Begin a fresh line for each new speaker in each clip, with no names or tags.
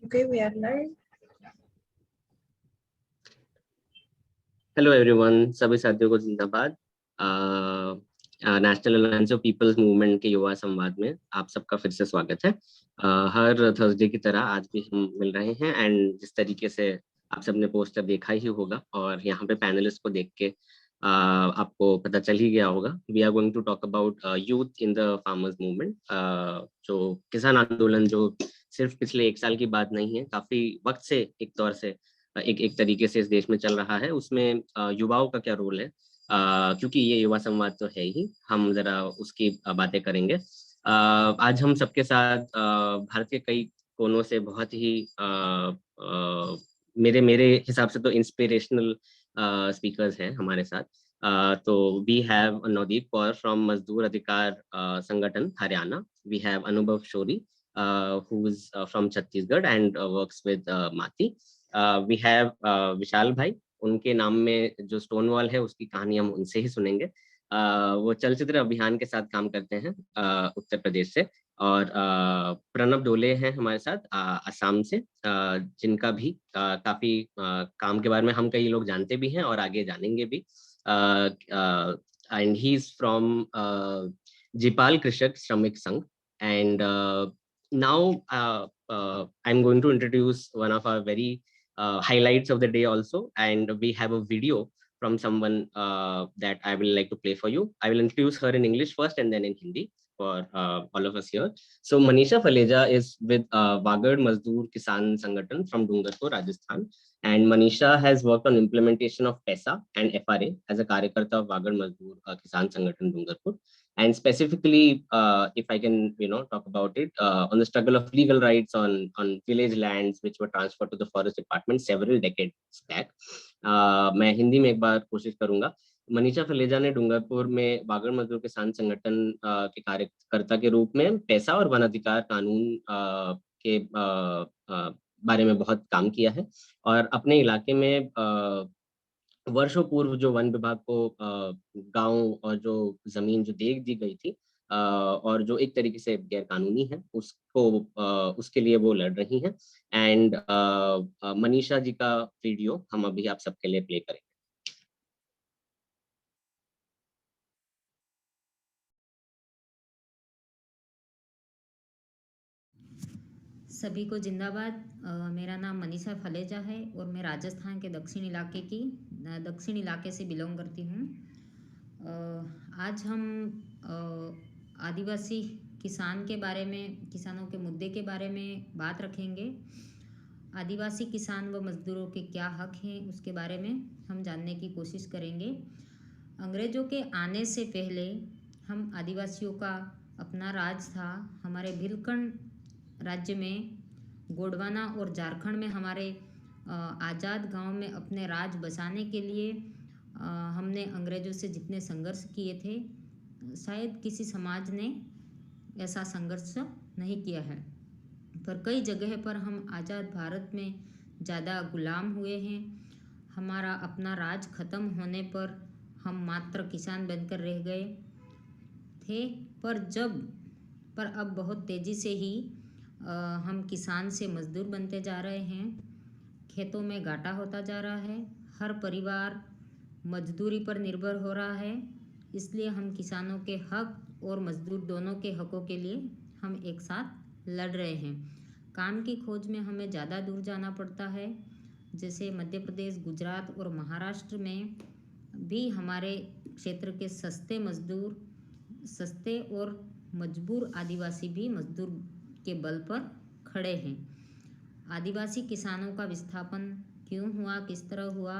Okay, we are live.
Hello everyone, सभी साथियों को जिंदाबाद। National alliance of people's movement के युवा संवाद में आप सबका फिर से स्वागत है। हर थर्सडे की तरह आज भी हम मिल रहे हैं एंड जिस तरीके से आप सबने पोस्टर देखा ही होगा और यहाँ पे पैनलिस्ट को देख के आपको पता चल ही गया होगा, we are going to talk about youth in the farmers movement. जो किसान आंदोलन जो सिर्फ पिछले 1 साल की बात नहीं है, काफी वक्त से एक तौर से एक तरीके से इस देश में चल रहा है, उसमें युवाओं का क्या रोल है। क्योंकि ये युवा संवाद तो है ही, हम जरा उसकी बातें करेंगे। आज हम सबके साथ भारत के कई कोनों से बहुत ही मेरे मेरे हिसाब से तो इंस्पिरेशनल स्पीकर्स हैं हमारे साथ। तो we have Navdeep Kaur from Mazdoor Adhikar Sangathan Haryana. We have Anubhav Shori who is from Chhattisgarh and works with Maati. We have Vishal भाई, उनके नाम में जो स्टोन वॉल है उसकी कहानी हम उनसे ही सुनेंगे। वो चलचित्र अभियान के साथ काम करते हैं उत्तर प्रदेश से। और प्रणब डोले हैं हमारे साथ असम से, जिनका भी काफी काम के बारे में हम कई लोग जानते भी हैं और आगे जानेंगे भी। एंड ही इज फ्रॉम जिपाल कृषक श्रमिक संघ। And now I'm going to introduce one of our very highlights of the day also, and we have a video from someone that I will like to play for you. I will introduce her in English first and then in Hindi for all of us here. So Manisha Faleja is with Wagad Mazdoor Kisan Sangathan from Dungarpur, Rajasthan, and Manisha has worked on implementation of PESA and FRA as a Karyakarta of Wagad Mazdoor Kisan Sangathan Dungarpur. And specifically, if I can, talk about it, on the struggle of legal rights on village lands which were transferred to the forest department several decades back. मैं हिंदी में एक बार कोशिश करूंगा। मनीषा फलेजा ने डूंगरपुर में वागड़ मजदूर किसान संगठन के कार्यकर्ता के रूप में पैसा और वन अधिकार कानून के बारे में बहुत काम किया है और अपने इलाके में वर्षों पूर्व जो वन विभाग को गांव और जो जमीन जो दे दी गई थी और जो एक तरीके से गैर कानूनी है, उसको उसके लिए वो लड़ रही हैं। एंड मनीषा जी का वीडियो हम अभी आप सबके लिए प्ले करेंगे।
सभी को जिंदाबाद। मेरा नाम मनीषा फलेजा है और मैं राजस्थान के दक्षिण इलाके से बिलोंग करती हूँ। आज हम आदिवासी किसानों के मुद्दे के बारे में बात रखेंगे। आदिवासी किसान व मजदूरों के क्या हक हैं उसके बारे में हम जानने की कोशिश करेंगे। अंग्रेजों के आने से पहले हम आदिवासियों का अपना राज था। हमारे भिलखंड राज्य में गोंडवाना और झारखंड में हमारे आज़ाद गांव में अपने राज बसाने के लिए हमने अंग्रेज़ों से जितने संघर्ष किए थे, शायद किसी समाज ने ऐसा संघर्ष नहीं किया है। पर कई जगह पर हम आज़ाद भारत में ज़्यादा गुलाम हुए हैं। हमारा अपना राज ख़त्म होने पर हम मात्र किसान बनकर रह गए थे। पर अब बहुत तेज़ी से ही हम किसान से मजदूर बनते जा रहे हैं। खेतों में घाटा होता जा रहा है। हर परिवार मजदूरी पर निर्भर हो रहा है। इसलिए हम किसानों के हक और मजदूर दोनों के हकों के लिए हम एक साथ लड़ रहे हैं। काम की खोज में हमें ज़्यादा दूर जाना पड़ता है। जैसे मध्य प्रदेश, गुजरात और महाराष्ट्र में भी हमारे क्षेत्र के सस्ते और मजबूर आदिवासी भी मजदूर के बल पर खड़े हैं। आदिवासी किसानों का विस्थापन क्यों हुआ, किस तरह हुआ,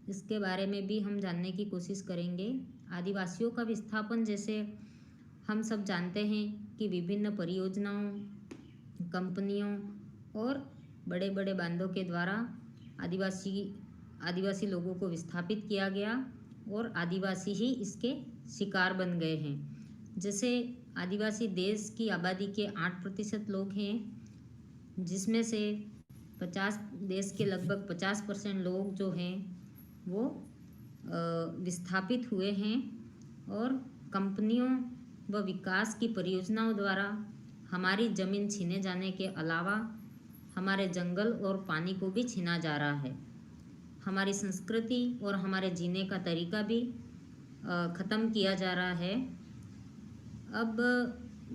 इसके बारे में भी हम जानने की कोशिश करेंगे। आदिवासियों का विस्थापन जैसे हम सब जानते हैं कि विभिन्न परियोजनाओं, कंपनियों और बड़े बड़े बांधों के द्वारा आदिवासी लोगों को विस्थापित किया गया और आदिवासी ही इसके शिकार बन गए हैं। जैसे आदिवासी देश की आबादी के 8% लोग हैं, जिसमें से देश के लगभग 50% लोग जो हैं वो विस्थापित हुए हैं और कंपनियों व विकास की परियोजनाओं द्वारा हमारी ज़मीन छीने जाने के अलावा हमारे जंगल और पानी को भी छीना जा रहा है। हमारी संस्कृति और हमारे जीने का तरीका भी ख़त्म किया जा रहा है। अब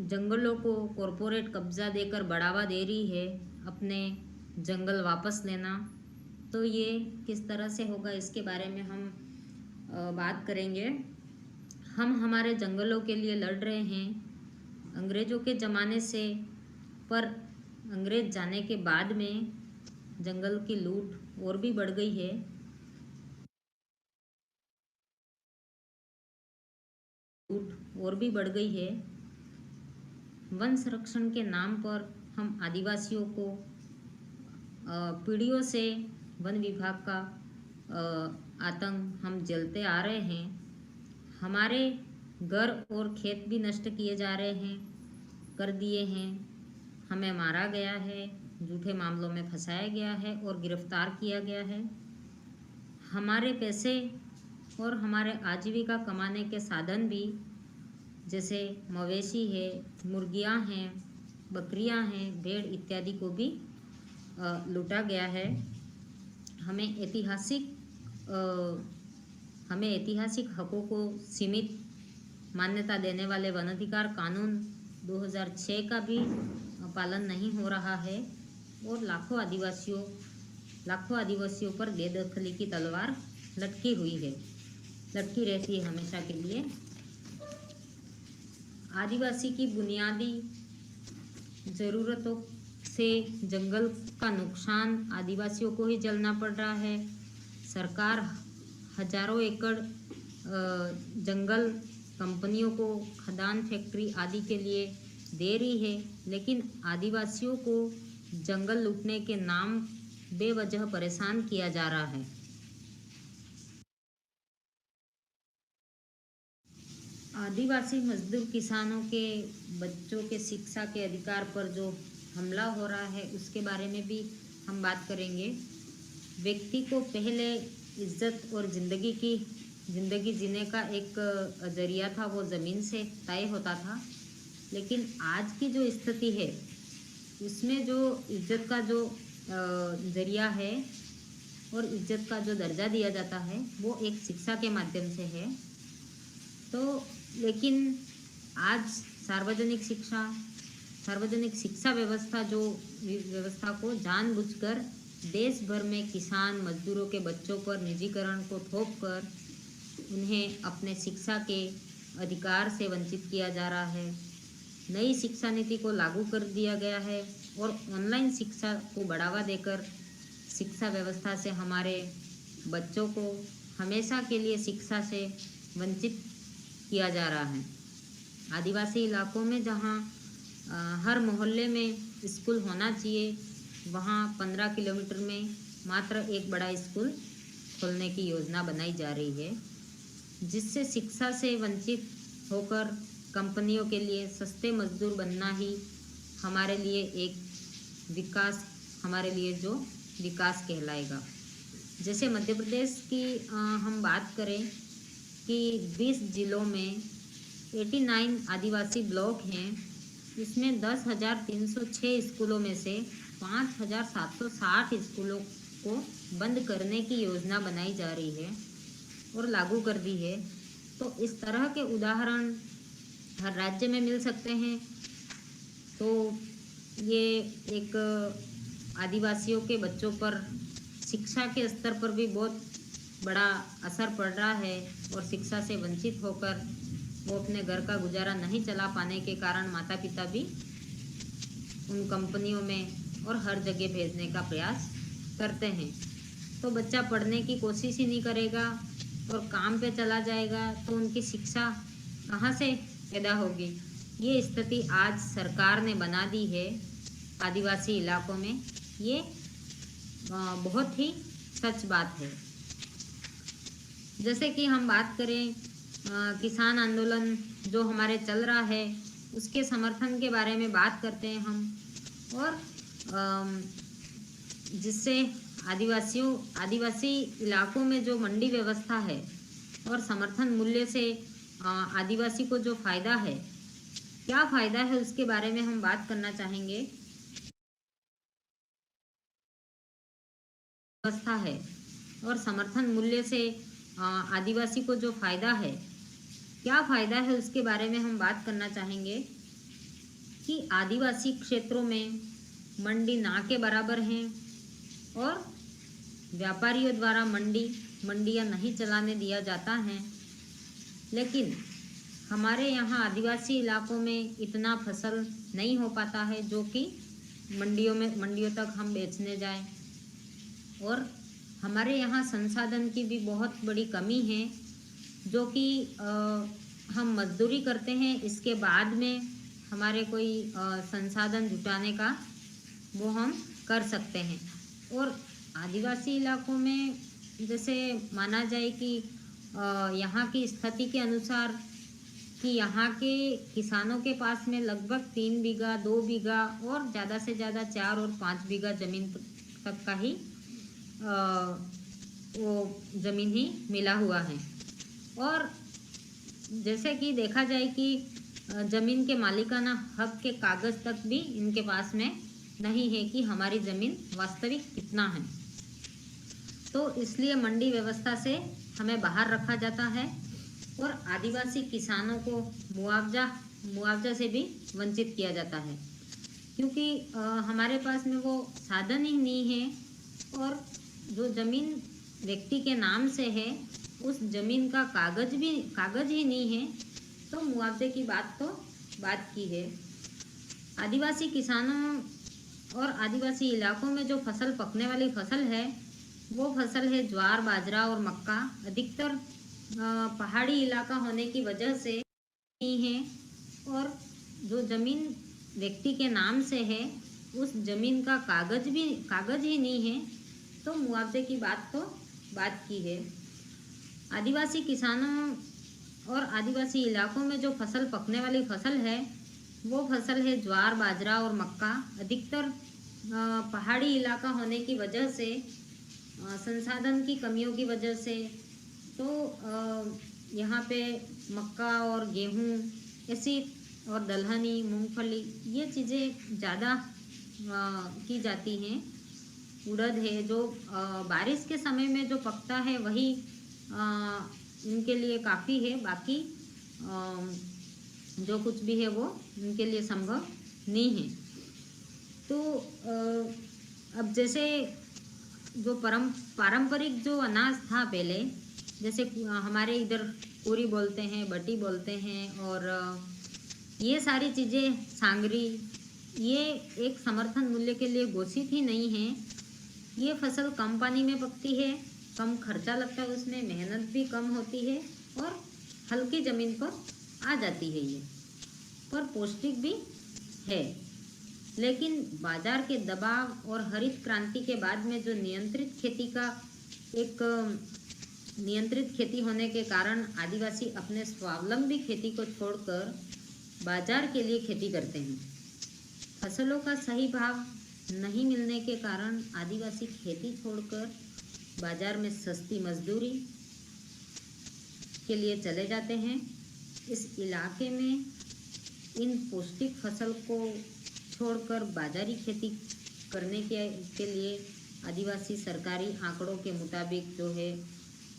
जंगलों को कॉरपोरेट कब्ज़ा देकर बढ़ावा दे रही है अपने जंगल वापस लेना। तो ये किस तरह से होगा, इसके बारे में हम बात करेंगे। हम हमारे जंगलों के लिए लड़ रहे हैं अंग्रेज़ों के ज़माने से, पर अंग्रेज़ जाने के बाद में जंगल की लूट और भी बढ़ गई है। लूट और भी बढ़ गई है। वन संरक्षण के नाम पर हम आदिवासियों को पीढ़ियों से वन विभाग का आतंक हम झेलते आ रहे हैं। हमारे घर और खेत भी नष्ट किए जा रहे हैं, कर दिए हैं। हमें मारा गया है, झूठे मामलों में फंसाया गया है और गिरफ्तार किया गया है। हमारे पैसे और हमारे आजीविका कमाने के साधन भी, जैसे मवेशी है, मुर्गियां हैं, बकरियां हैं, भेड़ इत्यादि को भी लूटा गया है। हमें ऐतिहासिक हकों को सीमित मान्यता देने वाले वन अधिकार कानून 2006 का भी पालन नहीं हो रहा है और लाखों आदिवासियों पर बेदखली की तलवार लटकी रहती है हमेशा के लिए। आदिवासी की बुनियादी ज़रूरतों से जंगल का नुकसान आदिवासियों को ही झेलना पड़ रहा है। सरकार हजारों एकड़ जंगल कंपनियों को खदान, फैक्ट्री आदि के लिए दे रही है, लेकिन आदिवासियों को जंगल लूटने के नाम बेवजह परेशान किया जा रहा है। आदिवासी मजदूर किसानों के बच्चों के शिक्षा के अधिकार पर जो हमला हो रहा है, उसके बारे में भी हम बात करेंगे। व्यक्ति को पहले इज्जत और ज़िंदगी जीने का एक ज़रिया था, वो ज़मीन से तय होता था। लेकिन आज की जो स्थिति है, उसमें जो इज्जत का जो ज़रिया है और इज्जत का जो दर्जा दिया जाता है, वो एक शिक्षा के माध्यम से है। तो लेकिन आज सार्वजनिक शिक्षा व्यवस्था को जानबूझकर देश भर में किसान मजदूरों के बच्चों पर निजीकरण को थोपकर उन्हें अपने शिक्षा के अधिकार से वंचित किया जा रहा है। नई शिक्षा नीति को लागू कर दिया गया है और ऑनलाइन शिक्षा को बढ़ावा देकर शिक्षा व्यवस्था से हमारे बच्चों को हमेशा के लिए शिक्षा से वंचित किया जा रहा है। आदिवासी इलाकों में जहाँ हर मोहल्ले में स्कूल होना चाहिए, वहाँ 15 किलोमीटर में मात्र एक बड़ा स्कूल खोलने की योजना बनाई जा रही है, जिससे शिक्षा से वंचित होकर कंपनियों के लिए सस्ते मजदूर बनना ही हमारे लिए जो विकास कहलाएगा। जैसे मध्य प्रदेश की हम बात करें कि 20 जिलों में 89 आदिवासी ब्लॉक हैं। इसमें 10,306 स्कूलों में से 5,760 स्कूलों को बंद करने की योजना बनाई जा रही है और लागू कर दी है। तो इस तरह के उदाहरण हर राज्य में मिल सकते हैं। तो ये एक आदिवासियों के बच्चों पर शिक्षा के स्तर पर भी बहुत बड़ा असर पड़ रहा है और शिक्षा से वंचित होकर वो अपने घर का गुजारा नहीं चला पाने के कारण माता पिता भी उन कंपनियों में और हर जगह भेजने का प्रयास करते हैं। तो बच्चा पढ़ने की कोशिश ही नहीं करेगा और काम पे चला जाएगा, तो उनकी शिक्षा कहाँ से पैदा होगी। ये स्थिति आज सरकार ने बना दी है आदिवासी इलाकों में। ये बहुत ही सच बात है। जैसे कि हम बात करें किसान आंदोलन जो हमारे चल रहा है, उसके समर्थन के बारे में बात करते हैं हम, और जिससे आदिवासी इलाकों में जो मंडी व्यवस्था है और समर्थन मूल्य से आदिवासी को जो फ़ायदा है, क्या फ़ायदा है, उसके बारे में हम बात करना चाहेंगे। व्यवस्था है और समर्थन मूल्य से आदिवासी को जो फायदा है, क्या फायदा है, उसके बारे में हम बात करना चाहेंगे कि आदिवासी क्षेत्रों में मंडी ना के बराबर हैं और व्यापारियों द्वारा मंडियां नहीं चलाने दिया जाता है। लेकिन हमारे यहाँ आदिवासी इलाकों में इतना फसल नहीं हो पाता है जो कि मंडियों तक हम बेचने जाएं। और हमारे यहाँ संसाधन की भी बहुत बड़ी कमी है, जो कि हम मजदूरी करते हैं, इसके बाद में हमारे कोई संसाधन जुटाने का वो हम कर सकते हैं। और आदिवासी इलाकों में जैसे माना जाए कि यहाँ की स्थिति के अनुसार कि यहाँ के किसानों के पास में लगभग 3 बीघा 2 बीघा और ज़्यादा से ज़्यादा 4 और 5 बीघा ज़मीन तक का ही वो ज़मीन ही मिला हुआ है। और जैसे कि देखा जाए कि ज़मीन के मालिकाना हक के कागज़ तक भी इनके पास में नहीं है कि हमारी ज़मीन वास्तविक कितना है। तो इसलिए मंडी व्यवस्था से हमें बाहर रखा जाता है और आदिवासी किसानों को मुआवजा से भी वंचित किया जाता है, क्योंकि हमारे पास में वो साधन ही नहीं है और जो ज़मीन व्यक्ति के नाम से है उस ज़मीन का कागज़ ही नहीं है, तो मुआवजे की बात की है। आदिवासी किसानों और आदिवासी इलाकों में जो फसल पकने वाली फसल है वो फसल है ज्वार, बाजरा और मक्का। अधिकतर पहाड़ी इलाका होने की वजह से नहीं है और जो ज़मीन व्यक्ति के नाम से है उस ज़मीन का कागज़ ही नहीं है, तो मुआवजे की बात की है। आदिवासी किसानों और आदिवासी इलाकों में जो फसल पकने वाली फसल है वो फसल है ज्वार, बाजरा और मक्का। अधिकतर पहाड़ी इलाका होने की वजह से, संसाधन की कमियों की वजह से, तो यहाँ पे मक्का और गेहूँ ऐसी और दलहनी, मूंगफली ये चीज़ें ज़्यादा की जाती हैं। उड़द है जो बारिश के समय में जो पकता है वही इनके लिए काफ़ी है, बाकी जो कुछ भी है वो इनके लिए संभव नहीं है। तो अब जैसे जो पारंपरिक जो अनाज था पहले, जैसे हमारे इधर पूरी बोलते हैं, बटी बोलते हैं और ये सारी चीज़ें, सांगरी, ये एक समर्थन मूल्य के लिए घोषित ही नहीं है। ये फसल कम पानी में पकती है, कम खर्चा लगता है, उसमें मेहनत भी कम होती है और हल्की ज़मीन पर आ जाती है ये, पर पौष्टिक भी है। लेकिन बाजार के दबाव और हरित क्रांति के बाद में जो नियंत्रित खेती होने के कारण आदिवासी अपने स्वावलंबी खेती को छोड़कर बाजार के लिए खेती करते हैं। फसलों का सही भाव नहीं मिलने के कारण आदिवासी खेती छोड़कर बाजार में सस्ती मजदूरी के लिए चले जाते हैं। इस इलाके में इन पौष्टिक फसल को छोड़कर बाजारी खेती करने के लिए आदिवासी सरकारी आंकड़ों के मुताबिक जो है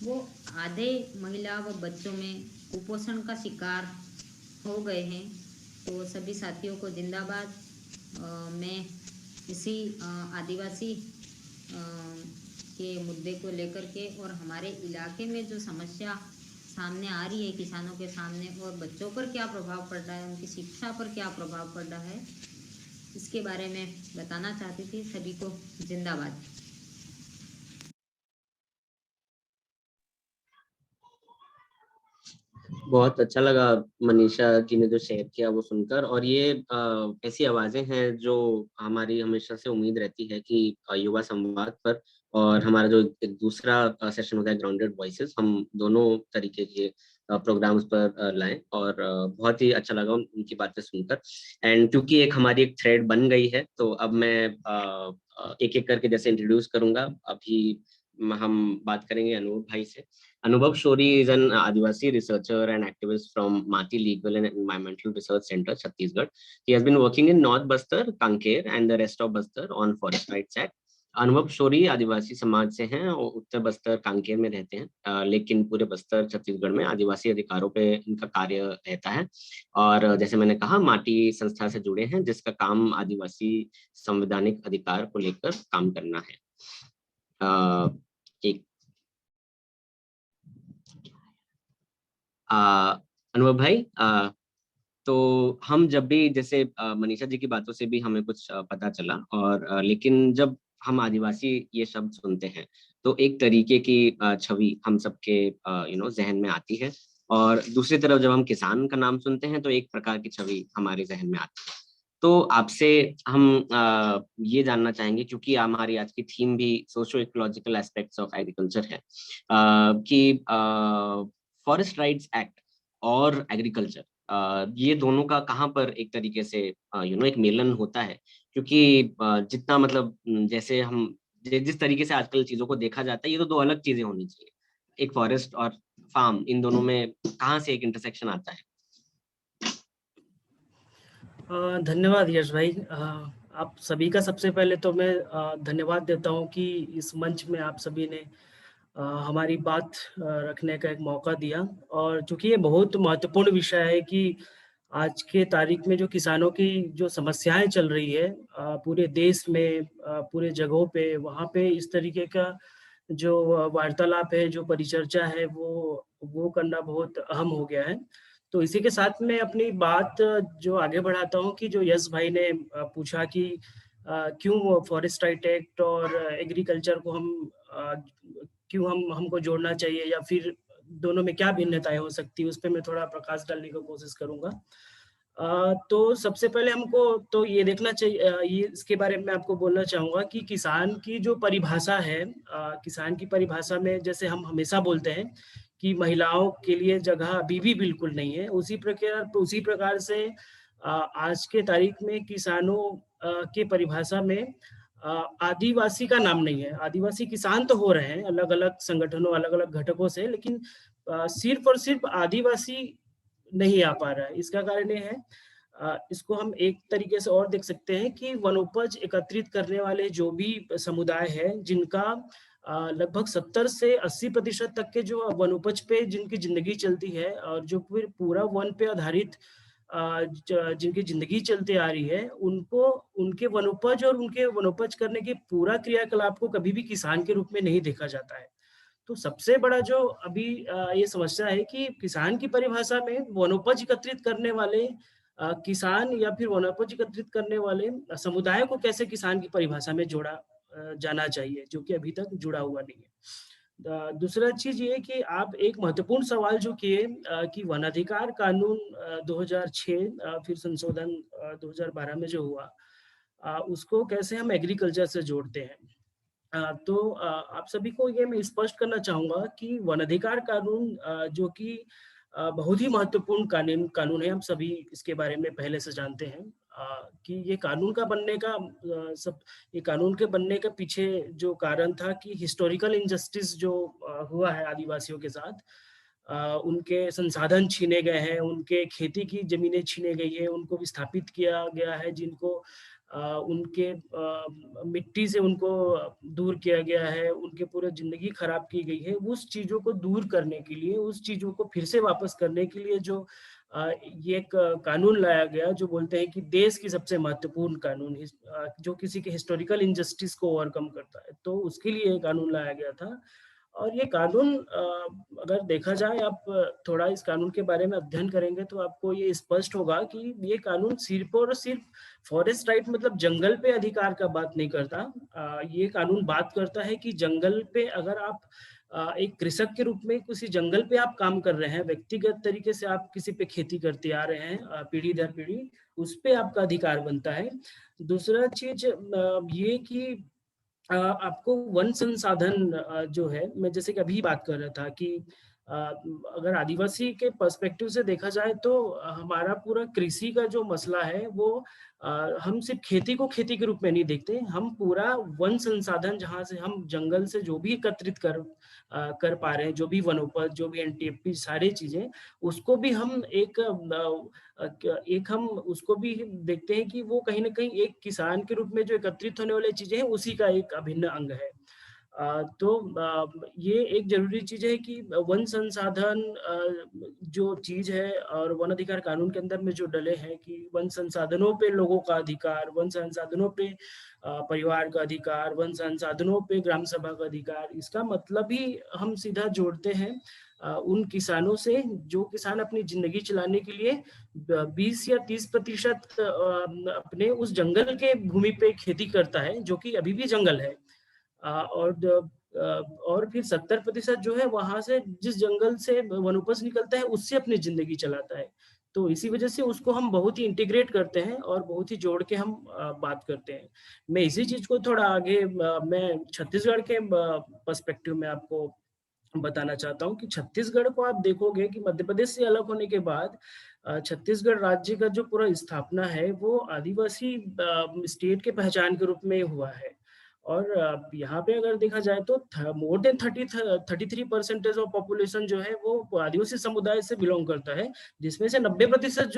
वो आधे महिला व बच्चों में कुपोषण का शिकार हो गए हैं। तो सभी साथियों को जिंदाबाद। मैं इसी आदिवासी के मुद्दे को लेकर के और हमारे इलाके में जो समस्या सामने आ रही है किसानों के सामने और बच्चों पर क्या प्रभाव पड़ रहा है, उनकी शिक्षा पर क्या प्रभाव पड़ रहा है, इसके बारे में बताना चाहती थी। सभी को जिंदाबाद।
बहुत अच्छा लगा मनीषा जी ने जो शेयर किया वो सुनकर। और ये ऐसी आवाजें हैं जो हमारी हमेशा से उम्मीद रहती है कि युवा संवाद पर और हमारा जो एक दूसरा सेशन होता है ग्राउंडेड वॉइसेस, हम दोनों तरीके के प्रोग्राम्स पर लाएं। और बहुत ही अच्छा लगा उनकी बातें सुनकर। एंड क्योंकि हमारी एक थ्रेड बन गई है, तो अब मैं एक एक करके जैसे इंट्रोड्यूस करूंगा। अभी हम बात करेंगे अनुभव भाई से। Anubhav Shori is an Adivasi researcher and activist from Mati Legal and Environmental Research Center, Chhattisgarh. He has been working in North Bastar, Kanker, and the rest of Bastar on Forest Rights Act. अनुभव शोरी आदिवासी समाज से हैं और उत्तर बस्तर कांकेर में रहते हैं, लेकिन पूरे बस्तर छत्तीसगढ़ में आदिवासी अधिकारों पे इनका कार्य रहता है। और जैसे मैंने कहा, माटी संस्था से जुड़े हैं, जिसका काम आदिवासी संवैधानिक अधिकार को लेकर काम करना है। एक अनुभव भाई, तो हम जब भी, जैसे मनीषा जी की बातों से भी हमें कुछ पता चला, और लेकिन जब हम आदिवासी ये शब्द सुनते हैं तो एक तरीके की छवि हम सबके जहन में आती है, और दूसरी तरफ जब हम किसान का नाम सुनते हैं तो एक प्रकार की छवि हमारे जहन में आती है। तो आपसे हम ये जानना चाहेंगे, क्योंकि हमारी आज की थीम भी socio ecological aspects of agriculture है, कि फॉरेस्ट राइट्स एक्ट और एग्रीकल्चर, ये दोनों का कहाँ पर एक तरीके से एक मेलन होता है। क्योंकि जितना मतलब जैसे हम जिस तरीके से आजकल चीजों को देखा जाता है, ये तो दो अलग चीजें होनी चाहिए। एक फॉरेस्ट और फार्म, इन दोनों में कहाँ से एक इंटरसेक्शन आता है?
धन्यवाद यश भाई। आप सभी का सबसे पहले तो मैं धन्यवाद देता हूँ कि इस मंच में आप सभी ने हमारी बात रखने का एक मौका दिया। और चूंकि ये बहुत महत्वपूर्ण विषय है कि आज के तारीख में जो किसानों की जो समस्याएं चल रही है पूरे देश में, पूरे जगहों पे, वहाँ पे इस तरीके का जो वार्तालाप है, जो परिचर्चा है, वो करना बहुत अहम हो गया है। तो इसी के साथ में अपनी बात जो आगे बढ़ाता हूँ कि जो यश भाई ने पूछा कि क्यों फॉरेस्ट राइट एक्ट और एग्रीकल्चर को क्यों हमको जोड़ना चाहिए, या फिर दोनों में क्या भिन्नताएं हो सकती है, उस पर मैं थोड़ा प्रकाश डालने की कोशिश करूंगा। तो सबसे पहले हमको तो ये देखना चाहिए, ये इसके बारे में आपको बोलना चाहूंगा कि किसान की जो परिभाषा है, किसान की परिभाषा में जैसे हम हमेशा बोलते हैं कि महिलाओं के लिए जगह अभी भी बिल्कुल नहीं है, उसी प्रकार से आज के तारीख में किसानों के परिभाषा में आदिवासी का नाम नहीं है। आदिवासी किसान तो हो रहे हैं अलग अलग संगठनों, अलग अलग घटकों से, लेकिन सिर्फ और सिर्फ आदिवासी नहीं आ पा रहा है। इसका कारण ये है, इसको हम एक तरीके से और देख सकते हैं कि वनोपज एकत्रित करने वाले जो भी समुदाय है, जिनका लगभग 70 से 80% तक के जो वनोपज पे जिनकी जिंदगी चलती है, और जो फिर पूरा वन पे आधारित जिनकी जिंदगी चलती आ रही है, उनको उनके वनोपज और उनके वनोपज करने के पूरा क्रियाकलाप को कभी भी किसान के रूप में नहीं देखा जाता है। तो सबसे बड़ा जो अभी ये समस्या है कि किसान की परिभाषा में वनोपज एकत्रित करने वाले किसान या फिर वनोपज एकत्रित करने वाले समुदाय को कैसे किसान की परिभाषा में जोड़ा जाना चाहिए, जो कि अभी तक जुड़ा हुआ नहीं है। दूसरा चीज ये कि आप एक महत्वपूर्ण सवाल जो किए कि वन अधिकार कानून 2006 फिर संशोधन 2012 में जो हुआ, उसको कैसे हम एग्रीकल्चर से जोड़ते हैं। तो आप सभी को ये मैं स्पष्ट करना चाहूंगा कि वन अधिकार कानून जो कि बहुत ही महत्वपूर्ण कानून है, हम सभी इसके बारे में पहले से जानते हैं कि ये कानून का बनने का ये कानून के बनने का पीछे जो कारण था कि हिस्टोरिकल इनजस्टिस जो हुआ है आदिवासियों के साथ, उनके संसाधन छीने गए हैं, उनके खेती की जमीनें छीने गई है, उनको विस्थापित किया गया है, जिनको उनके मिट्टी से उनको दूर किया गया है, उनके पूरे जिंदगी खराब की गई है। उस चीजों को दूर करने के लिए, उस चीजों को फिर से वापस करने के लिए जो ये एक कानून लाया गया, जो बोलते हैं कि देश की सबसे महत्वपूर्ण कानून, जो किसी के हिस्टोरिकल इनजस्टिस को ओवरकम करता है, तो उसके लिए ये कानून लाया गया था। और ये कानून अगर देखा जाए, आप थोड़ा इस कानून के बारे में अध्ययन करेंगे तो आपको ये स्पष्ट होगा कि ये कानून सिर्फ और सिर्फ फॉरेस्ट राइट मतलब जंगल पे अधिकार का बात नहीं करता। ये कानून बात करता है कि जंगल पे अगर आप एक कृषक के रूप में किसी जंगल पे आप काम कर रहे हैं, व्यक्तिगत तरीके से आप किसी पे खेती करते आ रहे हैं पीढ़ी दर पीढ़ी, उस पे आपका अधिकार बनता है। दूसरा चीज ये कि आपको वन संसाधन जो है, मैं जैसे कि अभी बात कर रहा था कि अगर आदिवासी के पर्सपेक्टिव से देखा जाए तो हमारा पूरा कृषि का जो मसला है वो हम सिर्फ खेती को खेती के रूप में नहीं देखते, हम पूरा वन संसाधन जहाँ से हम जंगल से जो भी एकत्रित कर पा रहे हैं, जो भी वनोपज, जो भी एनटीएफपी, सारी चीजें, उसको भी हम एक हम उसको भी देखते हैं कि वो कहीं ना कहीं एक किसान के रूप में जो एकत्रित होने वाली चीजें हैं उसी का एक अभिन्न अंग है। तो ये एक जरूरी चीज है कि वन संसाधन जो चीज है और वन अधिकार कानून के अंदर में जो डले हैं कि वन संसाधनों पे लोगों का अधिकार, वन संसाधनों पे परिवार का अधिकार, वन संसाधनों पे ग्राम सभा का अधिकार, इसका मतलब ही हम सीधा जोड़ते हैं उन किसानों से जो किसान अपनी जिंदगी चलाने के लिए 20 या 30% अपने उस जंगल के भूमि पे खेती करता है, जो कि अभी भी जंगल है। और फिर 70% जो है वहां से जिस जंगल से वनोपज निकलता है उससे अपनी जिंदगी चलाता है। तो इसी वजह से उसको हम बहुत ही इंटीग्रेट करते हैं और बहुत ही जोड़ के हम बात करते हैं। मैं इसी चीज को थोड़ा आगे मैं छत्तीसगढ़ के पर्सपेक्टिव में आपको बताना चाहता हूँ कि छत्तीसगढ़ को आप देखोगे कि मध्य प्रदेश से अलग होने के बाद छत्तीसगढ़ राज्य का जो पूरा स्थापना है वो आदिवासी स्टेट के पहचान के रूप में हुआ है। और यहाँ पे अगर देखा जाए तो मोर देन 33% ऑफ पॉपुलेशन जो है वो आदिवासी समुदाय से बिलोंग करता है, जिसमें से 90%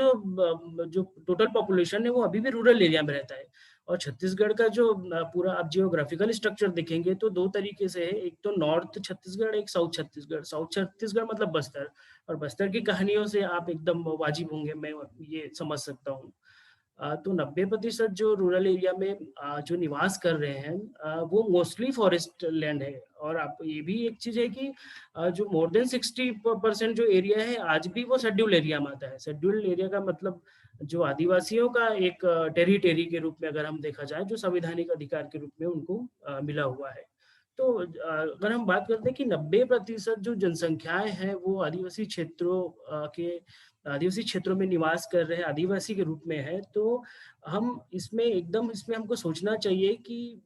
जो टोटल पॉपुलेशन है वो अभी भी रूरल एरिया में रहता है। और छत्तीसगढ़ का जो पूरा आप जियोग्राफिकल स्ट्रक्चर देखेंगे तो दो तरीके से है, एक तो नॉर्थ छत्तीसगढ़, एक साउथ छत्तीसगढ़। साउथ छत्तीसगढ़ मतलब बस्तर, और बस्तर की कहानियों से आप एकदम वाजिब होंगे, मैं ये समझ सकता हूँ। तो 90% जो रूरल एरिया में जो निवास कर रहे हैं वो मोस्टली फॉरेस्ट लैंड है। और आप ये भी एक चीज है कि जो मोर देन 60% जो एरिया है आज भी वो शेड्यूल एरिया में आता है। शेड्यूल एरिया का मतलब जो आदिवासियों का एक टेरिटरी के रूप में अगर हम देखा जाए, जो संवैधानिक अधिकार के रूप में उनको मिला हुआ है। तो अगर हम बात करते हैं कि 90% जो जनसंख्याएं हैं वो आदिवासी क्षेत्रों के आदिवासी क्षेत्रों में निवास कर रहे हैं, आदिवासी के रूप में है, तो हम इसमें हमको सोचना चाहिए कि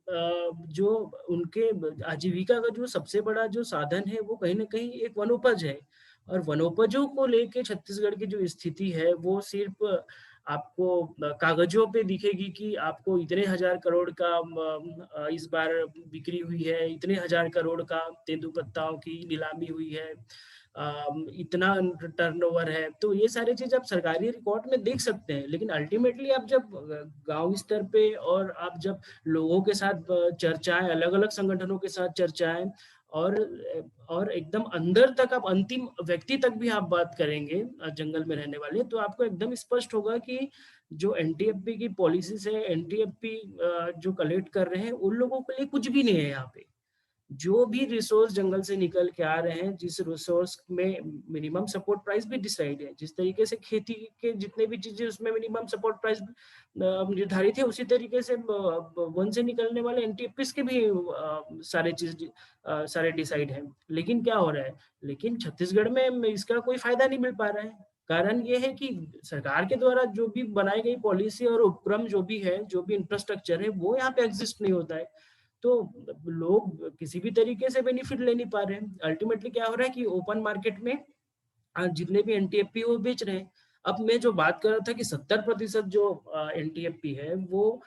जो उनके आजीविका का जो सबसे बड़ा जो साधन है वो कहीं ना कहीं एक वनोपज है। और वनोपजों को लेके छत्तीसगढ़ की जो स्थिति है वो सिर्फ आपको कागजों पे दिखेगी कि आपको इतने हजार करोड़ का इस बार बिक्री हुई है, इतने हजार करोड़ का तेंदुपत्ताओं की नीलामी हुई है, इतना टर्नओवर है। तो ये सारी चीज आप सरकारी रिकॉर्ड में देख सकते हैं, लेकिन अल्टीमेटली आप जब गांव स्तर पे और आप जब लोगों के साथ चर्चाएं, अलग अलग संगठनों के साथ चर्चाएं, और और एकदम अंदर तक आप अंतिम व्यक्ति तक भी आप बात करेंगे जंगल में रहने वाले, तो आपको एकदम स्पष्ट होगा कि जो एनटीएफपी की पॉलिसीज है, एनटीएफपी जो कलेक्ट कर रहे हैं उन लोगों के लिए कुछ भी नहीं है यहाँ पे। जो भी रिसोर्स जंगल से निकल के आ रहे हैं, जिस रिसोर्स में मिनिमम सपोर्ट प्राइस भी डिसाइड है, जिस तरीके से खेती के जितने भी चीजें उसमें मिनिमम सपोर्ट प्राइस निर्धारित है, उसी तरीके से वन से निकलने वाले एनटीएफपीस के भी सारे डिसाइड हैं। लेकिन क्या हो रहा है, लेकिन छत्तीसगढ़ में इसका कोई फायदा नहीं मिल पा रहा है। कारण ये है कि सरकार के द्वारा जो भी बनाई गई पॉलिसी और उपक्रम जो भी है, जो भी इंफ्रास्ट्रक्चर है, वो यहाँ पे एग्जिस्ट नहीं होता है। तो लोग किसी भी तरीके से बेनिफिट ले नहीं पा रहे हैं। अल्टीमेटली क्या हो रहा है कि ओपन मार्केट में जितने भी एनटीएफपी वो बेच रहे हैं। अब मैं जो बात कर रहा था कि 70% जो एनटीएफपी है वो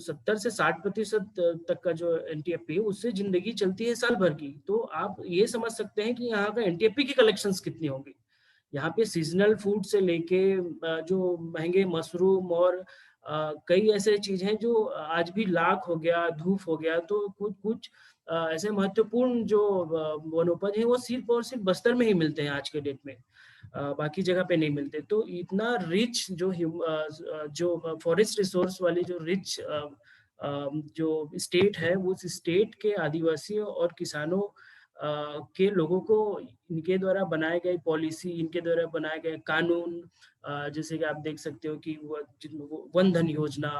70 से 60% तक का जो एनटीएफपी है उससे जिंदगी चलती है साल भर की। तो आप ये समझ सकते हैं कि यहाँ का एनटीएफपी की कलेक्शंस कितनी होंगी। यहाँ पे सीजनल फूड से लेके जो महंगे मशरूम और कई ऐसे चीज हैं जो आज भी लाख हो गया, धूप हो गया, तो कुछ कुछ ऐसे महत्वपूर्ण जो वनोपज है वो सिर्फ और सिर्फ बस्तर में ही मिलते हैं आज के डेट में। बाकी जगह पे नहीं मिलते। तो इतना रिच जो फॉरेस्ट रिसोर्स वाली जो रिच जो स्टेट है, उस स्टेट के आदिवासियों और किसानों के लोगों को इनके द्वारा बनाए गए पॉलिसी, इनके द्वारा बनाए गए कानून, जैसे कि आप देख सकते हो कि वन धन योजना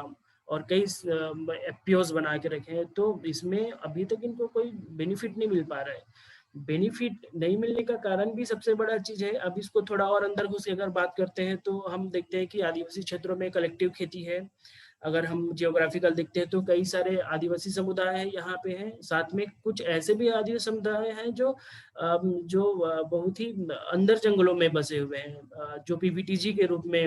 और कई एफपीओस बना के रखे हैं, तो इसमें अभी तक इनको कोई बेनिफिट नहीं मिल पा रहा है। बेनिफिट नहीं मिलने का कारण भी सबसे बड़ा चीज है। अब इसको थोड़ा और अंदर घुस के अगर बात करते हैं तो हम देखते हैं कि आदिवासी क्षेत्रों में कलेक्टिव खेती है, अगर हम जियोग्राफिकल देखते हैं तो कई सारे आदिवासी समुदाय हैं यहाँ पे हैं, साथ में कुछ ऐसे भी आदिवासी समुदाय हैं जो बहुत ही अंदर जंगलों में बसे हुए हैं, जो पीवीटीजी के रूप में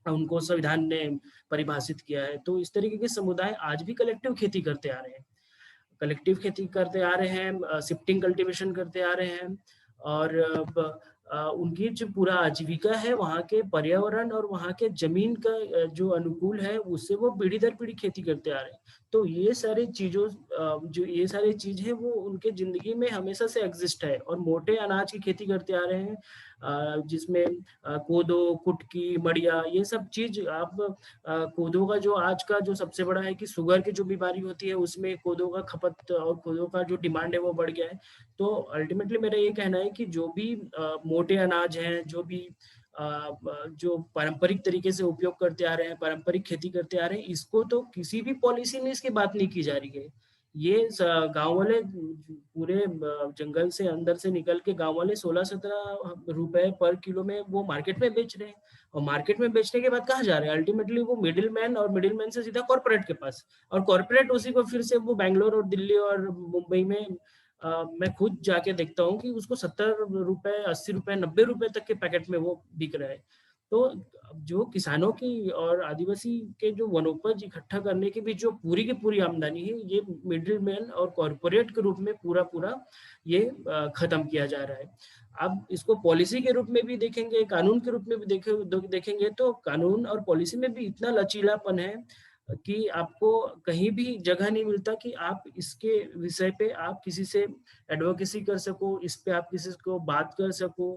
उनको संविधान ने परिभाषित किया है। तो इस तरीके के समुदाय आज भी कलेक्टिव खेती करते आ रहे हैं, कलेक्टिव खेती करते आ रहे हैं, शिफ्टिंग कल्टीवेशन करते आ रहे हैं, और उनकी जो पूरा आजीविका है वहाँ के पर्यावरण और वहाँ के जमीन का जो अनुकूल है उससे वो पीढ़ी दर पीढ़ी खेती करते आ रहे हैं। तो ये सारी चीज़ों जो ये सारी चीज़ है वो उनके ज़िंदगी में हमेशा से एग्जिस्ट है, और मोटे अनाज की खेती करते आ रहे हैं, जिसमें कोदो, कुटकी, मड़िया, ये सब चीज़ आप कोदो का जो आज का जो सबसे बड़ा है कि शुगर की जो बीमारी होती है उसमें कोदो का खपत और कोदो का जो डिमांड है वो बढ़ गया है। तो अल्टीमेटली मेरा ये कहना है कि जो भी मोटे अनाज हैं, जो भी जो पारंपरिक तरीके से उपयोग करते आ रहे हैं, पारंपरिक खेती करते आ रहे हैं, इसको तो किसी भी पॉलिसी में इसकी बात नहीं की जा रही है। ये गांव वाले पूरे जंगल से अंदर से निकल के गांव वाले 16-17 रुपए पर किलो में वो मार्केट में बेच रहे हैं, और मार्केट में बेचने के बाद कहाँ जा रहे हैं अल्टीमेटली वो मिडिल मैन, और मिडिल मैन से सीधा कॉर्पोरेट के पास, और कॉर्पोरेट उसी को फिर से वो बैंगलोर और दिल्ली और मुंबई में मैं खुद जाके देखता हूँ कि उसको 70 रुपए, 80 रुपए, 90 रुपए तक के पैकेट में वो बिक रहा है। तो जो किसानों की और आदिवासी के जो वनोपज इकट्ठा करने की भी जो पूरी की पूरी आमदनी है, ये मिडिल मैन और कॉर्पोरेट के रूप में पूरा पूरा ये खत्म किया जा रहा है। अब इसको पॉलिसी के रूप में भी देखेंगे, कानून के रूप में भी देखेंगे तो कानून और पॉलिसी में भी इतना लचीलापन है कि आपको कहीं भी जगह नहीं मिलता कि आप इसके विषय पे आप किसी से एडवोकेसी कर सको, इस पे आप किसी को बात कर सको।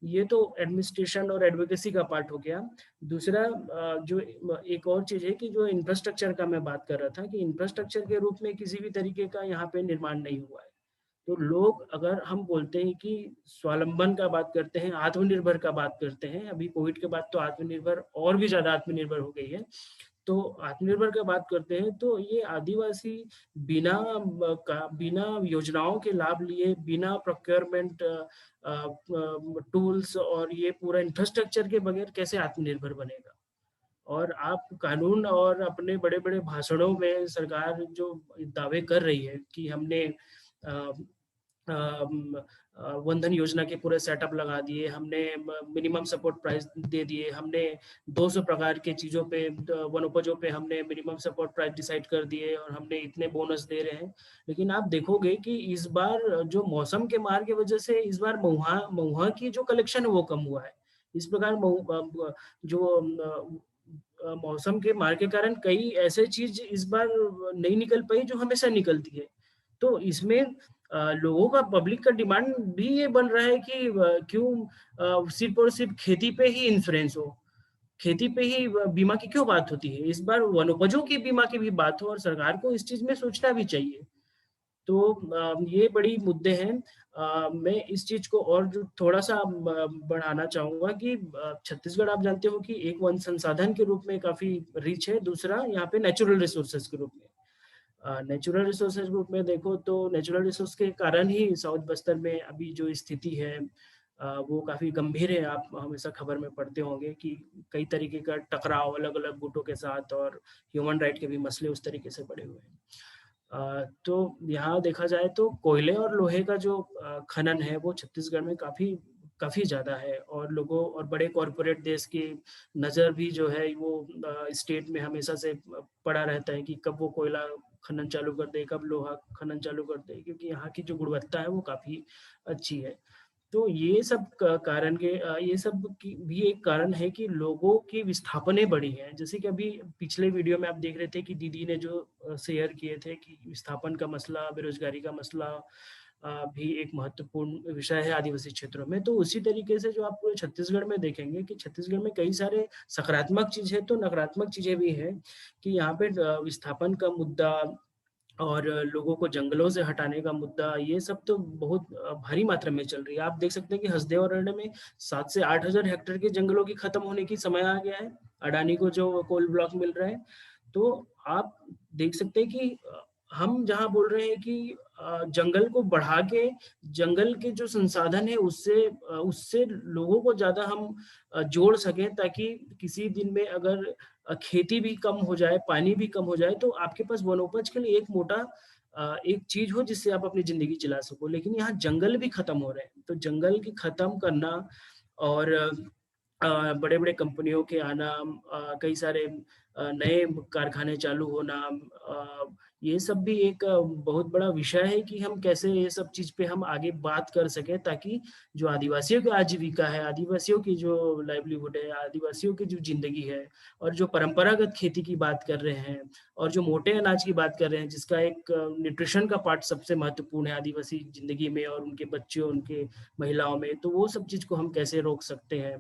ये तो एडमिनिस्ट्रेशन और एडवोकेसी का पार्ट हो गया। दूसरा जो एक और चीज़ है कि जो इंफ्रास्ट्रक्चर का मैं बात कर रहा था कि इंफ्रास्ट्रक्चर के रूप में किसी भी तरीके का यहाँ पे निर्माण नहीं हुआ है। तो लोग, अगर हम बोलते हैं कि स्वावलंबन का बात करते हैं, आत्मनिर्भर का बात करते हैं, अभी कोविड के बाद तो आत्मनिर्भर और भी ज़्यादा आत्मनिर्भर हो गई है। तो आत्मनिर्भर का बात करते हैं तो ये आदिवासी बिना योजनाओं के लाभ लिए, बिना प्रोक्योरमेंट टूल्स और ये पूरा इंफ्रास्ट्रक्चर के बगैर कैसे आत्मनिर्भर बनेगा। और आप कानून और अपने बड़े-बड़े भाषणों में सरकार जो दावे कर रही है कि हमने अ, वन धन योजना के पूरे सेटअप लगा दिए, हमने मिनिमम सपोर्ट प्राइस दे दिए, हमने 200 प्रकार के चीज़ों पे वनोपजों पे हमने मिनिमम सपोर्ट प्राइस डिसाइड कर दिए, और हमने इतने बोनस दे रहे हैं। लेकिन आप देखोगे कि इस बार जो मौसम के मार की वजह से इस बार महुआ महुआ की जो कलेक्शन है वो कम हुआ है। इस प्रकार मौसम के मार के कारण कई ऐसे चीज इस बार नहीं निकल पाई जो हमेशा निकलती है। तो इसमें लोगों का, पब्लिक का डिमांड भी ये बन रहा है कि क्यों सिर्फ और सिर्फ खेती पे ही इंश्योरेंस हो, खेती पे ही बीमा की क्यों बात होती है। इस बार वनोपजों की बीमा की भी बात हो, और सरकार को इस चीज में सोचना भी चाहिए। तो ये बड़ी मुद्दे हैं। मैं इस चीज को और जो थोड़ा-सा बढ़ाना चाहूँगा कि छत्तीसगढ़ आप जानते हो कि एक वन संसाधन के रूप में काफ़ी रिच है, दूसरा यहाँ पे नेचुरल रिसोर्सेज के रूप में। नेचुरल रिसोर्सेज के रूप में देखो तो नेचुरल रिसोर्स के कारण ही साउथ बस्तर में अभी जो स्थिति है वो काफ़ी गंभीर है। आप हमेशा खबर में पढ़ते होंगे कि कई तरीके का टकराव अलग-अलग गुटों के साथ, और ह्यूमन राइट के भी मसले उस तरीके से बढ़े हुए हैं। तो यहाँ देखा जाए तो कोयले और लोहे का जो खनन है वो छत्तीसगढ़ में काफ़ी काफ़ी ज़्यादा है, और लोगों और बड़े कॉरपोरेट देश की नज़र भी जो है वो स्टेट में हमेशा से पड़ा रहता है कि कब वो कोयला खनन चालू कर दे, कब लोहा खनन चालू कर दे, क्योंकि यहाँ की जो गुणवत्ता है वो काफ़ी अच्छी है। तो ये सब कारण के ये सब की भी एक कारण है कि लोगों की विस्थापनें बढ़ी हैं। जैसे कि अभी पिछले वीडियो में आप देख रहे थे कि दीदी ने जो शेयर किए थे कि विस्थापन का मसला, बेरोजगारी का मसला भी एक महत्वपूर्ण विषय है आदिवासी क्षेत्रों में। तो उसी तरीके से जो आप पूरे छत्तीसगढ़ में देखेंगे कि छत्तीसगढ़ में कई सारे सकारात्मक चीज़ है, तो नकारात्मक चीज़ें भी हैं कि यहाँ पे विस्थापन का मुद्दा और लोगों को जंगलों से हटाने का मुद्दा, ये सब तो बहुत भारी मात्रा में चल रही है। आप देख सकते हैं कि हसदेव अरण्य में 7 से 8,000 हेक्टेयर के जंगलों की खत्म होने की समय आ गया है, अडानी को जो कोल ब्लॉक मिल रहा है। तो आप देख सकते हैं कि हम जहाँ बोल रहे हैं कि जंगल को बढ़ा के जंगल के जो संसाधन है उससे लोगों को ज़्यादा हम जोड़ सकें, ताकि किसी दिन में अगर खेती भी कम हो जाए, पानी भी कम हो जाए, तो आपके पास वनोपज के लिए एक मोटा एक चीज़ हो जिससे आप अपनी ज़िंदगी चला सको। लेकिन यहाँ जंगल भी खत्म हो रहे हैं, तो जंगल की खत्म करना और बड़े-बड़े कंपनियों के आना, कई सारे नए कारखाने चालू होना, ये सब भी एक बहुत बड़ा विषय है कि हम कैसे ये सब चीज़ पे हम आगे बात कर सकें, ताकि जो आदिवासियों की आजीविका है, आदिवासियों की जो लाइवलीहुड है, आदिवासियों की जो ज़िंदगी है और जो परंपरागत खेती की बात कर रहे हैं और जो मोटे अनाज की बात कर रहे हैं, जिसका एक न्यूट्रिशन का पार्ट सबसे महत्वपूर्ण है आदिवासी ज़िंदगी में और उनके बच्चों, उनके महिलाओं में, तो वो सब चीज़ को हम कैसे रोक सकते हैं?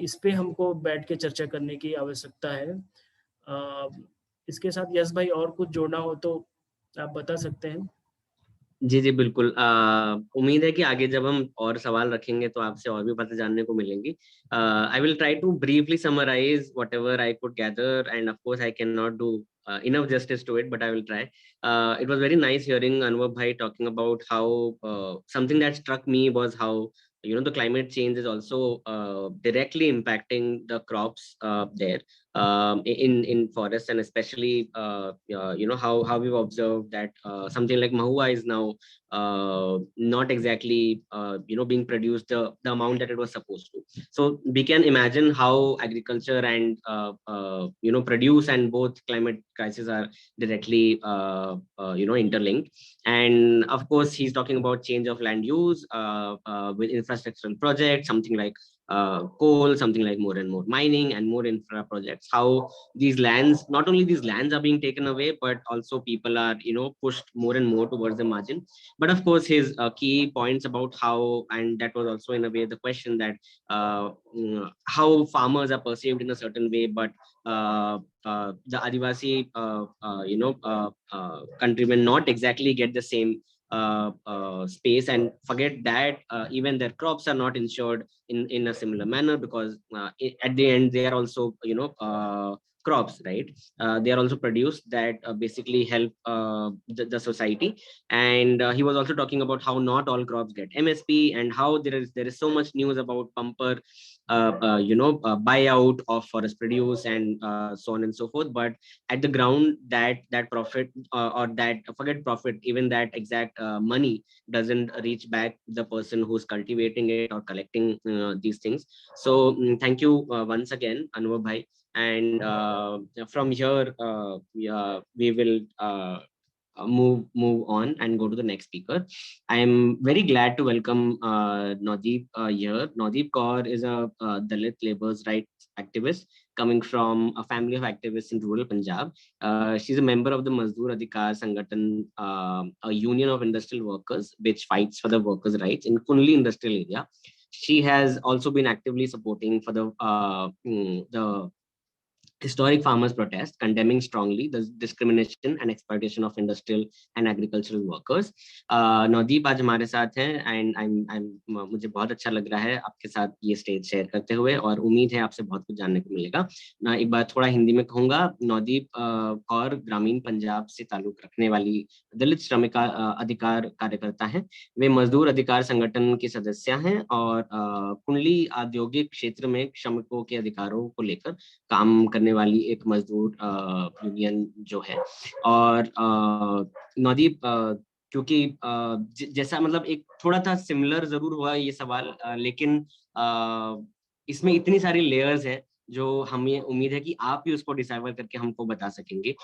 इस पे हमको बैठ के चर्चा करने की आवश्यकता है। अ, इसके साथ यश भाई और कुछ जोड़ना हो तो आप बता सकते हैं।
जी जी बिल्कुल। उम्मीद है कि आगे जब हम और सवाल रखेंगे तो आपसे और भी बातें जानने को मिलेंगी। I will try to briefly summarise whatever I could gather, and of course I can not do enough justice to it, but I will try. It was very nice hearing Anubhav bhai talking about how something that struck me was how the climate change is also directly impacting the crops there in forests, and especially how we've observed that something like mahua is now not exactly being produced the amount that it was supposed to. So we can imagine how agriculture and produce and both climate crisis are directly interlinked. And of course he's talking about change of land use with infrastructural projects, something like coal, something like more and more mining and more infra projects, how these lands, not only these lands are being taken away, but also people are pushed more and more towards the margin. But of course his key points about how, and that was also in a way the question, that how farmers are perceived in a certain way, but the Adivasi countrymen not exactly get the same space, and forget that even their crops are not insured in a similar manner, because at the end they are also crops, right? They are also produced that basically help the society. And he was also talking about how not all crops get MSP, and how there is so much news about bumper buyout of forest produce, and so on and so forth. But at the ground, that profit or that, forget profit, even that exact money doesn't reach back the person who's cultivating it or collecting these things. So thank you once again, Anubhav bhai. And from here we will move on and go to the next speaker. I am very glad to welcome Nadeep here. Nadeep Kaur is a Dalit labor's rights activist coming from a family of activists in rural Punjab. She's a member of the Mazdoor Adhikar Sangathan, a union of industrial workers which fights for the workers' rights in Kunli industrial area. She has also been actively supporting for the historic farmers protest, condemning strongly the discrimination and exploitation of industrial and agricultural workers. Navdeep आज हमारे साथ हैं, and मुझे बहुत अच्छा लग रहा है आपके साथ ये स्टेज शेयर करते हुए, और उम्मीद है आपसे बहुत कुछ जानने को मिलेगा। मैं एक बार थोड़ा हिंदी में कहूंगा। नवदीप कौर ग्रामीण पंजाब से ताल्लुक रखने वाली दलित श्रमिक अधिकार कार्यकर्ता हैं। वे मजदूर अधिकार संगठन के सदस्य हैं और कुंडली औद्योगिक क्षेत्र में श्रमिकों के अधिकारों को लेकर काम करने वाली एक मजदूर यूनियन जो है। और नवदीप, क्योंकि जैसा मतलब एक थोड़ा था सिमिलर जरूर हुआ ये सवाल, लेकिन इसमें इतनी सारी लेयर्स हैं जो हमें उम्मीद है कि आप भी उसको डिसाइवर करके हमको बता सकेंगे।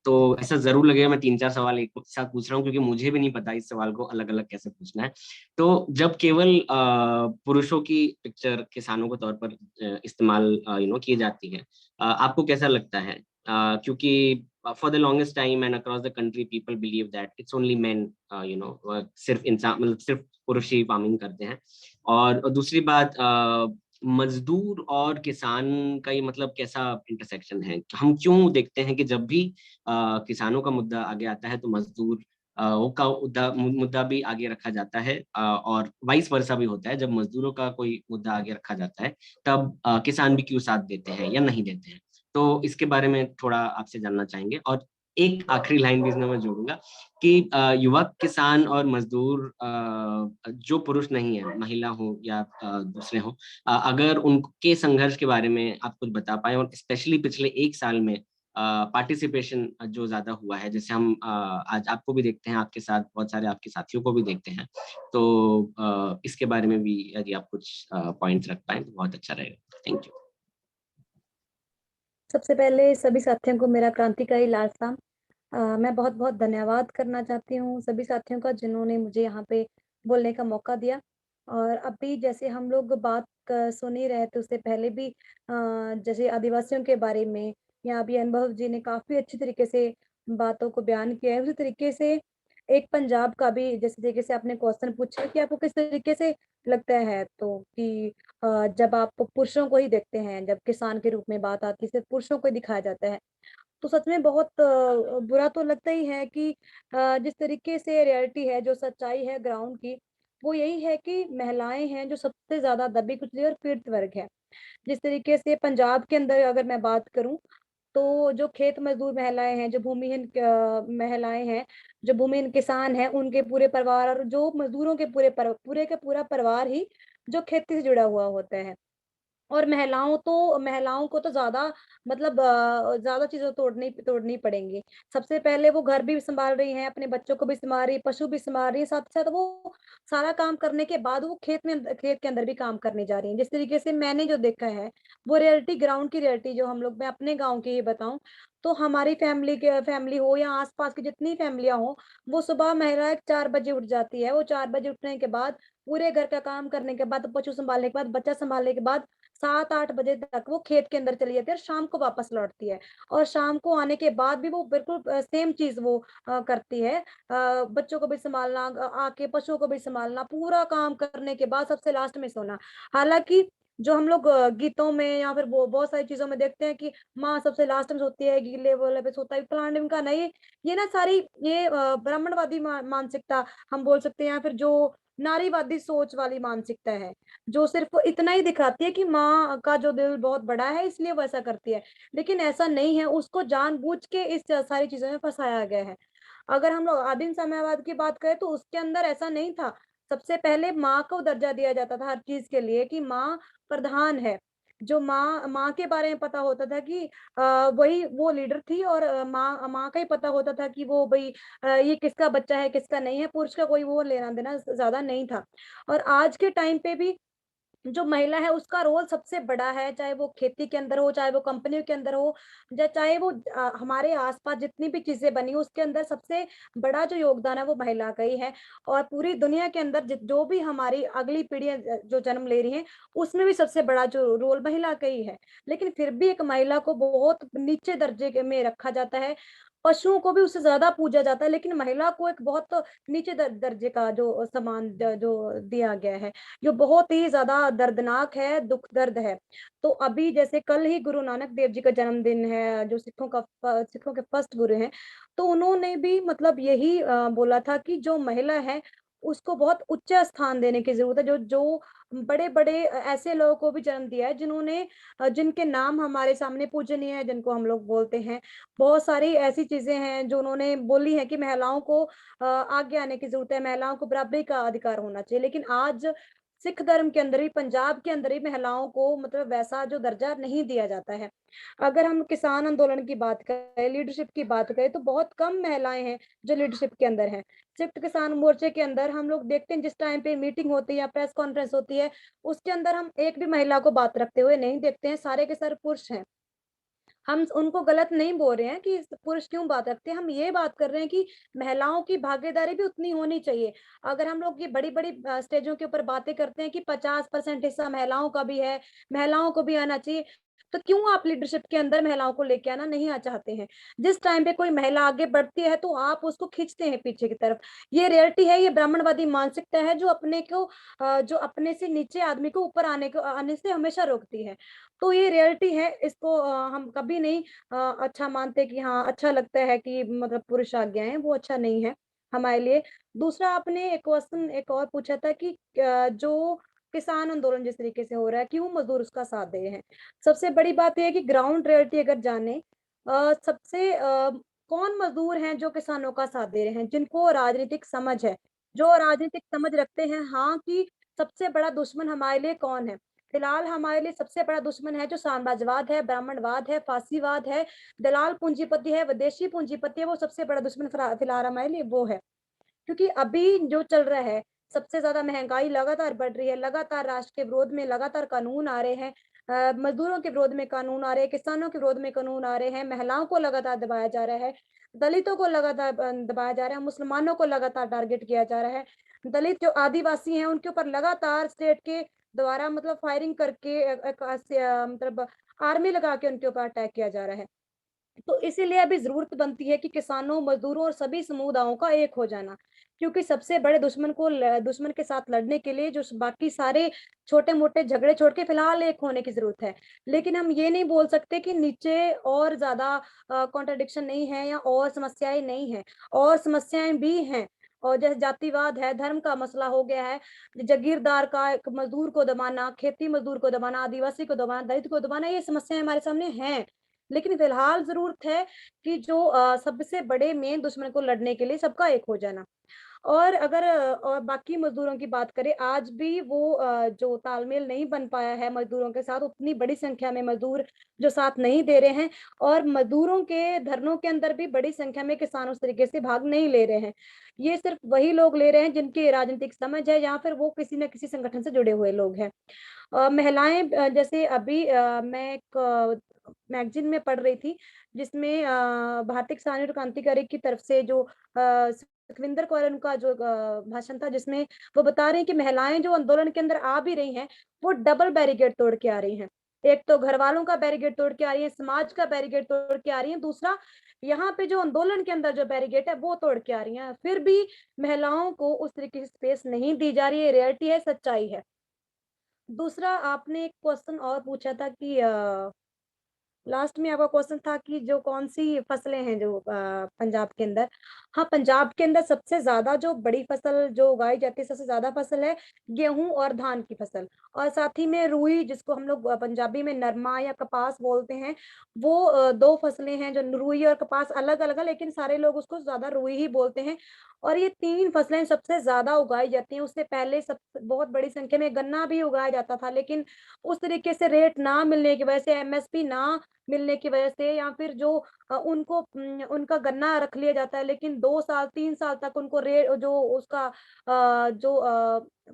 तो ऐसा जरूर लगेगा मैं 3-4 सवाल एक साथ पूछ रहा हूँ, क्योंकि मुझे भी नहीं पता इस सवाल को अलग अलग कैसे पूछना है। तो जब केवल पुरुषों की पिक्चर किसानों के तौर पर इस्तेमाल की जाती है, आपको कैसा लगता है? क्योंकि for the longest time and across the country people believe that it's only men सिर्फ इंसान, मतलब सिर्फ पुरुष ही फार्मिंग करते हैं। और दूसरी बात, मजदूर और किसान का ये मतलब कैसा इंटरसेक्शन है? हम क्यों देखते हैं कि जब भी किसानों का मुद्दा आगे आता है तो मजदूर का मुद्दा भी आगे रखा जाता है, और वाइस वर्सा भी होता है। जब मजदूरों का कोई मुद्दा आगे रखा जाता है तब किसान भी क्यों साथ देते हैं या नहीं देते हैं? तो इसके बारे में थोड़ा आपसे जानना चाहेंगे। और एक आखिरी लाइन भी इसमें मैं जोड़ूंगा कि युवक किसान और मजदूर जो पुरुष नहीं है, महिला हो या दूसरे हो, अगर उनके संघर्ष के बारे में आप कुछ बता पाए, और स्पेशली पिछले 1 साल में पार्टिसिपेशन जो ज्यादा हुआ है, जैसे हम आज आपको भी देखते हैं, आपके साथ बहुत सारे आपके साथियों को भी देखते हैं, तो इसके बारे में भी यदि आप कुछ पॉइंट्स रख पाए तो बहुत अच्छा रहेगा। Thank you.
सबसे पहले सभी साथियों को मेरा क्रांतिकारी लाल साम। मैं बहुत बहुत धन्यवाद करना चाहती हूँ सभी साथियों का जिन्होंने मुझे यहाँ पे बोलने का मौका दिया। और अभी जैसे हम लोग बात सुन ही रहे थे, उससे पहले भी जैसे आदिवासियों के बारे में या अभी अनुभव जी ने काफी अच्छी तरीके से बातों को बयान किया है। उसी तरीके से एक पंजाब का भी जैसे तरीके से आपने क्वेश्चन पूछा कि आपको किस तरीके से लगता है, तो कि जब आप पुरुषों को ही देखते हैं, जब किसान के रूप में बात आती है सिर्फ पुरुषों को ही दिखाया जाता है, तो सच में बहुत बुरा तो लगता ही है कि जिस तरीके से रियलिटी है, जो सच्चाई है ग्राउंड की, वो यही है कि महिलाएं हैं जो सबसे ज्यादा दबी कुचली और पीड़ित वर्ग है। जिस तरीके से पंजाब के अंदर अगर मैं बात करूं, तो जो खेत मजदूर महिलाएं हैं, जो भूमिहीन महिलाएं हैं, जो भूमिहीन किसान हैं, उनके पूरे परिवार और जो मजदूरों के पूरे का पूरा परिवार ही जो खेती से जुड़ा हुआ होता है। और महिलाओं को तो ज़्यादा मतलब ज़्यादा चीज़ें तोड़नी तोड़नी पड़ेंगी। सबसे पहले वो घर भी सँभाल रही हैं, अपने बच्चों को भी सँभाल रही है, पशु भी सँभाल रही है, साथ-साथ वो सारा काम करने के बाद वो खेत के अंदर भी काम करने जा रही हैं। जिस तरीके से मैंने जो देखा है, वो रियलिटी ग्राउंड की रियलिटी जो हम लोग मैं अपने गाँव की ही बताऊँ, तो हमारी फैमिली हो या आस-पास की जितनी फैमिलियाँ हों, वो सुबह महिलाएँ 4 बजे उठ जाती है। वो 4 बजे उठने के बाद पूरे घर का काम करने के बाद, पशु सँभालने के बाद, बच्चा सँभालने के बाद 7-8 बजे तक वो खेत के अंदर चली जाती है और शाम को वापस लौटती है। और शाम को आने के बाद भी वो बिल्कुल सेम चीज़ वो करती है। बच्चों को भी सँभालना, आके पशुओं को भी सँभालना, पूरा काम करने के बाद सबसे लास्ट में सोना। हालाँकि जो हम लोग गीतों में या फिर वो बहुत सारी चीज़ों में देखते हैं कि माँ सबसे लास्ट में सोती है, गीले वाले पे सोता है, फलाना-ढिमका नहीं, ये ना सारी ये ब्राह्मणवादी मानसिकता हम बोल सकते हैं, या फिर जो नारीवादी सोच वाली मानसिकता है। जो सिर्फ़ इतना ही दिखाती है कि माँ का जो दिल बहुत बड़ा है इसलिए वो ऐसा करती है। लेकिन ऐसा नहीं है, उसको जानबूझ के इस सारी चीज़ों में फँसाया गया है। अगर हम लोग आदिम साम्यवाद की बात करें तो उसके अंदर ऐसा नहीं था। सबसे पहले माँ को दर्जा दिया जाता था हर चीज़ के लिए कि माँ प्रधान है। जो माँ माँ के बारे में पता होता था कि वही वो लीडर थी, और माँ माँ का ही पता होता था कि वो भई ये किसका बच्चा है, किसका नहीं है, पुरुष का कोई वो लेना-देना ज़्यादा नहीं था। और आज के टाइम पे भी जो महिला है उसका रोल सबसे बड़ा है, चाहे वो खेती के अंदर हो, चाहे वो कंपनियों के अंदर हो, या चाहे वो हमारे आस-पास जितनी भी चीज़ें बनी हो, उसके अंदर सबसे बड़ा जो योगदान है वो महिला का ही है। और पूरी दुनिया के अंदर जो भी हमारी अगली पीढ़ियाँ जो जन्म ले रही हैं, उसमें भी सबसे बड़ा जो रोल महिला का ही है। लेकिन फिर भी एक महिला को बहुत नीचे दर्जे के में रखा जाता है। पशुओं को भी उससे ज़्यादा पूजा जाता है, लेकिन महिला को एक बहुत नीचे दर्जे का जो सम्मान जो दिया गया है। जो बहुत ही ज़्यादा दर्दनाक है, दुःख दर्द है। तो अभी जैसे कल ही गुरु नानक देव जी का जन्मदिन है, जो सिखों के फर्स्ट गुरु हैं, तो उन्होंने भी मतलब यही बोला था कि जो महिला है, उसको बहुत उच्च स्थान देने की ज़रूरत है। जो जो बड़े-बड़े ऐसे लोगों को भी जन्म दिया है जिन्होंने जिनके नाम हमारे सामने पूजनीय है, जिनको हम लोग बोलते हैं। बहुत सारी ऐसी चीज़ें हैं जो उन्होंने बोली हैं कि महिलाओं को आगे आने की ज़रूरत है, महिलाओं को बराबरी का अधिकार होना चाहिए। लेकिन आज सिख धर्म के अंदर भी, पंजाब के अंदर ही महिलाओं को मतलब वैसा जो दर्जा नहीं दिया जाता है। अगर हम किसान आंदोलन की बात करें, लीडरशिप की बात करें, तो बहुत कम महिलाएँ हैं जो लीडरशिप के अंदर हैं। संयुक्त किसान मोर्चे के अंदर हम लोग देखते हैं जिस टाइम पे मीटिंग होती है या प्रेस कॉन्फ्रेंस होती है, उसके अंदर हम एक भी महिला को बात रखते हुए नहीं देखते हैं, सारे के सारे पुरुष हैं। हम उनको गलत नहीं बोल रहे हैं कि पुरुष क्यों बात रखते हैं, हम ये बात कर रहे हैं कि महिलाओं की भागीदारी भी उतनी होनी चाहिए। अगर हम लोग ये बड़ी-बड़ी स्टेजों के ऊपर बातें करते हैं कि 50% हिस्सा महिलाओं का भी है, महिलाओं को भी आना चाहिए, तो क्यों आप लीडरशिप के अंदर महिलाओं को लेके आना नहीं चाहते हैं? जिस टाइम पे कोई महिला आगे बढ़ती है तो आप उसको खींचते हैं पीछे की तरफ। ये रियलिटी है, ये ब्राह्मणवादी मानसिकता है जो जो अपने से नीचे आदमी को ऊपर आने से हमेशा रोकती है। तो ये रियलिटी है, इसको हम कभी नहीं अच्छा मानते कि हाँ, अच्छा लगता है कि मतलब पुरुष आगे आए हैं, वो अच्छा नहीं है हमारे लिए। दूसरा आपने एक क्वेश्चन एक और पूछा था कि जो किसान आंदोलन जिस तरीके से हो रहा है, क्यों मज़दूर उसका साथ दे रहे हैं? सबसे बड़ी बात ये है कि ग्राउंड रियलिटी अगर जाने सबसे कौन मजदूर हैं जो किसानों का साथ दे रहे हैं, जिनको राजनीतिक समझ है, जो राजनीतिक समझ रखते हैं, हाँ, कि सबसे बड़ा दुश्मन हमारे लिए कौन है। फिलहाल हमारे लिए सबसे बड़ा दुश्मन है जो साम्राज्यवाद है, ब्राह्मणवाद है, फासीवाद है, दलाल पूंजीपति है, विदेशी पूंजीपति है, वो सबसे बड़ा दुश्मन फिलहाल हमारे लिए वो है। क्योंकि अभी जो चल रहा है, सबसे ज़्यादा महँगाई लगातार बढ़ रही है, लगातार राष्ट्र के विरोध में लगातार कानून आ रहे हैं, मज़दूरों के विरोध में कानून आ रहे हैं, किसानों के विरोध में कानून आ रहे हैं, महिलाओं को लगातार दबाया जा रहा है, दलितों को लगातार दबाया जा रहा है, मुसलमानों को लगातार टारगेट किया जा रहा है। दलित जो आदिवासी हैं, उनके ऊपर लगातार स्टेट के द्वारा मतलब फायरिंग करके मतलब आर्मी लगा के उनके ऊपर अटैक किया जा रहा है। तो इसीलिए अभी ज़रूरत बनती है कि किसानों, मज़दूरों और सभी समुदायों का एक हो जाना। क्योंकि सबसे बड़े दुश्मन के साथ लड़ने के लिए जो बाकी सारे छोटे-मोटे झगड़े छोड़ के फिलहाल एक होने की ज़रूरत है। लेकिन हम ये नहीं बोल सकते कि नीचे और ज़्यादा कॉन्ट्रडिक्शन नहीं है या और समस्याएँ नहीं हैं, और समस्याएँ भी हैं। और जैसे जातिवाद है, धर्म का मसला हो गया है, जागीरदार का एक मज़दूर को दबाना, खेती मज़दूर को दबाना, आदिवासी को दबाना, दलित को दबाना, ये समस्याएँ हमारे सामने हैं। लेकिन फिलहाल ज़रूरत है कि जो सबसे बड़े मेन दुश्मन को लड़ने के लिए सबका एक हो जाना। और अगर और बाकी मज़दूरों की बात करें, आज भी वो जो तालमेल नहीं बन पाया है मज़दूरों के साथ, उतनी बड़ी संख्या में मज़दूर जो साथ नहीं दे रहे हैं, और मज़दूरों के धरनों के अंदर भी बड़ी संख्या में किसान उस तरीके से भाग नहीं ले रहे हैं। ये सिर्फ़ वही लोग ले रहे हैं जिनकी राजनीतिक समझ है, या फिर वो किसी न किसी संगठन से जुड़े हुए लोग हैं। महिलाएँ जैसे अभी मैं एक मैगज़ीन में पढ़ रही थी, जिसमें भारतीय किसान यूनियन क्रांतिकारी की तरफ से जो सुखविंदर कौर, उनका जो भाषण था, जिसमें वो बता रहे हैं कि महिलाएँ जो आंदोलन के अंदर आ भी रही हैं, वो डबल बैरिकेड तोड़ के आ रही हैं। एक तो घरवालों का बैरिकेड तोड़ के आ रही हैं, समाज का बैरिकेड तोड़ के आ रही हैं, दूसरा यहाँ पे जो आंदोलन के अंदर जो बैरिकेड है, वो तोड़ के आ रही हैं। फिर भी महिलाओं को उस तरीके से स्पेस नहीं दी जा रही है, रियलिटी है, सच्चाई है। दूसरा, आपने एक क्वेश्चन और पूछा था कि लास्ट में आपका क्वेश्चन था कि जो कौन-सी फसलें हैं जो पंजाब के अंदर। हाँ, पंजाब के अंदर सबसे ज़्यादा जो बड़ी फसल जो उगाई जाती है, सबसे ज़्यादा फसल है गेहूँ और धान की फसल, और साथ ही में रुई, जिसको हम लोग पंजाबी में नरमा या कपास बोलते हैं, वो 2 फसलें हैं जो रुई और कपास अलग-अलग है, लेकिन सारे लोग उसको ज़्यादा रुई ही बोलते हैं, और ये 3 फसलें सबसे ज़्यादा उगाई जाती हैं। उससे पहले सब बहुत बड़ी संख्या में गन्ना भी उगाया जाता था, लेकिन उस तरीके से रेट ना मिलने की वजह से, एमएसपी ना मिलने की वजह से, या फिर जो उनका गन्ना रख लिया जाता है, लेकिन 2 साल 3 साल तक उनको जो उसका जो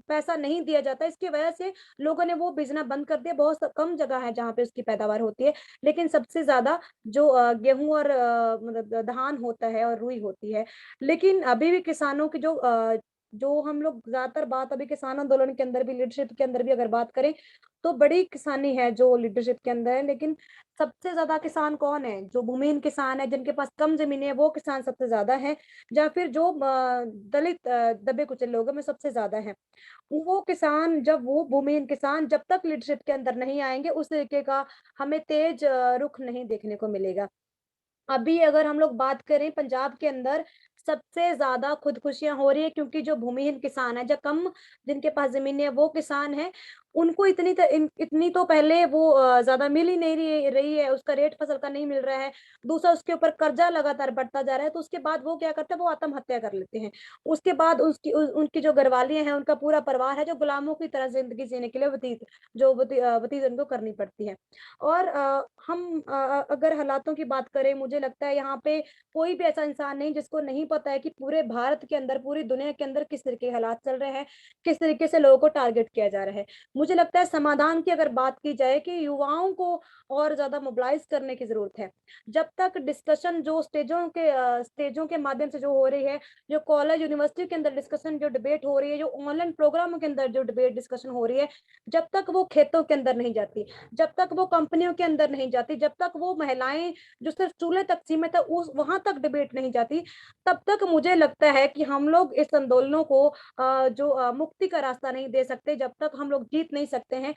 पैसा नहीं दिया जाता, इसकी वजह से लोगों ने वो बेचना बंद कर दिया। बहुत कम जगह है जहाँ पे उसकी पैदावार होती है, लेकिन सबसे ज़्यादा जो गेहूँ और मतलब धान होता है और रुई होती है। लेकिन अभी भी किसानों की जो हम लोग ज़्यादातर बात अभी किसान आंदोलन के अंदर भी, लीडरशिप के अंदर भी अगर बात करें, तो बड़ी किसानी है जो लीडरशिप के अंदर है, लेकिन सबसे ज़्यादा किसान कौन है? जो भूमिहीन किसान है, जिनके पास कम ज़मीनें हैं, वो किसान सबसे ज़्यादा हैं, या फिर जो दलित दबे-कुचले लोग हैं, में सबसे ज़्यादा हैं। वो किसान, जब वो भूमिहीन किसान जब तक लीडरशिप के अंदर नहीं आएँगे, उस तरीके का हमें तेज़ रुख नहीं देखने को मिलेगा। अभी अगर हम लोग बात करें पंजाब के अंदर, सबसे ज़्यादा खुदकुशियाँ हो रही है, क्योंकि जो भूमिहीन किसान है, जो कम जिनके पास ज़मीनें हैं, वो किसान हैं, उनको इतनी तो पहले वो ज़्यादा मिल ही नहीं रही है, उसका रेट फसल का नहीं मिल रहा है। दूसरा, उसके ऊपर कर्ज़ा लगातार बढ़ता जा रहा है, तो उसके बाद वो क्या करते हैं, वो आत्महत्या कर लेते हैं। उसके बाद उनकी जो घरवालियाँ हैं, उनका पूरा परिवार है, जो गुलामों की तरह ज़िंदगी जीने के लिए व्यतीत उनको करनी पड़ती है। और अगर हालातों की बात करें, मुझे लगता है यहाँ पे कोई भी ऐसा इंसान नहीं जिसको नहीं पता है कि पूरे भारत के अंदर, पूरी दुनिया के अंदर किस तरह के हालात चल रहे हैं, किस तरीके से लोगों को टारगेट किया जा रहा है। मुझे लगता है समाधान की अगर बात की जाए, कि युवाओं को और ज़्यादा मोबिलाइज़ करने की ज़रूरत है। जब तक डिस्कशन जो स्टेजों के माध्यम से जो हो रही है, जो कॉलेज, यूनिवर्सिटी के अंदर डिस्कशन, जो डिबेट हो रही है, जो ऑनलाइन प्रोग्रामों के अंदर जो डिबेट डिस्कशन हो रही है, जब तक वो खेतों के अंदर नहीं जाती, जब तक वो कंपनियों के अंदर नहीं जाती, जब तक वो महिलाएं जो सिर्फ चूल्हे तक सीमित है, उस वहां तक डिबेट नहीं जाती, तब तक मुझे लगता है कि हम लोग इस आंदोलनों को मुक्ति का रास्ता नहीं दे सकते, जब तक हम लोग जीत सीख नहीं सकते हैं।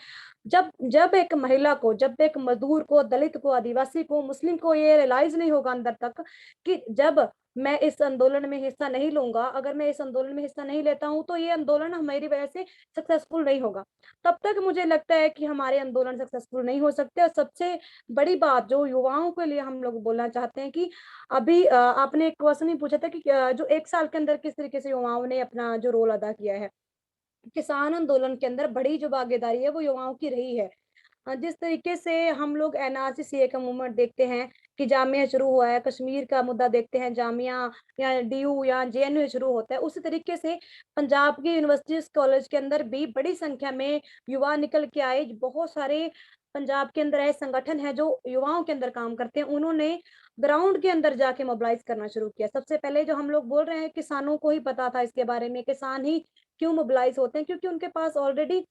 जब जब एक महिला को, जब एक मजदूर को, दलित को, आदिवासी को, मुस्लिम को ये रियलाइज नहीं होगा अंदर तक कि जब मैं इस आंदोलन में हिस्सा नहीं लूंगा, अगर मैं इस आंदोलन में हिस्सा नहीं लेता हूं तो ये आंदोलन मेरी वजह से सक्सेसफुल नहीं होगा, तब तक मुझे लगता है कि हमारे आंदोलन सक्सेसफुल नहीं हो सकते। और सबसे बड़ी बात जो युवाओं के लिए हम लोग बोलना चाहते हैं कि अभी आपने एक क्वेश्चन ही पूछा था कि जो 1 साल के अंदर किस तरीके से युवाओं ने अपना जो रोल अदा किया है, किसान आंदोलन के अंदर बड़ी जो भागीदारी है वो युवाओं की रही है। जिस तरीके से हम लोग एनआरसी सीए का मूवमेंट देखते हैं कि जामिया शुरू हुआ है, कश्मीर का मुद्दा देखते हैं, जामिया या डीयू या जेएनयू शुरू होता है, उसी तरीके से पंजाब की यूनिवर्सिटीज कॉलेज के अंदर भी बड़ी संख्या में युवा निकल के आए। बहुत सारे पंजाब के अंदर ऐसे संगठन है जो युवाओं के अंदर काम करते हैं, उन्होंने ग्राउंड के अंदर जाके मोबिलाइज करना शुरू किया। सबसे पहले जो हम लोग बोल रहे हैं, किसानों को ही पता था इसके बारे में, किसान ही क्यों मोबिलाइज होते हैं, क्योंकि उनके पास ऑलरेडी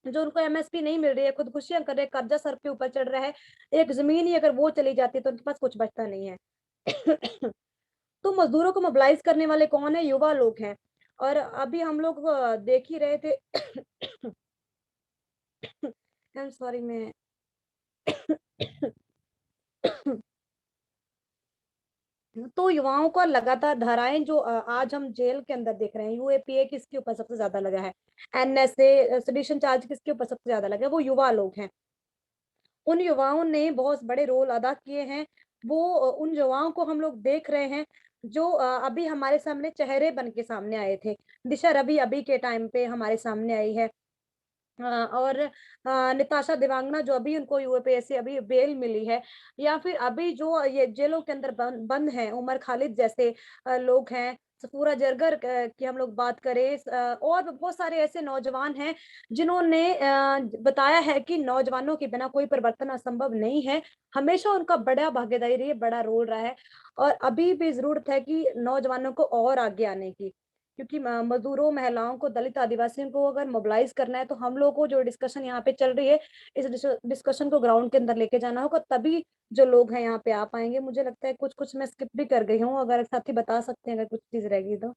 जो उनको एमएसपी नहीं मिल रही है, खुदकुशियां कर रहे हैं, कर्जा सर के ऊपर चढ़ रहा है, एक जमीन ही अगर वो चली जाती है तो उनके पास कुछ बचता नहीं है। तो मजदूरों को मोबिलाइज करने वाले कौन है? युवा लोग हैं। और अभी हम लोग देख ही रहे थे। आई एम सॉरी, मैं तो युवाओं का लगातार धाराएं जो आज हम जेल के अंदर देख रहे हैं, यूएपीए किसके ऊपर सबसे ज्यादा लगा है, एनएसए सेडिशन चार्ज किसके ऊपर सबसे ज्यादा लगा है, वो युवा लोग हैं। उन युवाओं ने बहुत बड़े रोल अदा किए हैं। वो उन युवाओं को हम लोग देख रहे हैं जो अभी हमारे सामने चेहरे बन के सामने आए थे। दिशा रवि अभी के टाइम पे हमारे सामने आई है। और निताशा देवांगना जो अभी उनको यूपीएससी अभी बेल मिली है, या फिर अभी जो ये जेलों के अंदर बंद हैं, उमर खालिद जैसे लोग हैं, सफूरा जरगर की हम लोग बात करें, और बहुत सारे ऐसे नौजवान हैं जिन्होंने बताया है कि नौजवानों के बिना कोई परिवर्तन असंभव नहीं है। हमेशा उनका बड़ा भागीदारी रही है, बड़ा रोल रहा है। और अभी भी जरूरत है कि नौजवानों को और आगे आने की, क्योंकि मजदूरों, महिलाओं को, दलित आदिवासियों को अगर मोबिलाइज करना है तो हम लोगों को जो डिस्कशन यहाँ पे चल रही है, इस डिस्कशन को ग्राउंड के अंदर लेके जाना होगा, तभी जो लोग हैं यहाँ पे आ पाएंगे। मुझे लगता है कुछ कुछ मैं स्किप भी कर गई हूँ, अगर साथी बता सकते हैं अगर कुछ चीज रह गई तो।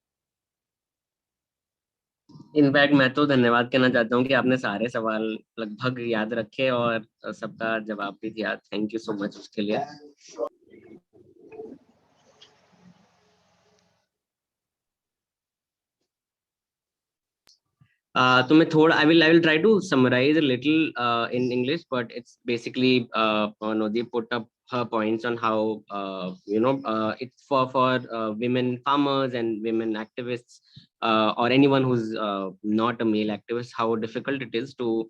इनफैक्ट मैं तो धन्यवाद कहना चाहता हूँ कि आपने सारे सवाल लगभग याद रखे और सबका जवाब भी दिया। थैंक यू सो मच उसके लिए। तो मैं थोड़ा I will try to summarize a little in English, but it's basically Nodeep put up her points on how it's for women farmers and women activists, or anyone who's not a male activist, how difficult it is to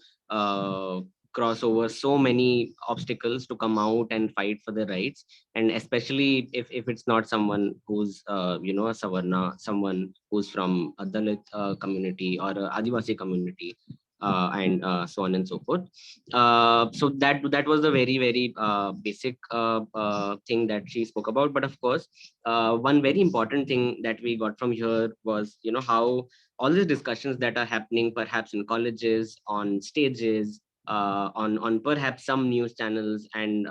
cross over so many obstacles to come out and fight for their rights, and especially if it's not someone who's a Savarna, someone who's from a Dalit community or a Adivasi community, and so on and so forth. So that was the very basic thing that she spoke about. But of course, one very important thing that we got from here was how all these discussions that are happening perhaps in colleges, on stages, on perhaps some news channels, and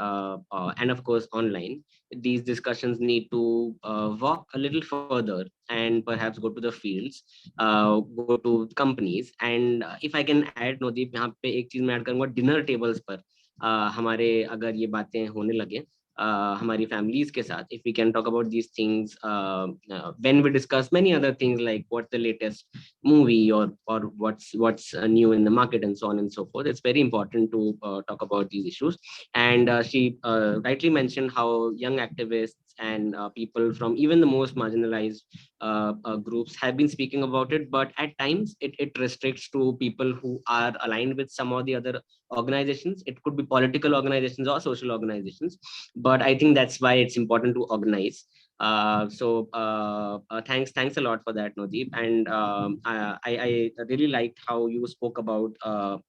of course online, these discussions need to walk a little further and perhaps go to the fields, go to companies. And if I can add, Nodeep, यहाँ पे एक चीज मैं add करूंगा, dinner tables पर हमारे अगर ये बातें होने लगे हमारी families के साथ, if we can talk about these things when we discuss many other things like what's the latest movie or what's new in the market and so on and so forth, it's very important to talk about these issues. And she rightly mentioned how young activists and people from even the most marginalized groups have been speaking about it, but at times it restricts to people who are aligned with some of the other organizations. It could be political organizations or social organizations, but I think that's why it's important to organize. Thanks a lot for that, Nodeep. And I really liked how you spoke about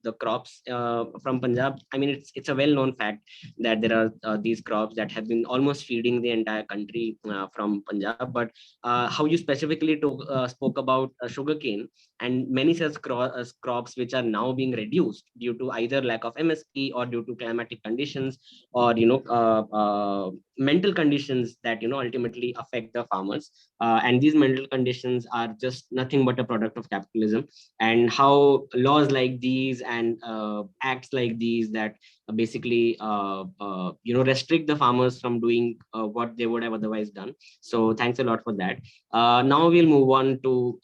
the crops from Punjab. I mean, it's a well-known fact that there are these crops that have been almost feeding the entire country from Punjab. But how you specifically spoke about sugarcane and many such crops which are now being reduced due to either lack of MSP or due to climatic conditions or mental conditions that ultimately ultimately affect the farmers. And these mental conditions are just nothing but a product of capitalism, and how laws like these and acts like these that basically restrict the farmers from doing what they would have otherwise done. So thanks a lot for that. Now we'll move on to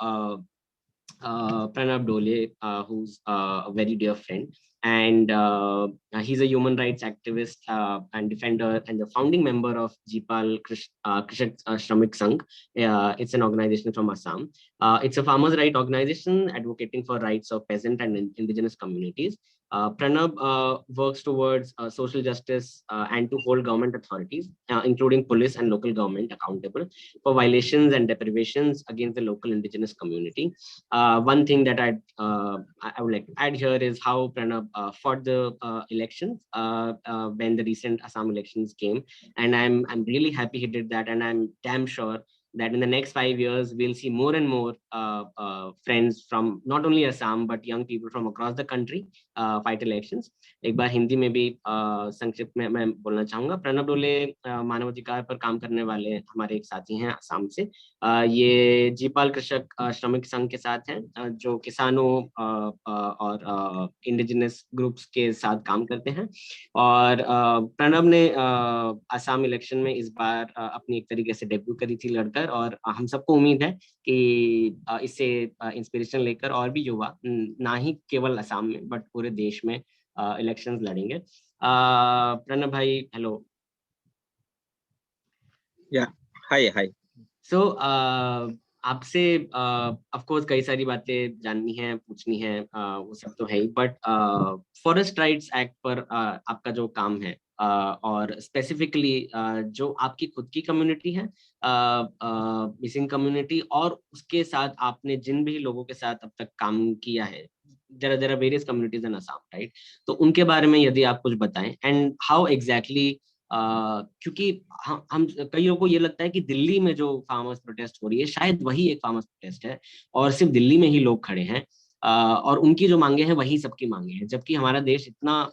Pranab Dole, who's a very dear friend, and he's a human rights activist and defender, and the founding member of Jipal Krishak Shramik Sangh. It's an organization from Assam. It's a farmers' right organization advocating for rights of peasant and indigenous communities. Pranab works towards social justice and to hold government authorities, including police and local government, accountable for violations and deprivations against the local indigenous community. One thing that I would like to add here is how Pranab fought the elections when the recent Assam elections came, and I'm really happy he did that, and I'm damn sure that in the next 5 years we'll see more and more friends from not only Assam but young people from across the country fight elections. एक बार हिंदी में भी संक्षिप्त में मैं बोलना चाहूंगा। प्रणब डोले मानवाधिकार पर काम करने वाले हमारे एक साथी हैं असम से। ये जीपाल कृषक श्रमिक संघ के साथ हैं, जो किसानों और इंडिजिनस ग्रुप्स के साथ काम करते हैं। और प्रणब ने असम इलेक्शन में इस बार अपनी एक तरीके से डेब्यू करी थी लड़कर, और हम सबको उम्मीद है कि इससे इंस्पिरेशन लेकर और भी युवा ना ही केवल असम में बट पूरे देश में इलेक्शंस लड़ेंगे। प्रणब भाई, हेलो।
या हाय।
सो आपसे ऑफ कोर्स कई सारी बातें जाननी है, पूछनी है, वो सब तो है ही, बट फॉरेस्ट राइट्स एक्ट पर आपका जो काम है और स्पेसिफिकली जो आपकी खुद की कम्युनिटी है, मिसिंग कम्युनिटी, और उसके साथ आपने जिन भी लोगों के साथ अब तक काम किया है, there are various communities in Assam, right? तो उनके बारे में यदि आप कुछ बताएं, and how exactly क्योंकि हम कई लोगों को ये लगता है कि दिल्ली में जो फार्मर्स प्रोटेस्ट हो रही है शायद वही एक फार्मर्स प्रोटेस्ट है और सिर्फ दिल्ली में ही लोग खड़े हैं और उनकी जो मांगे हैं वही सबकी मांगे हैं, जबकि हमारा देश इतना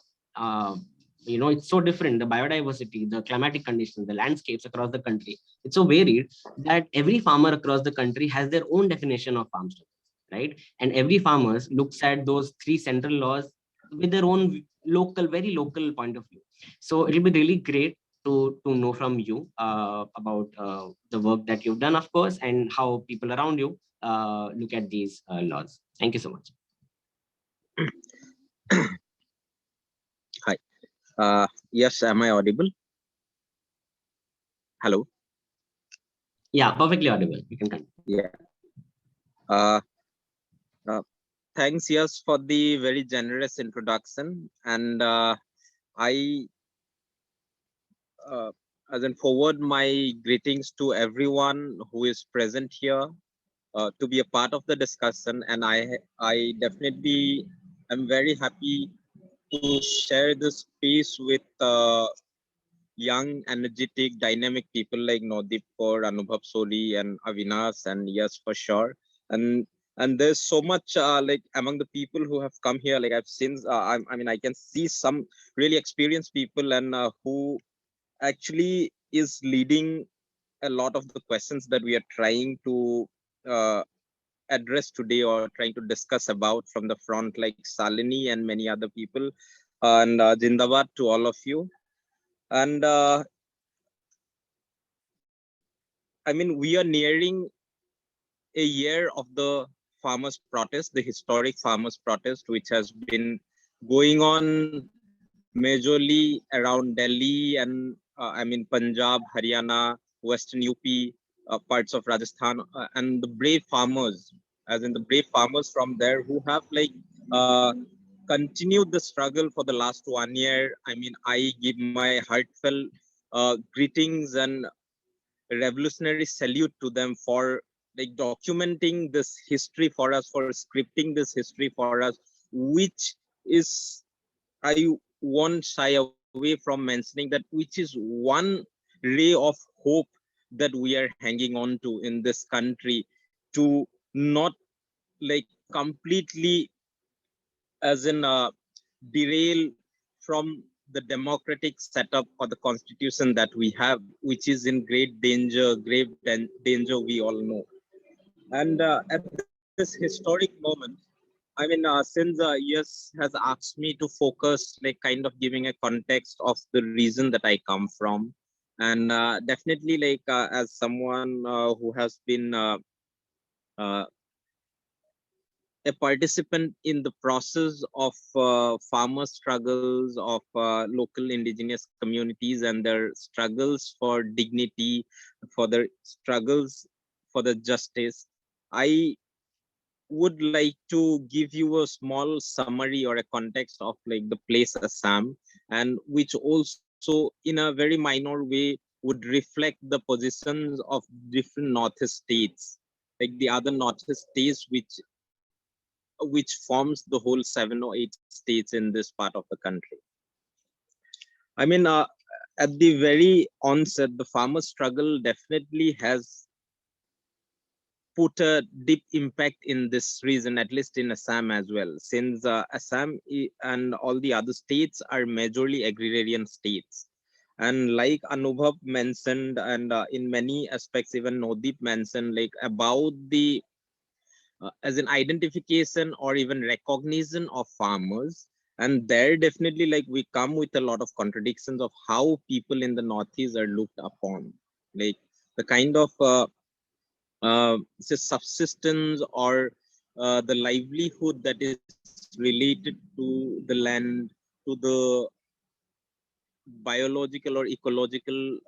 it's so different, the biodiversity, the climatic conditions, the landscapes across the country, it's so varied that every farmer across the country has their own definition of farm structure, right? And every farmer looks at those 3 central laws with their own local, very local point of view. So it'll be really great to know from you about the work that you've done, of course, and how people around you look at these laws. Thank you so much.
Hi. Yes, am I audible? Hello?
Yeah, perfectly audible. You can continue.
Yeah. Thanks, yes, for the very generous introduction. And I as in forward my greetings to everyone who is present here to be a part of the discussion. And I definitely am very happy to share this space with young, energetic, dynamic people like Nodip Kaur, Anubhav Soli, and Avinash, and yes, for sure. And there's so much like among the people who have come here, like I've seen, I mean, I can see some really experienced people and who actually is leading a lot of the questions that we are trying to address today or trying to discuss about from the front, like Salini and many other people. And Jindabad to all of you. And I mean, we are nearing a year of the farmers' protest, the historic farmers' protest, which has been going on majorly around Delhi and I mean Punjab, Haryana, Western UP, parts of Rajasthan, and the brave farmers, as in the brave farmers from there who have like continued the struggle for the last 1 year. I mean, I give my heartfelt greetings and revolutionary salute to them for like documenting this history for us, for scripting this history for us, which is, I won't shy away from mentioning that, which is one ray of hope that we are hanging on to in this country, to not like completely as in derail from the democratic setup or the constitution that we have, which is in great danger, danger, we all know. And at this historic moment, I mean, since Yes has asked me to focus, like kind of giving a context of the reason that I come from, and definitely like as someone who has been uh, a participant in the process of farmer struggles of local indigenous communities and their struggles for dignity, for their struggles for the justice, I would like to give you a small summary or a context of like the place Assam, and which also in a very minor way would reflect the positions of different northeast states, like the other northeast states which forms the whole 7 or 8 states in this part of the country. I mean, at the very onset, the farmer struggle definitely has put a deep impact in this region, at least in Assam as well, since Assam and all the other states are majorly agrarian states. And like Anubhav mentioned, and in many aspects, even Nodeep mentioned, like about the as an identification or even recognition of farmers. And there definitely like we come with a lot of contradictions of how people in the Northeast are looked upon, like the kind of say subsistence or the livelihood that is related to the land, to the biological or ecological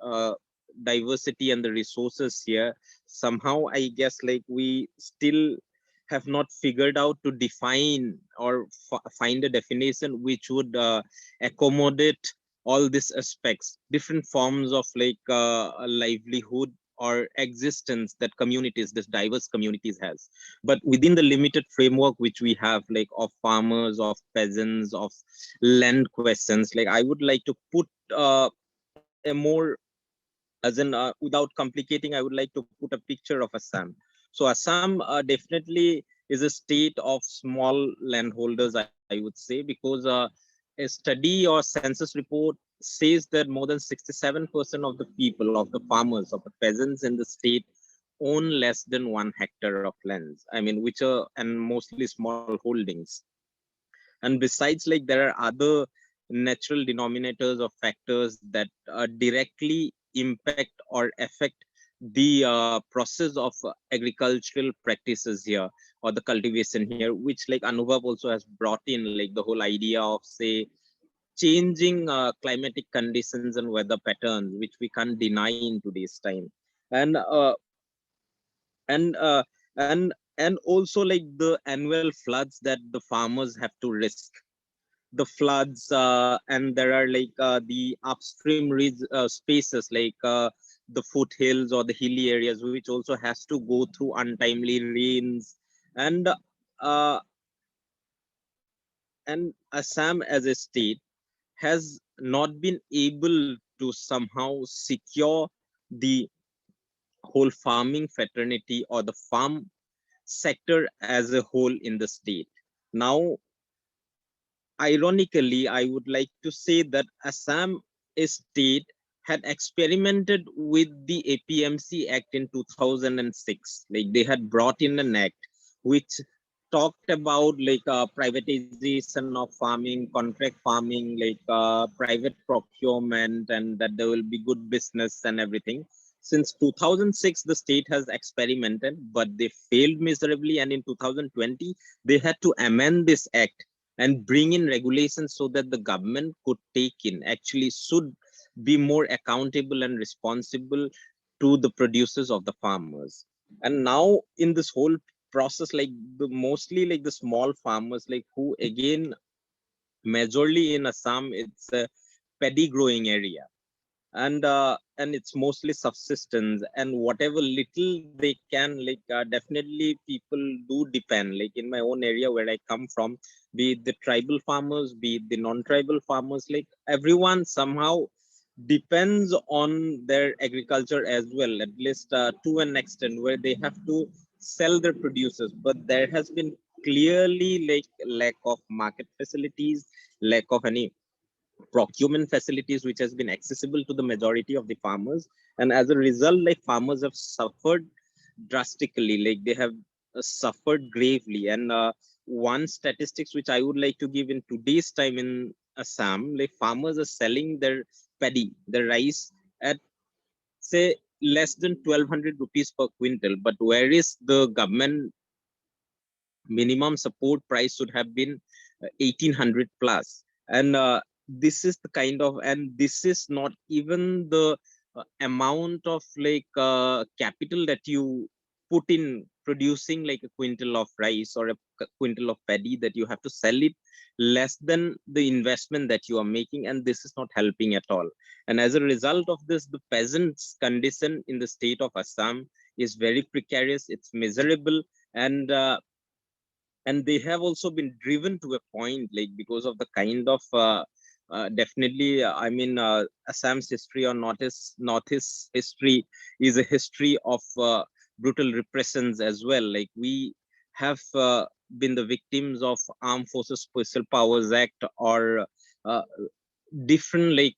diversity and the resources here. Somehow I guess like we still have not figured out to define or find a definition which would accommodate all these aspects, different forms of like a livelihood or existence that communities, this diverse communities has. But within the limited framework which we have, like of farmers, of peasants, of land questions, like I would like to put a more, as in without complicating, I would like to put a picture of Assam. So Assam definitely is a state of small landholders, I would say, because a study or census report says that more than 67% of the people, of the farmers, of the peasants in the state own less than 1 hectare of lands. I mean, which are and mostly small holdings. And besides, like there are other natural denominators or factors that directly impact or affect the process of agricultural practices here or the cultivation here, which like Anubhav also has brought in, like the whole idea of say changing climatic conditions and weather patterns, which we can't deny in today's time. And and uh, and and also like the annual floods that the farmers have to risk, the floods, and there are like the upstream spaces like the foothills or the hilly areas, which also has to go through untimely rains. And uh, and Assam as a state has not been able to somehow secure the whole farming fraternity or the farm sector as a whole in the state. Now, ironically, I would like to say that Assam state had experimented with the APMC Act in 2006. Like they had brought in an act which talked about like privatization of farming, contract farming, like private procurement, and that there will be good business and everything. Since 2006, the state has experimented, but they failed miserably. And in 2020, they had to amend this act and bring in regulations so that the government could take in, actually should be more accountable and responsible to the producers of the farmers. And now in this whole process, like the mostly like the small farmers, like who again majorly in Assam, it's a paddy growing area, and it's mostly subsistence, and whatever little they can, like definitely people do depend, like in my own area where I come from, be it the tribal farmers, be it the non-tribal farmers, like everyone somehow depends on their agriculture as well, at least to an extent where they have to sell their producers. But there has been clearly like lack of market facilities, lack of any procurement facilities which has been accessible to the majority of the farmers, and as a result, like farmers have suffered drastically, like they have suffered gravely. And one statistics which I would like to give: in today's time in Assam, like farmers are selling their paddy, their rice, at say less than 1200 rupees per quintal, but where is the government minimum support price should have been 1800 plus. And this is the kind of, and this is not even the amount of like capital that you put in producing like a quintal of rice or a quintal of paddy, that you have to sell it less than the investment that you are making, and this is not helping at all. And as a result of this, the peasants condition in the state of Assam is very precarious, it's miserable. And they have also been driven to a point, like because of the kind of definitely I mean Assam's history or Northeast history is a history of brutal repressions as well. Like we have been the victims of Armed Forces Special Powers Act, or different like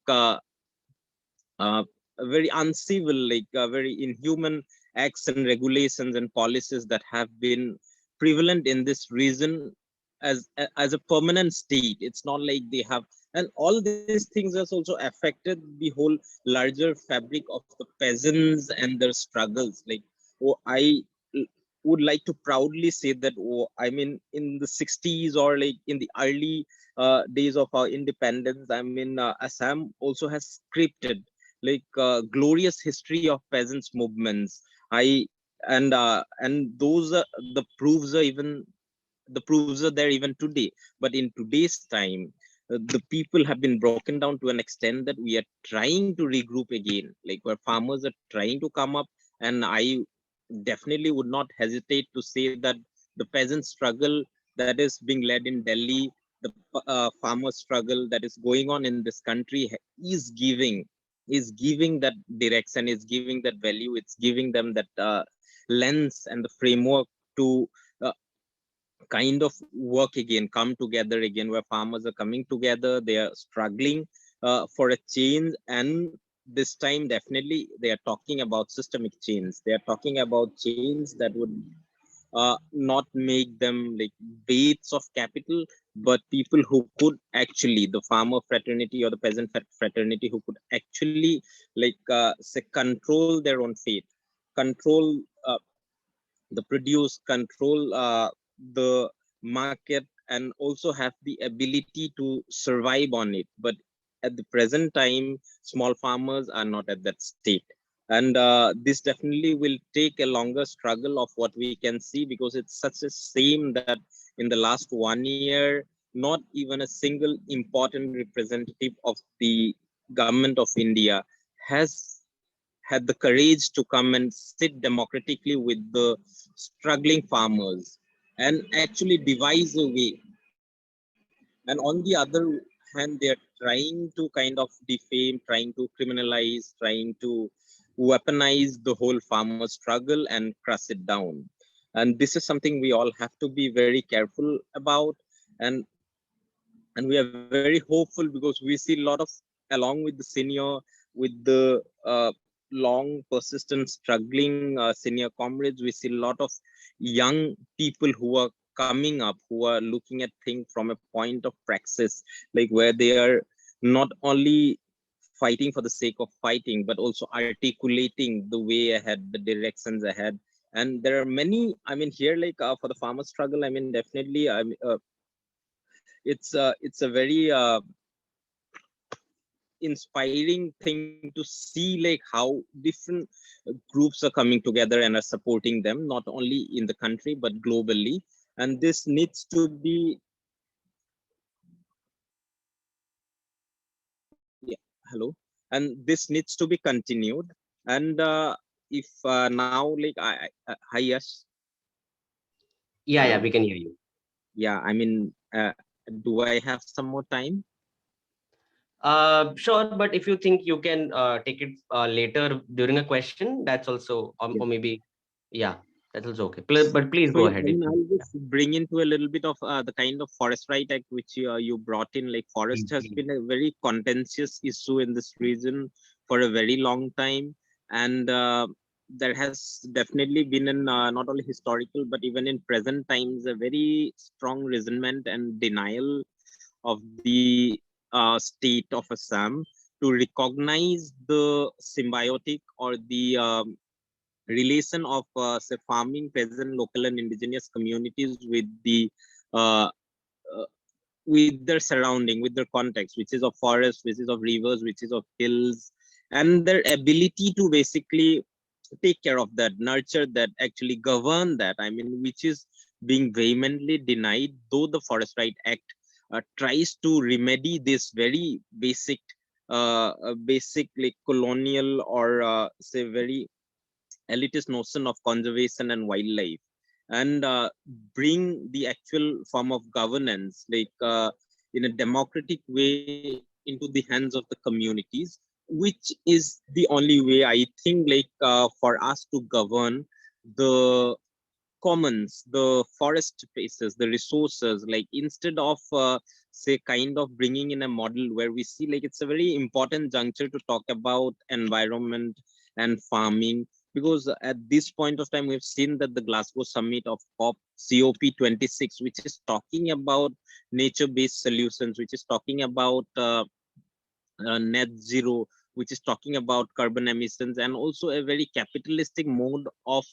very uncivil, like very inhuman acts and regulations and policies that have been prevalent in this region as a permanent state. It's not like they have, and all these things has also affected the whole larger fabric of the peasants and their struggles. Like, I would like to proudly say that, I mean, in the 60s or like in the early days of our independence, I mean, Assam also has scripted like glorious history of peasants movements. And those are the proofs are even the proofs are there even today. But in today's time, the people have been broken down to an extent that we are trying to regroup again, like where farmers are trying to come up. And I definitely would not hesitate to say that the peasant struggle that is being led in Delhi, the farmer struggle that is going on in this country is giving that direction, is giving that value, it's giving them that lens and the framework to kind of work again, come together again, where farmers are coming together, they are struggling for a change. And this time definitely they are talking about systemic change, they are talking about change that would not make them like baits of capital, but people who could actually, the farmer fraternity or the peasant fraternity, who could actually like say control their own fate, control the produce, control the market, and also have the ability to survive on it. But at the present time, small farmers are not at that state. And this definitely will take a longer struggle of what we can see, because it's such a shame that in the last 1 year, not even a single important representative of the government of India has had the courage to come and sit democratically with the struggling farmers and actually devise a way. And on the other hand, they're trying to kind of defame, trying to criminalize, trying to weaponize the whole farmer struggle and crush it down. And this is something we all have to be very careful about. And we are very hopeful, because we see a lot of, along with the senior, with the long persistent struggling senior comrades, we see a lot of young people who are coming up, who are looking at things from a point of praxis, like where they are not only fighting for the sake of fighting, but also articulating the way ahead, the directions ahead. And there are many, I mean, here, like for the farmer struggle, I mean, definitely it's a very inspiring thing to see, like how different groups are coming together and are supporting them, not only in the country but globally. And this needs to be, yeah, hello, and this needs to be continued. And if now, like hi, yes,
Yeah,
hello,
we can hear you.
yeah, I mean, do I have some more time?
Sure, but if you think you can take it later during a question, that's also, or maybe, yeah, That's also okay. But please
So
go ahead.
I'll just bring into a little bit of the kind of Forest Right Act which you brought in. Like forest has been a very contentious issue in this region for a very long time, and there has definitely been in not only historical but even in present times a very strong resentment and denial of the state of Assam to recognize the symbiotic or the relation of say farming peasant local and indigenous communities with the uh, uh, with their surrounding, with their context, which is of forests, which is of rivers, which is of hills, and their ability to basically take care of that, nurture that, actually govern that. I mean, which is being vehemently denied, though the Forest Right Act tries to remedy this very basic, basically colonial or say very elitist notion of conservation and wildlife, and bring the actual form of governance like in a democratic way into the hands of the communities, which is the only way I think like for us to govern the commons, the forest spaces, the resources, like instead of say kind of bringing in a model where we see like it's a very important juncture to talk about environment and farming, because at this point of time we've seen that the Glasgow summit of COP26, which is talking about nature based solutions, which is talking about net zero, which is talking about carbon emissions, and also a very capitalistic mode of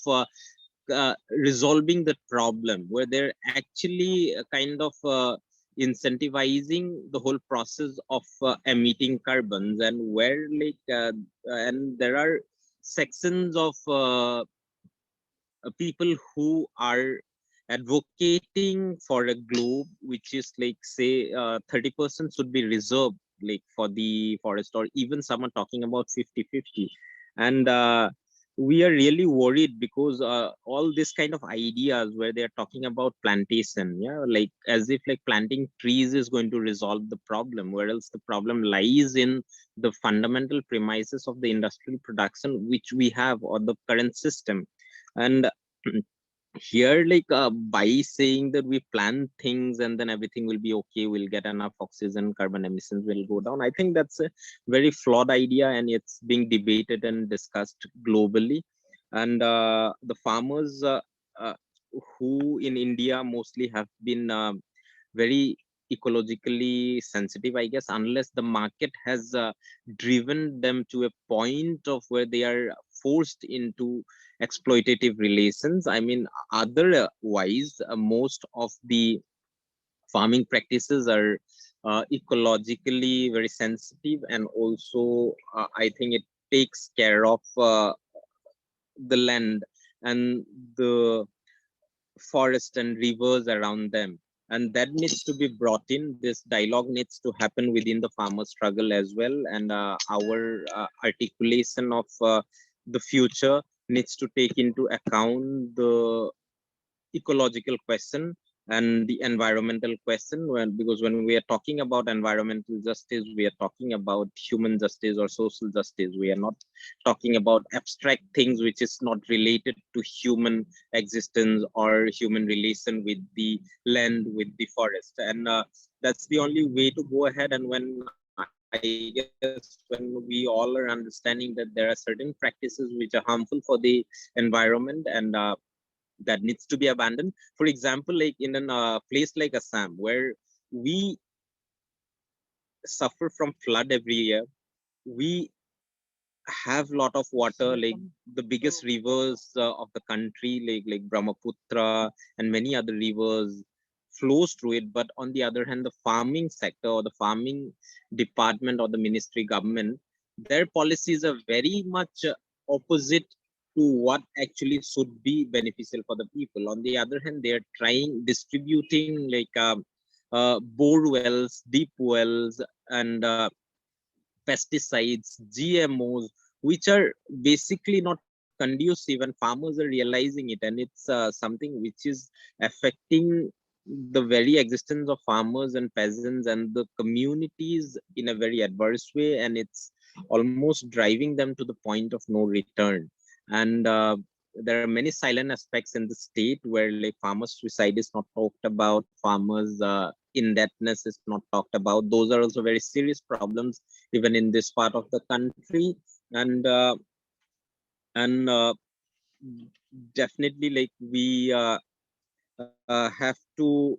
resolving the problem, where they're actually kind of incentivizing the whole process of emitting carbons, and where like and there are sections of people who are advocating for a globe which is like say 30% should be reserved like for the forest, or even someone talking about 50-50. And we are really worried because all this kind of ideas where they're talking about plantation, yeah, like as if like planting trees is going to resolve the problem, where else the problem lies in the fundamental premises of the industrial production which we have, or the current system. And here like by saying that we plan things and then everything will be okay, we'll get enough oxygen, carbon emissions will go down, I think that's a very flawed idea, and it's being debated and discussed globally. And the farmers uh, who in India mostly have been very ecologically sensitive, I guess, unless the market has driven them to a point of where they are forced into exploitative relations. I mean, otherwise, most of the farming practices are ecologically very sensitive, and also I think it takes care of the land and the forest and rivers around them, and that needs to be brought in. This dialogue needs to happen within the farmer struggle as well, and our articulation of the future needs to take into account the ecological question and the environmental question, because when we are talking about environmental justice, we are talking about human justice or social justice. We are not talking about abstract things which is not related to human existence or human relation with the land, with the forest. And that's the only way to go ahead. And when I guess when we all are understanding that there are certain practices which are harmful for the environment, and that needs to be abandoned. For example, like in a place like Assam, where we suffer from flood every year, we have a lot of water, like the biggest rivers of the country, like Brahmaputra and many other rivers flows through it. But on the other hand, the farming sector or the farming department or the ministry government, their policies are very much opposite to what actually should be beneficial for the people. On the other hand, they are trying distributing like bore wells, deep wells, and pesticides, GMOs, which are basically not conducive, and farmers are realizing it, and it's something which is affecting the very existence of farmers and peasants and the communities in a very adverse way, and it's almost driving them to the point of no return. And there are many silent aspects in the state where like farmer suicide is not talked about, farmers indebtedness is not talked about. Those are also very serious problems even in this part of the country. And definitely like we have to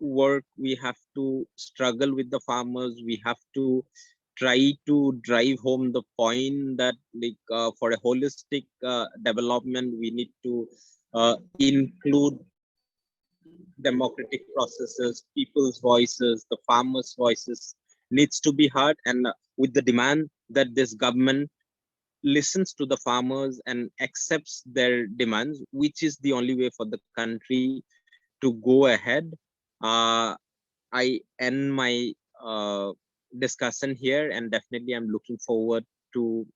work, we have to struggle with the farmers, we have to try to drive home the point that like for a holistic development we need to include democratic processes, people's voices, the farmers' voices needs to be heard, and with the demand that this government listens to the farmers and accepts their demands, which is the only way for the country to go ahead. I end my discussion here, and definitely I'm looking forward to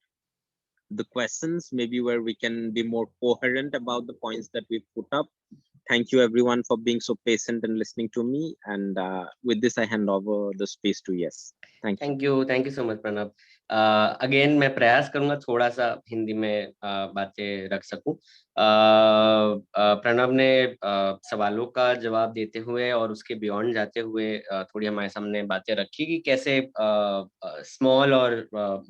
the questions, maybe where we can be more coherent about the points that we put up. Thank you everyone for being so patient and listening to me. And with this, I hand over the space to Yes. Thank you.
Thank you so much, Pranav. Again मैं प्रयास करूंगा थोड़ा सा हिंदी में बातें रख सकूं। प्रणव ने सवालों का जवाब देते हुए और उसके बियॉन्ड जाते हुए थोड़ी हमारे सामने बातें रखी कि कैसे स्मॉल और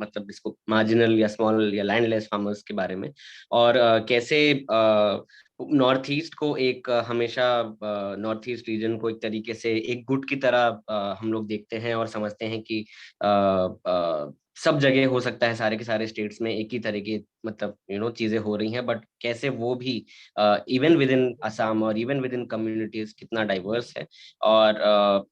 मतलब इसको मार्जिनल या स्मॉल या लैंडलेस फार्मर्स के बारे में, और कैसे नॉर्थ ईस्ट को एक हमेशा नॉर्थ ईस्ट रीजन को एक तरीके से एक गुट की तरह हम लोग देखते हैं और समझते हैं कि सब जगह हो सकता है, सारे के सारे स्टेट्स में एक ही तरह की मतलब चीजें हो रही हैं, बट कैसे वो भी इवन विद इन असम और इवन विद इन कम्युनिटीज कितना डाइवर्स है, और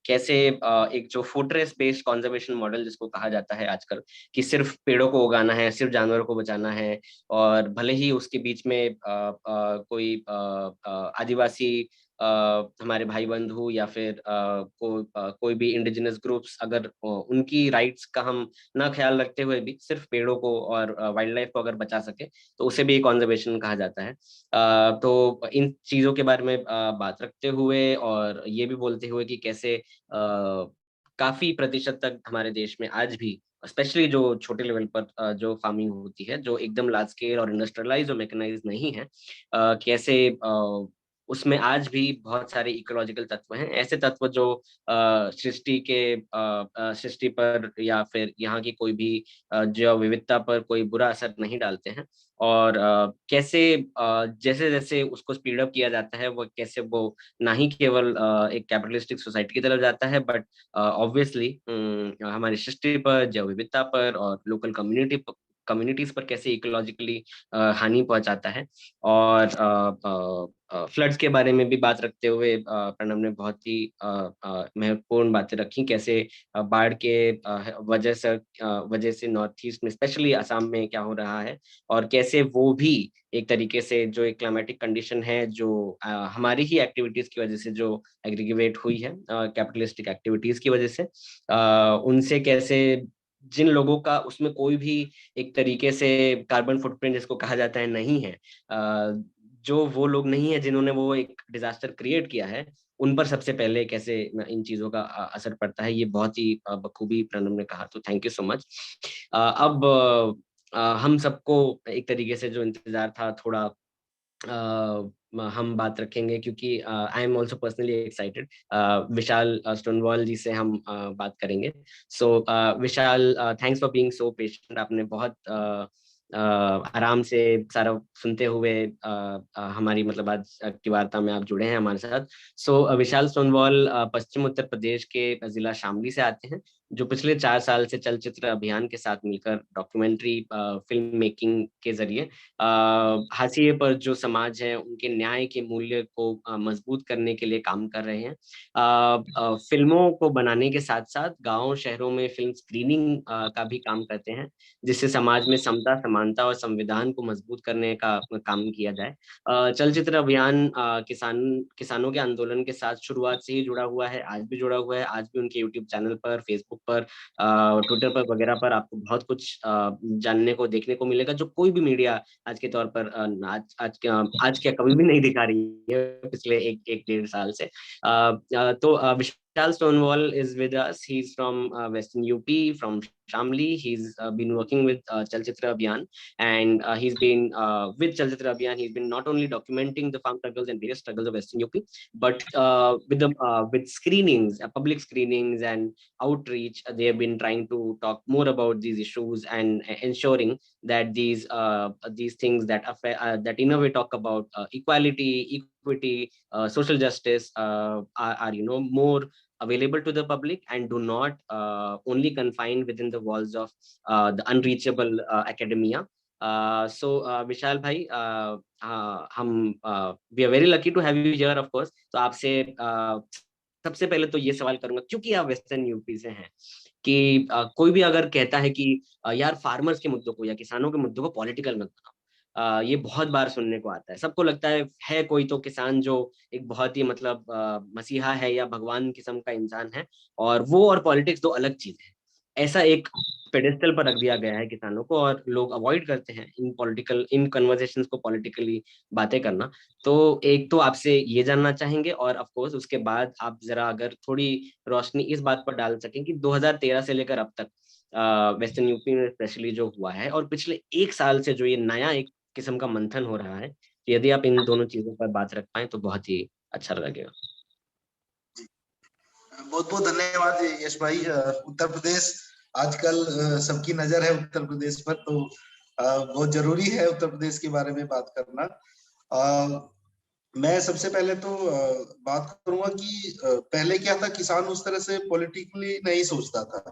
कैसे एक जो फोर्ट्रेस बेस्ड कंजर्वेशन मॉडल जिसको कहा जाता है आजकल कि सिर्फ पेड़ों को उगाना है, सिर्फ जानवरों को बचाना है, और भले ही उसके बीच में कोई आदिवासी हमारे भाई बंधु या फिर कोई भी इंडिजिनस ग्रुप्स अगर उनकी राइट्स का हम ना ख्याल रखते हुए भी सिर्फ पेड़ों को और वाइल्ड लाइफ को अगर बचा सके तो उसे भी कंजर्वेशन कहा जाता है। तो इन चीजों के बारे में बात रखते हुए और ये भी बोलते हुए कि कैसे काफी प्रतिशत तक हमारे देश में आज भी स्पेशली जो छोटे लेवल पर जो फार्मिंग होती है, जो एकदम लार्ज स्केल और इंडस्ट्रियलाइज और मैकेनाइज नहीं है, कैसे उसमें आज भी बहुत सारे इकोलॉजिकल तत्व हैं, ऐसे तत्व जो सृष्टि पर या फिर यहाँ की कोई भी जैव विविधता पर कोई बुरा असर नहीं डालते हैं, और कैसे जैसे जैसे उसको स्पीड अप किया जाता है वो कैसे वो ना ही केवल एक कैपिटलिस्टिक सोसाइटी की तरफ जाता है, बट ऑब्वियसली हमारी सृष्टि पर, जैव विविधता पर और लोकल कम्युनिटीज पर कैसे इकोलॉजिकली हानि पहुंचाता है। और फ्लड्स के बारे में भी बात रखते हुए प्रणव ने बहुत ही महत्वपूर्ण बातें रखी, कैसे बाढ़ के वजह से नॉर्थ ईस्ट में स्पेशली असम में क्या हो रहा है, और कैसे वो भी एक तरीके से जो एक क्लाइमेटिक कंडीशन है जो हमारी ही एक्टिविटीज की वजह से जो एग्रीगेट हुई है कैपिटलिस्टिक एक्टिविटीज की वजह से, उनसे कैसे जिन लोगों का उसमें कोई भी एक तरीके से कार्बन फुटप्रिंट जिसको कहा जाता है नहीं है, जो वो लोग नहीं है जिन्होंने वो एक डिजास्टर क्रिएट किया है, उन पर सबसे पहले कैसे इन चीजों का असर पड़ता है, ये बहुत ही बखूबी प्रणव ने कहा, तो थैंक यू सो मच। अब हम सबको एक तरीके से जो इंतजार था थोड़ा हम बात रखेंगे, क्योंकि I am also personally excited. Vishal Stonewall ji से हम बात करेंगे। So Vishal, thanks for being so patient. आपने बहुत आराम से सारा सुनते हुए हमारी मतलब आज की वार्ता में आप जुड़े हैं हमारे साथ। सो विशाल स्टोनवॉल पश्चिम उत्तर प्रदेश के जिला शामली से आते हैं, जो पिछले 4 साल से चलचित्र अभियान के साथ मिलकर डॉक्यूमेंट्री फिल्म मेकिंग के जरिए हाशिए पर जो समाज है उनके न्याय के मूल्य को मजबूत करने के लिए काम कर रहे हैं। फिल्मों को बनाने के साथ साथ गांव शहरों में फिल्म स्क्रीनिंग का भी काम करते हैं, जिससे समाज में समता, समानता और संविधान को मजबूत करने का काम किया जाए। चलचित्र अभियान किसानों के आंदोलन के साथ शुरुआत से ही जुड़ा हुआ है, आज भी जुड़ा हुआ है। आज भी उनके यूट्यूब चैनल पर, फेसबुक पर, ट्विटर पर वगैरह पर आपको बहुत कुछ जानने को, देखने को मिलेगा, जो कोई भी मीडिया आज के तौर पर आज क्या कभी भी नहीं दिखा रही है पिछले एक 1.5 साल से। तो Vishal Stonewall is with us. He's from Western UP, from Shamli. He's been working with Chalchitra Abhiyan, and he's been with Chalchitra Abhiyan. He's been not only documenting the farm struggles and various struggles of Western UP, but with screenings, public screenings and outreach, they have been trying to talk more about these issues and ensuring that these things that affect, that in a way talk about equality, equity, social justice are more available to the public and do not only confined within the walls of the unreachable academia. So Vishal bhai, we are very lucky to have you here, of course. तो आपसे सबसे पहले तो ये सवाल करूंगा, क्योंकि आप वेस्टर्न यूपी से हैं, कि कोई भी अगर कहता है कि यार फार्मर्स के मुद्दों को या किसानों के मुद्दों को पॉलिटिकल मत बनाओ, ये बहुत बार सुनने को आता है। सबको लगता है कोई तो किसान जो एक बहुत ही मतलब मसीहा है या भगवान किस्म का इंसान है, और वो और पॉलिटिक्स दो अलग चीज है। ऐसा एक पेडेस्टल पर रख दिया गया है किसानों को, और लोग अवॉइड करते हैं इन कन्वर्सेशंस को पॉलिटिकली बातें करना। तो एक तो आपसे ये जानना चाहेंगे, और ऑफ कोर्स उसके बाद आप जरा अगर थोड़ी रोशनी इस बात पर डाल सकें कि 2013 से लेकर अब तक वेस्टर्न यूपी में स्पेशली जो हुआ है, और पिछले एक साल से जो ये नया एक किस्म का मंथन हो रहा है, यदि आप इन दोनों चीजों पर बात रख पाए तो बहुत ही अच्छा लगेगा।
बहुत बहुत धन्यवाद यश भाई। उत्तर प्रदेश आजकल सबकी नजर है उत्तर प्रदेश पर, तो बहुत जरूरी है उत्तर प्रदेश के बारे में बात करना। मैं सबसे पहले तो बात करूंगा कि पहले क्या था, किसान उस तरह से पॉलिटिकली नहीं सोचता था।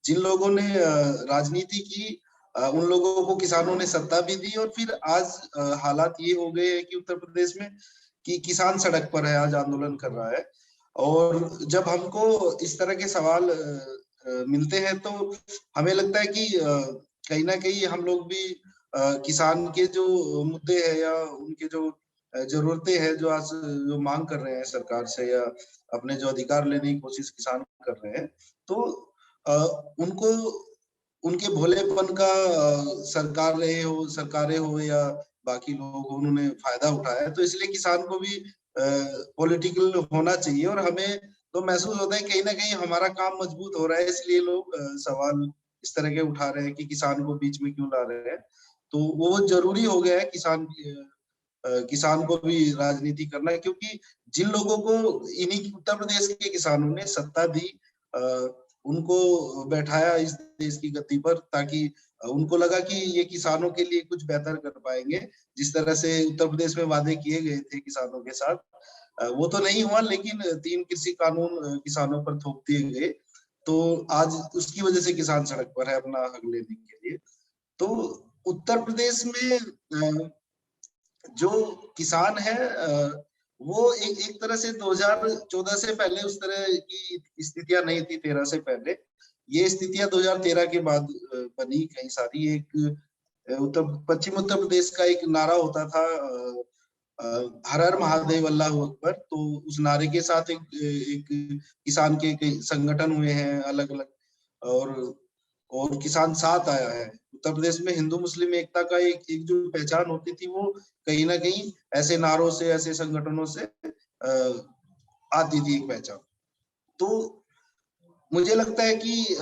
जिन लोगों ने राजनीति की उन लोगों को किसानों ने सत्ता भी दी, और फिर आज हालात ये हो गए हैं कि उत्तर प्रदेश में कि किसान सड़क पर है, आज आंदोलन कर रहा है। और जब हमको इस तरह के सवाल मिलते हैं तो हमें लगता है कि कहीं ना कहीं हम लोग भी किसान के जो मुद्दे हैं या उनके जो जरूरतें हैं, जो मांग कर रहे हैं सरकार से, या अपने जो अधिकार लेने की कोशिश किसान कर रहे हैं, तो उनको उनके भोलेपन का सरकारें हो या बाकी लोग, उन्होंने फायदा उठाया। तो इसलिए किसान को भी पॉलिटिकल होना चाहिए, और हमें तो महसूस होता है कहीं ना कहीं हमारा काम मजबूत हो रहा है, इसलिए लोग सवाल इस तरह के उठा रहे हैं कि किसान को बीच में क्यों ला रहे हैं। तो वो जरूरी हो गया है किसान को भी राजनीति करना, क्योंकि जिन लोगों को इन्हीं उत्तर प्रदेश के किसानों ने सत्ता दी, उनको बैठाया इस देश की गद्दी पर, ताकि उनको लगा कि ये किसानों के लिए कुछ बेहतर कर पाएंगे। जिस तरह से उत्तर प्रदेश में वादे किए गए थे किसानों के साथ, वो तो नहीं हुआ, लेकिन 3 कृषि कानून किसानों पर थोप दिए गए। तो आज उसकी वजह से किसान सड़क पर है अपना हक लेने के लिए। तो उत्तर प्रदेश में जो किसान है वो एक तरह से 2014 से पहले उस तरह की स्थितियां नहीं थी। 13 से पहले ये स्थितियां 2013 के बाद बनी कई सारी। एक पश्चिम उत्तर प्रदेश का एक नारा होता था, हर हर महादेव अल्लाह अकबर। तो उस नारे के साथ एक किसान के कई संगठन हुए हैं अलग अलग, और किसान साथ आया है। उत्तर प्रदेश में हिंदू मुस्लिम एकता का एक जो पहचान होती थी, वो कहीं ना कहीं ऐसे नारों से, ऐसे संगठनों से आती थी एक पहचान। तो मुझे लगता है कि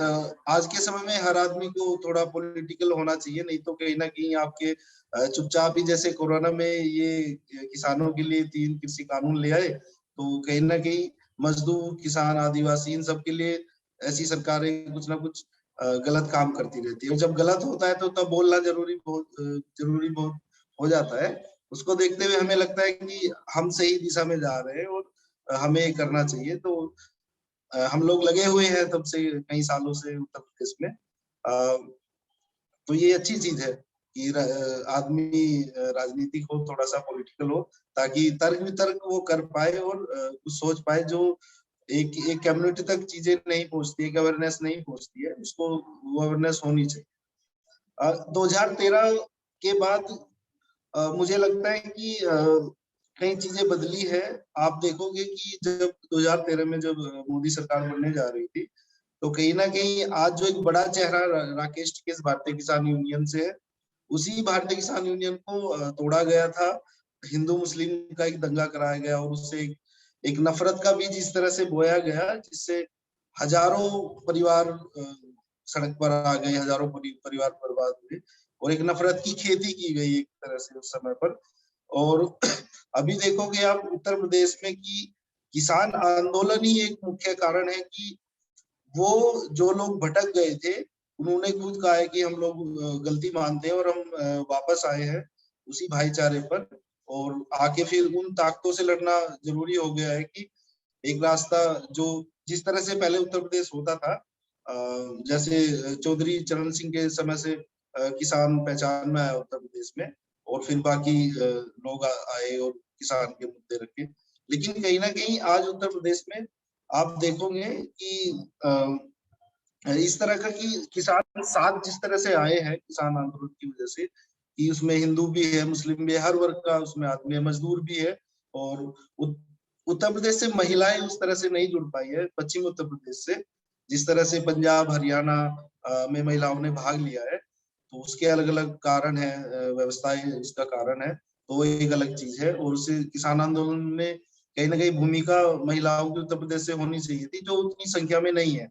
आज के समय में हर आदमी को थोड़ा पॉलिटिकल होना चाहिए, नहीं तो कहीं ना कहीं आपके चुपचाप ही, जैसे कोरोना में ये किसानों के लिए 3 कृषि कानून ले आए, तो कहीं ना कहीं मजदूर, किसान, आदिवासी, इन सब के लिए ऐसी सरकारें कुछ ना कुछ गलत काम करती रहती है। और जब गलत होता है तो तब बोलना जरूरी बहुत हो जाता है। उसको देखते हुए हमें लगता है कि हम सही दिशा में जा रहे हैं और हमें करना चाहिए। तो हम लोग लगे हुए हैं तब से, कई सालों से उत्तर प्रदेश में। तो ये अच्छी चीज है कि आदमी राजनीतिक हो, थोड़ा सा पॉलिटिकल हो, ताकि तर्क वितर्क वो कर पाए और कुछ सोच पाए। जो एक कम्युनिटी तक चीजें नहीं पहुंचती है, एक अवेयरनेस नहीं पहुंचती है, उसको वो अवेयरनेस होनी चाहिए। 2013 के बाद मुझे लगता है कि कई चीजें बदली है। आप देखोगे कि जब 2013 में जब मोदी सरकार बनने जा रही थी, तो कहीं ना कहीं आज जो एक बड़ा चेहरा राकेश टिकैत भारतीय किसान यूनियन से है, उसी भारतीय किसान यूनियन को तोड़ा गया था। हिंदू मुस्लिम का एक दंगा कराया गया और उससे एक नफरत का बीज इस तरह से बोया गया जिससे हजारों परिवार सड़क पर आ गए, हजारों परिवार बर्बाद हुए और एक नफरत की खेती की गई एक तरह से उस समय पर। और अभी देखोगे आप उत्तर प्रदेश में कि किसान आंदोलन ही एक मुख्य कारण है कि वो जो लोग भटक गए थे उन्होंने खुद कहा है कि हम लोग गलती मानते हैं और हम वापस आए हैं उसी भाईचारे पर। और आके फिर उन ताकतों से लड़ना जरूरी हो गया है कि एक रास्ता जो जिस तरह से पहले उत्तर प्रदेश होता था, जैसे चौधरी चरण सिंह के समय से किसान पहचान में आया उत्तर प्रदेश में और फिर बाकी लोग आए और किसान के मुद्दे रखे। लेकिन कहीं ना कहीं आज उत्तर प्रदेश में आप देखोगे कि इस तरह का कि किसान साथ जिस तरह से आए हैं किसान आंदोलन की वजह से कि उसमें हिंदू भी है, मुस्लिम भी है, हर वर्ग का उसमें आदमी है, मजदूर भी है। और उत्तर प्रदेश से महिलाएं उस तरह से नहीं जुड़ पाई है पश्चिम उत्तर प्रदेश से, जिस तरह से पंजाब हरियाणा में महिलाओं ने भाग लिया है। तो उसके अलग अलग कारण है, व्यवस्थाएं उसका कारण है, तो वो एक अलग चीज है। और उसे किसान आंदोलन में कहीं ना कहीं भूमिका महिलाओं की उत्तर प्रदेश से होनी चाहिए थी, जो उतनी संख्या में नहीं है।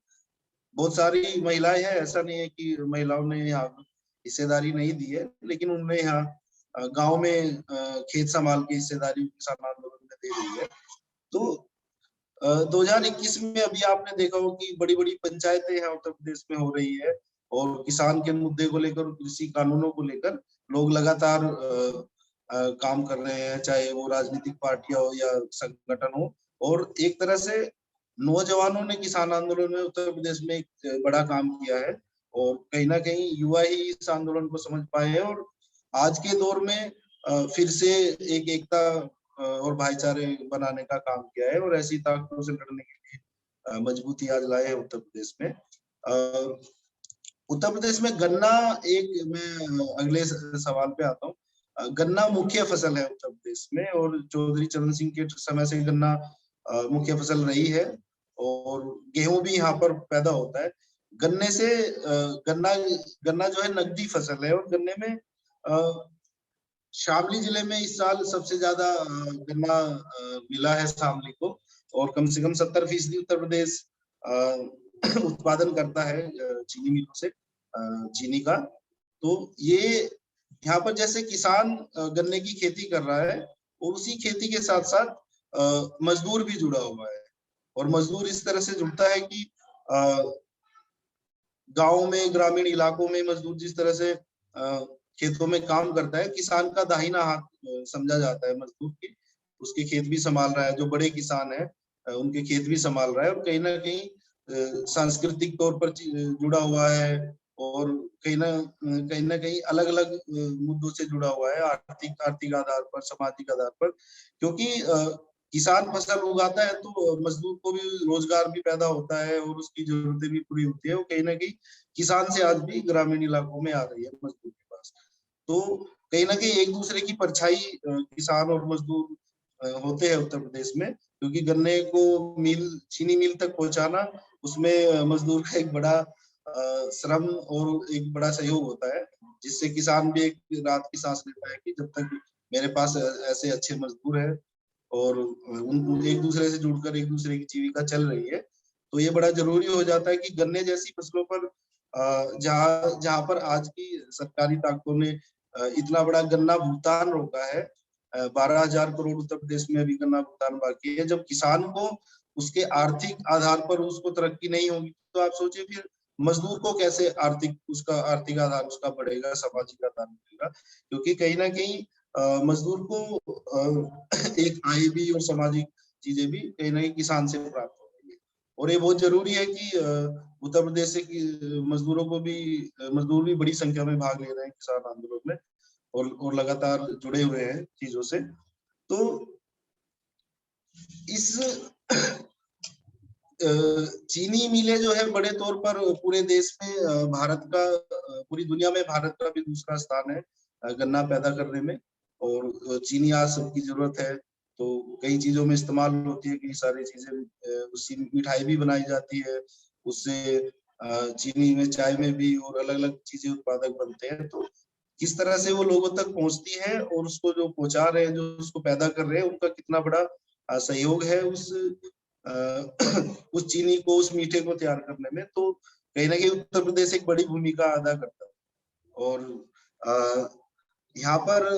बहुत सारी महिलाएं हैं, ऐसा नहीं है कि महिलाओं ने यहाँ हिस्सेदारी नहीं दी है, लेकिन उन्होंने यहाँ गांव में खेत संभाल के हिस्सेदारी किसान आंदोलन में दे दी है। तो 2021 में अभी आपने देखा हो कि बड़ी बड़ी पंचायतें यहाँ उत्तर प्रदेश में हो रही है और किसान के मुद्दे को लेकर, कृषि कानूनों को लेकर लोग लगातार काम कर रहे हैं, चाहे वो राजनीतिक पार्टियां हो या संगठन हो। और एक तरह से नौजवानों ने किसान आंदोलन में उत्तर प्रदेश में एक बड़ा काम किया है और कहीं ना कहीं युवा ही इस आंदोलन को समझ पाए हैं और आज के दौर में फिर से एक एकता और भाईचारे बनाने का काम किया है और ऐसी ताकतों से लड़ने के लिए मजबूती आज लाए हैं उत्तर प्रदेश में। उत्तर प्रदेश में गन्ना, एक मैं अगले सवाल पे आता हूँ। गन्ना मुख्य फसल है उत्तर प्रदेश में और चौधरी चरण सिंह के समय से गन्ना मुख्य फसल रही है और गेहूं भी यहाँ पर पैदा होता है। गन्ने से गन्ना जो है नकदी फसल है और गन्ने में शामली जिले में इस साल सबसे ज्यादा गन्ना मिला है शामली को और कम से कम 70% उत्तर प्रदेश उत्पादन करता है चीनी मिलों से चीनी का। तो ये यहाँ पर जैसे किसान गन्ने की खेती कर रहा है और उसी खेती के साथ साथ मजदूर भी जुड़ा हुआ है और मजदूर इस तरह से जुड़ता है कि गांव में, ग्रामीण इलाकों में मजदूर जिस तरह से खेतों में काम करता है, किसान का दाहिना हाथ समझा जाता है मजदूर की। उसके खेत भी संभाल रहा है, जो बड़े किसान है उनके खेत भी संभाल रहा है और कहीं ना कहीं सांस्कृतिक तौर पर जुड़ा हुआ है और कहीं ना कहीं अलग अलग मुद्दों से जुड़ा हुआ है, आर्थिक आधार पर, सामाजिक आधार पर। क्योंकि किसान फसल उगाता है तो मजदूर को भी रोजगार भी पैदा होता है और उसकी जरूरतें भी पूरी होती है। वो कहीं ना कहीं किसान से आज भी ग्रामीण इलाकों में आ रही है मजदूर के पास। तो कहीं ना कहीं एक दूसरे की परछाई किसान और मजदूर होते हैं उत्तर प्रदेश में, क्योंकि गन्ने को चीनी मिल तक पहुंचाना, उसमें मजदूर का एक बड़ा श्रम और एक बड़ा सहयोग होता है, जिससे किसान भी एक रात की सांस लेता है कि जब तक मेरे पास ऐसे अच्छे मजदूर हैं और उन एक दूसरे से जुड़कर एक दूसरे की जीविका चल रही है। तो ये बड़ा जरूरी हो जाता है कि गन्ने जैसी फसलों पर जहाँ पर आज की सरकारी ताकतों ने इतना बड़ा गन्ना भुगतान रोका है, 12,000 करोड़ उत्तर प्रदेश में अभी गन्ना भुगतान बाकी है। जब किसान को उसके आर्थिक आधार पर उसको तरक्की नहीं होगी तो आप सोचिए फिर मजदूर को कैसे आर्थिक आधार उसका बढ़ेगा, सामाजिक आधार बढ़ेगा। क्योंकि कहीं ना कहीं मजदूर को एक आय भी और सामाजिक चीजें भी कहीं ना कहीं किसान से प्राप्त होती है। और ये बहुत जरूरी है कि उत्तर प्रदेश से मजदूर भी बड़ी संख्या में भाग ले रहे हैं किसान आंदोलन में और लगातार जुड़े हुए हैं चीजों से। तो इस चीनी मिलें जो है बड़े तौर पर पूरे देश में पूरी दुनिया में भारत का भी दूसरा स्थान है गन्ना पैदा करने में। और चीनी आज सबकी जरूरत है, तो कई चीजों में इस्तेमाल होती है, कई सारी चीजें, उसकी मिठाई भी बनाई जाती है उससे, चीनी में, चाय में भी, और अलग अलग चीजें उत्पादक बनते हैं। तो किस तरह से वो लोगों तक पहुंचती है और उसको जो पहुंचा रहे हैं, जो उसको पैदा कर रहे हैं, उनका कितना बड़ा सहयोग है उस उस चीनी को, उस मीठे को तैयार करने में, तो कहीं ना कहीं उत्तर प्रदेश एक बड़ी भूमिका अदा करता है। और यहाँ पर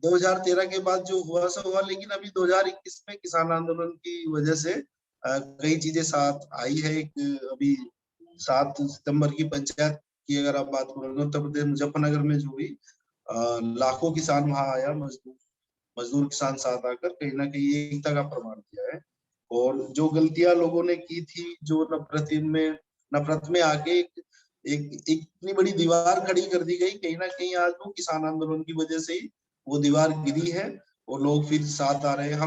2013 के बाद जो हुआ सो हुआ, लेकिन अभी 2021 में किसान आंदोलन की वजह से कई चीजें साथ आई है। एक अभी 7 सितंबर की पंचायत की अगर आप बात करोगे, उत्तर प्रदेश मुजफ्फरनगर में जो हुई, लाखों किसान वहां आया, मजदूर किसान साथ आकर कहीं ना कहीं एकता का प्रमाण दिया है। और जो गलतियां लोगों ने की थी, जो नफरत में आके एक इतनी बड़ी दीवार खड़ी कर दी गई, कहीं ना कहीं आज वो किसान आंदोलन की वजह से ही वो दीवार गिरी है और लोग फिर साथ आ रहे हैं।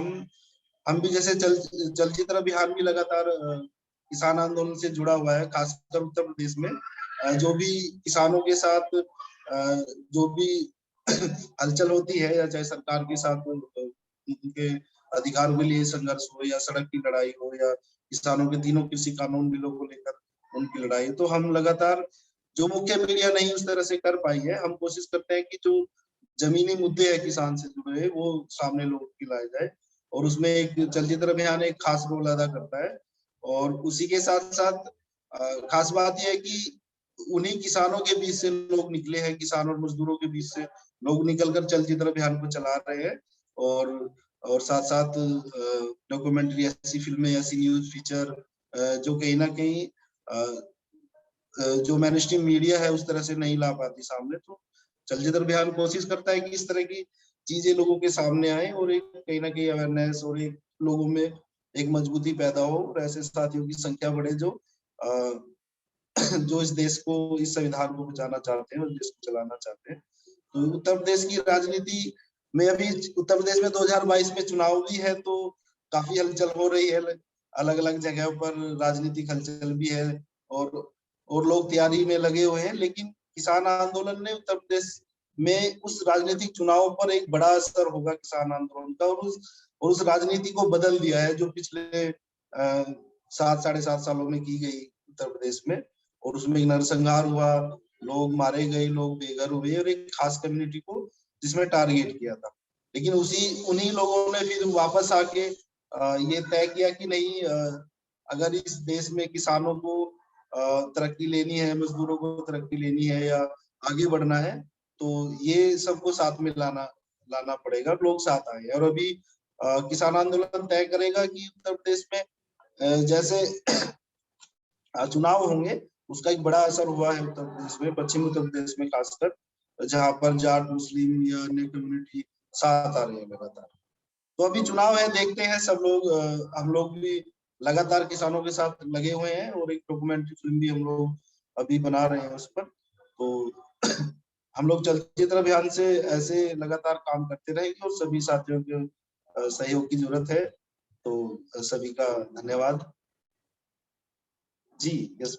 हम भी जैसे चलचित्र अभियान भी लगातार किसान आंदोलन से जुड़ा हुआ है, खासकर उत्तर प्रदेश में। जो भी किसानों के साथ जो भी हलचल होती है, या चाहे सरकार के साथ उनके अधिकारों के लिए संघर्ष हो, या सड़क की लड़ाई हो, या किसानों के 3 कृषि कानून बिलों को लेकर उनकी लड़ाई, तो हम लगातार, जो मुख्य मीडिया नहीं उस तरह से कर पाई है, हम कोशिश करते हैं कि जो जमीनी मुद्दे हैं किसान से जुड़े, वो सामने लोगों की लाए जाए। और उसमें एक चलचित्र अभियान एक खास रोल अदा करता है। और उसी के साथ साथ खास बात यह है कि उन्हीं किसानों के बीच से लोग निकले हैं, किसान और मजदूरों के बीच से लोग निकलकर चलचित्र अभियान को चला रहे हैं। और साथ साथ डॉक्यूमेंट्री, ऐसी फिल्में, ऐसी न्यूज फीचर जो कहीं ना कहीं जो मेनस्ट्रीम मीडिया है उस तरह से नहीं ला पाती सामने। तो चलचित्र अभियान कोशिश करता है कि इस तरह की चीजें लोगों के सामने आए, और एक कहीं ना कहीं अवेयरनेस और एक लोगों में एक मजबूती पैदा हो, और ऐसे साथियों की संख्या बढ़े जो इस देश को, इस संविधान को बचाना चाहते हैं और देश को चलाना चाहते हैं। तो उत्तर प्रदेश की राजनीति में अभी, उत्तर प्रदेश में 2022 में चुनाव भी है, तो काफी हलचल हो रही है, अलग अलग जगहों पर राजनीतिक हलचल भी है, और लोग तैयारी में लगे हुए हैं। लेकिन किसान आंदोलन ने उत्तर प्रदेश में उस राजनीतिक चुनाव पर एक बड़ा असर होगा किसान आंदोलन का, और उस राजनीति को बदल दिया है, जो पिछले 7-7.5 सालों में की गई उत्तर प्रदेश में। और उसमें एक नरसंहार हुआ, लोग मारे गए, लोग बेघर हुए, और एक खास कम्युनिटी को जिसमें टारगेट किया था। लेकिन उन्हीं लोगों ने फिर वापस आके ये तय किया कि नहीं, अगर इस देश में किसानों को तरक्की लेनी है, मजदूरों को तरक्की लेनी है, या आगे बढ़ना है, तो ये सबको साथ में लाना पड़ेगा। लोग साथ आए। और अभी किसान आंदोलन तय करेगा कि उत्तर प्रदेश में जैसे चुनाव होंगे, उसका एक बड़ा असर हुआ है उत्तर प्रदेश में, पश्चिमी उत्तर प्रदेश में खासकर, जहाँ पर जाट, मुस्लिम या अन्य कम्युनिटी साथ आ रही है लगातार। तो अभी चुनाव है, देखते हैं सब लोग। हम लोग भी लगातार किसानों के साथ लगे हुए हैं, और एक डॉक्यूमेंट्री फिल्म भी हम लोग अभी बना रहे हैं उस पर। तो हम लोग चलचित्र अभियान से ऐसे लगातार काम करते रहेंगे, और सभी साथियों के सहयोग की जरूरत है। तो सभी का धन्यवाद जी। Yes,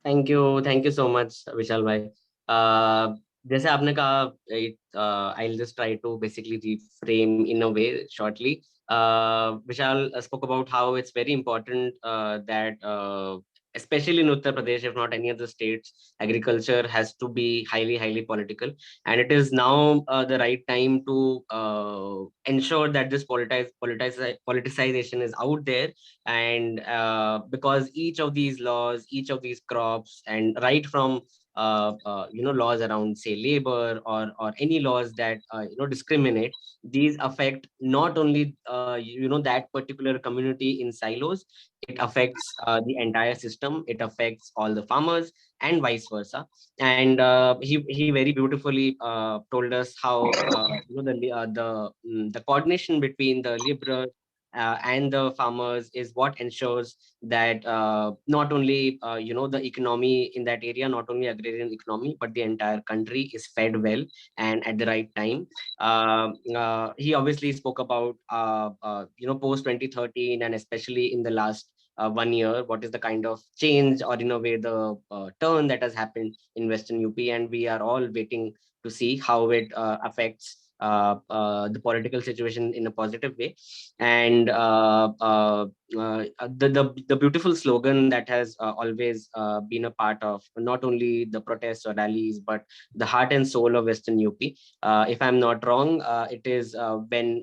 thank you so much Vishal भाई। जैसे आपने कहा, I will just try to basically reframe in a way shortly. Vishal spoke about how it's very important that especially in Uttar Pradesh, if not any other states, agriculture has to be highly political, and it is now the right time to ensure that this politicization is out there. And because each of these laws, each of these crops, and right from laws around, say, labor, or any laws that discriminate, these affect not only that particular community in silos. It affects the entire system. It affects all the farmers, and vice versa. And he very beautifully told us how the coordination between the laborers and the farmers is what ensures that not only the economy in that area, not only agrarian economy, but the entire country is fed well and at the right time. He obviously spoke about post 2013, and especially in the last 1 year, what is the kind of change, or in a way the turn that has happened in Western UP, and we are all waiting to see how it affects the political situation in a positive way. And the beautiful slogan that has always been a part of not only the protests or rallies, but the heart and soul of Western UP. If I'm not wrong, it is when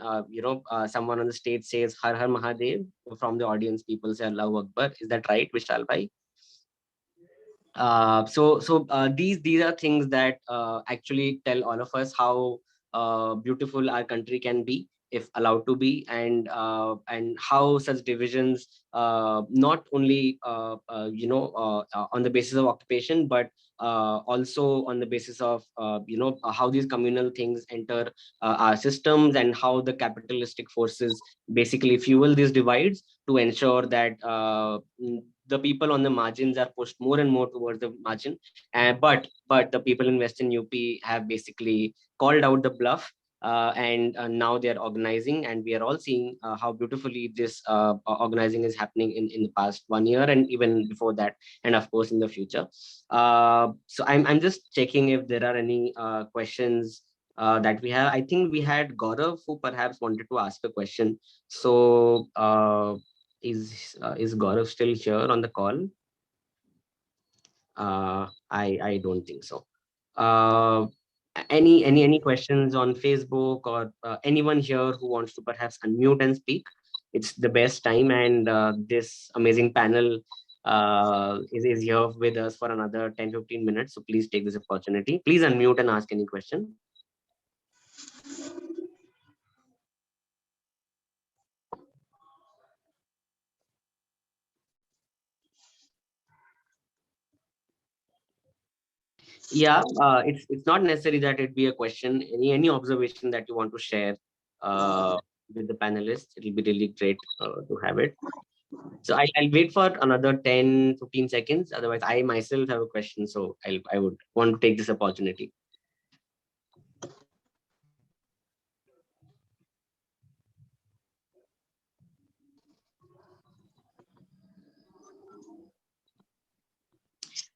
someone on the stage says Har Har Mahadev, from the audience people say Allahu Akbar. Is that right, Vishal bhai? These are things that actually tell all of us how beautiful our country can be if allowed to be, and how such divisions not only on the basis of occupation, but also on the basis of how these communal things enter our systems, and how the capitalistic forces basically fuel these divides to ensure that the people on the margins are pushed more and more towards the margin. But the people in Western UP have basically called out the bluff, and now they are organizing, and we are all seeing how beautifully this organizing is happening in the past 1 year, and even before that, and of course in the future. So I'm just checking if there are any questions that we have. I think we had Gaurav who perhaps wanted to ask a question. So is Gaurav still here on the call? I don't think so. Any questions on Facebook, or anyone here who wants to perhaps unmute and speak? It's the best time, and this amazing panel is here with us for another 10-15 minutes. So please take this opportunity. Please unmute and ask any question. Yeah, it's not necessary that it be a question. Any observation that you want to share with the panelists, it'll be really great to have it. So I'll wait for another 10-15 seconds. Otherwise, I myself have a question, so I would want to take this opportunity.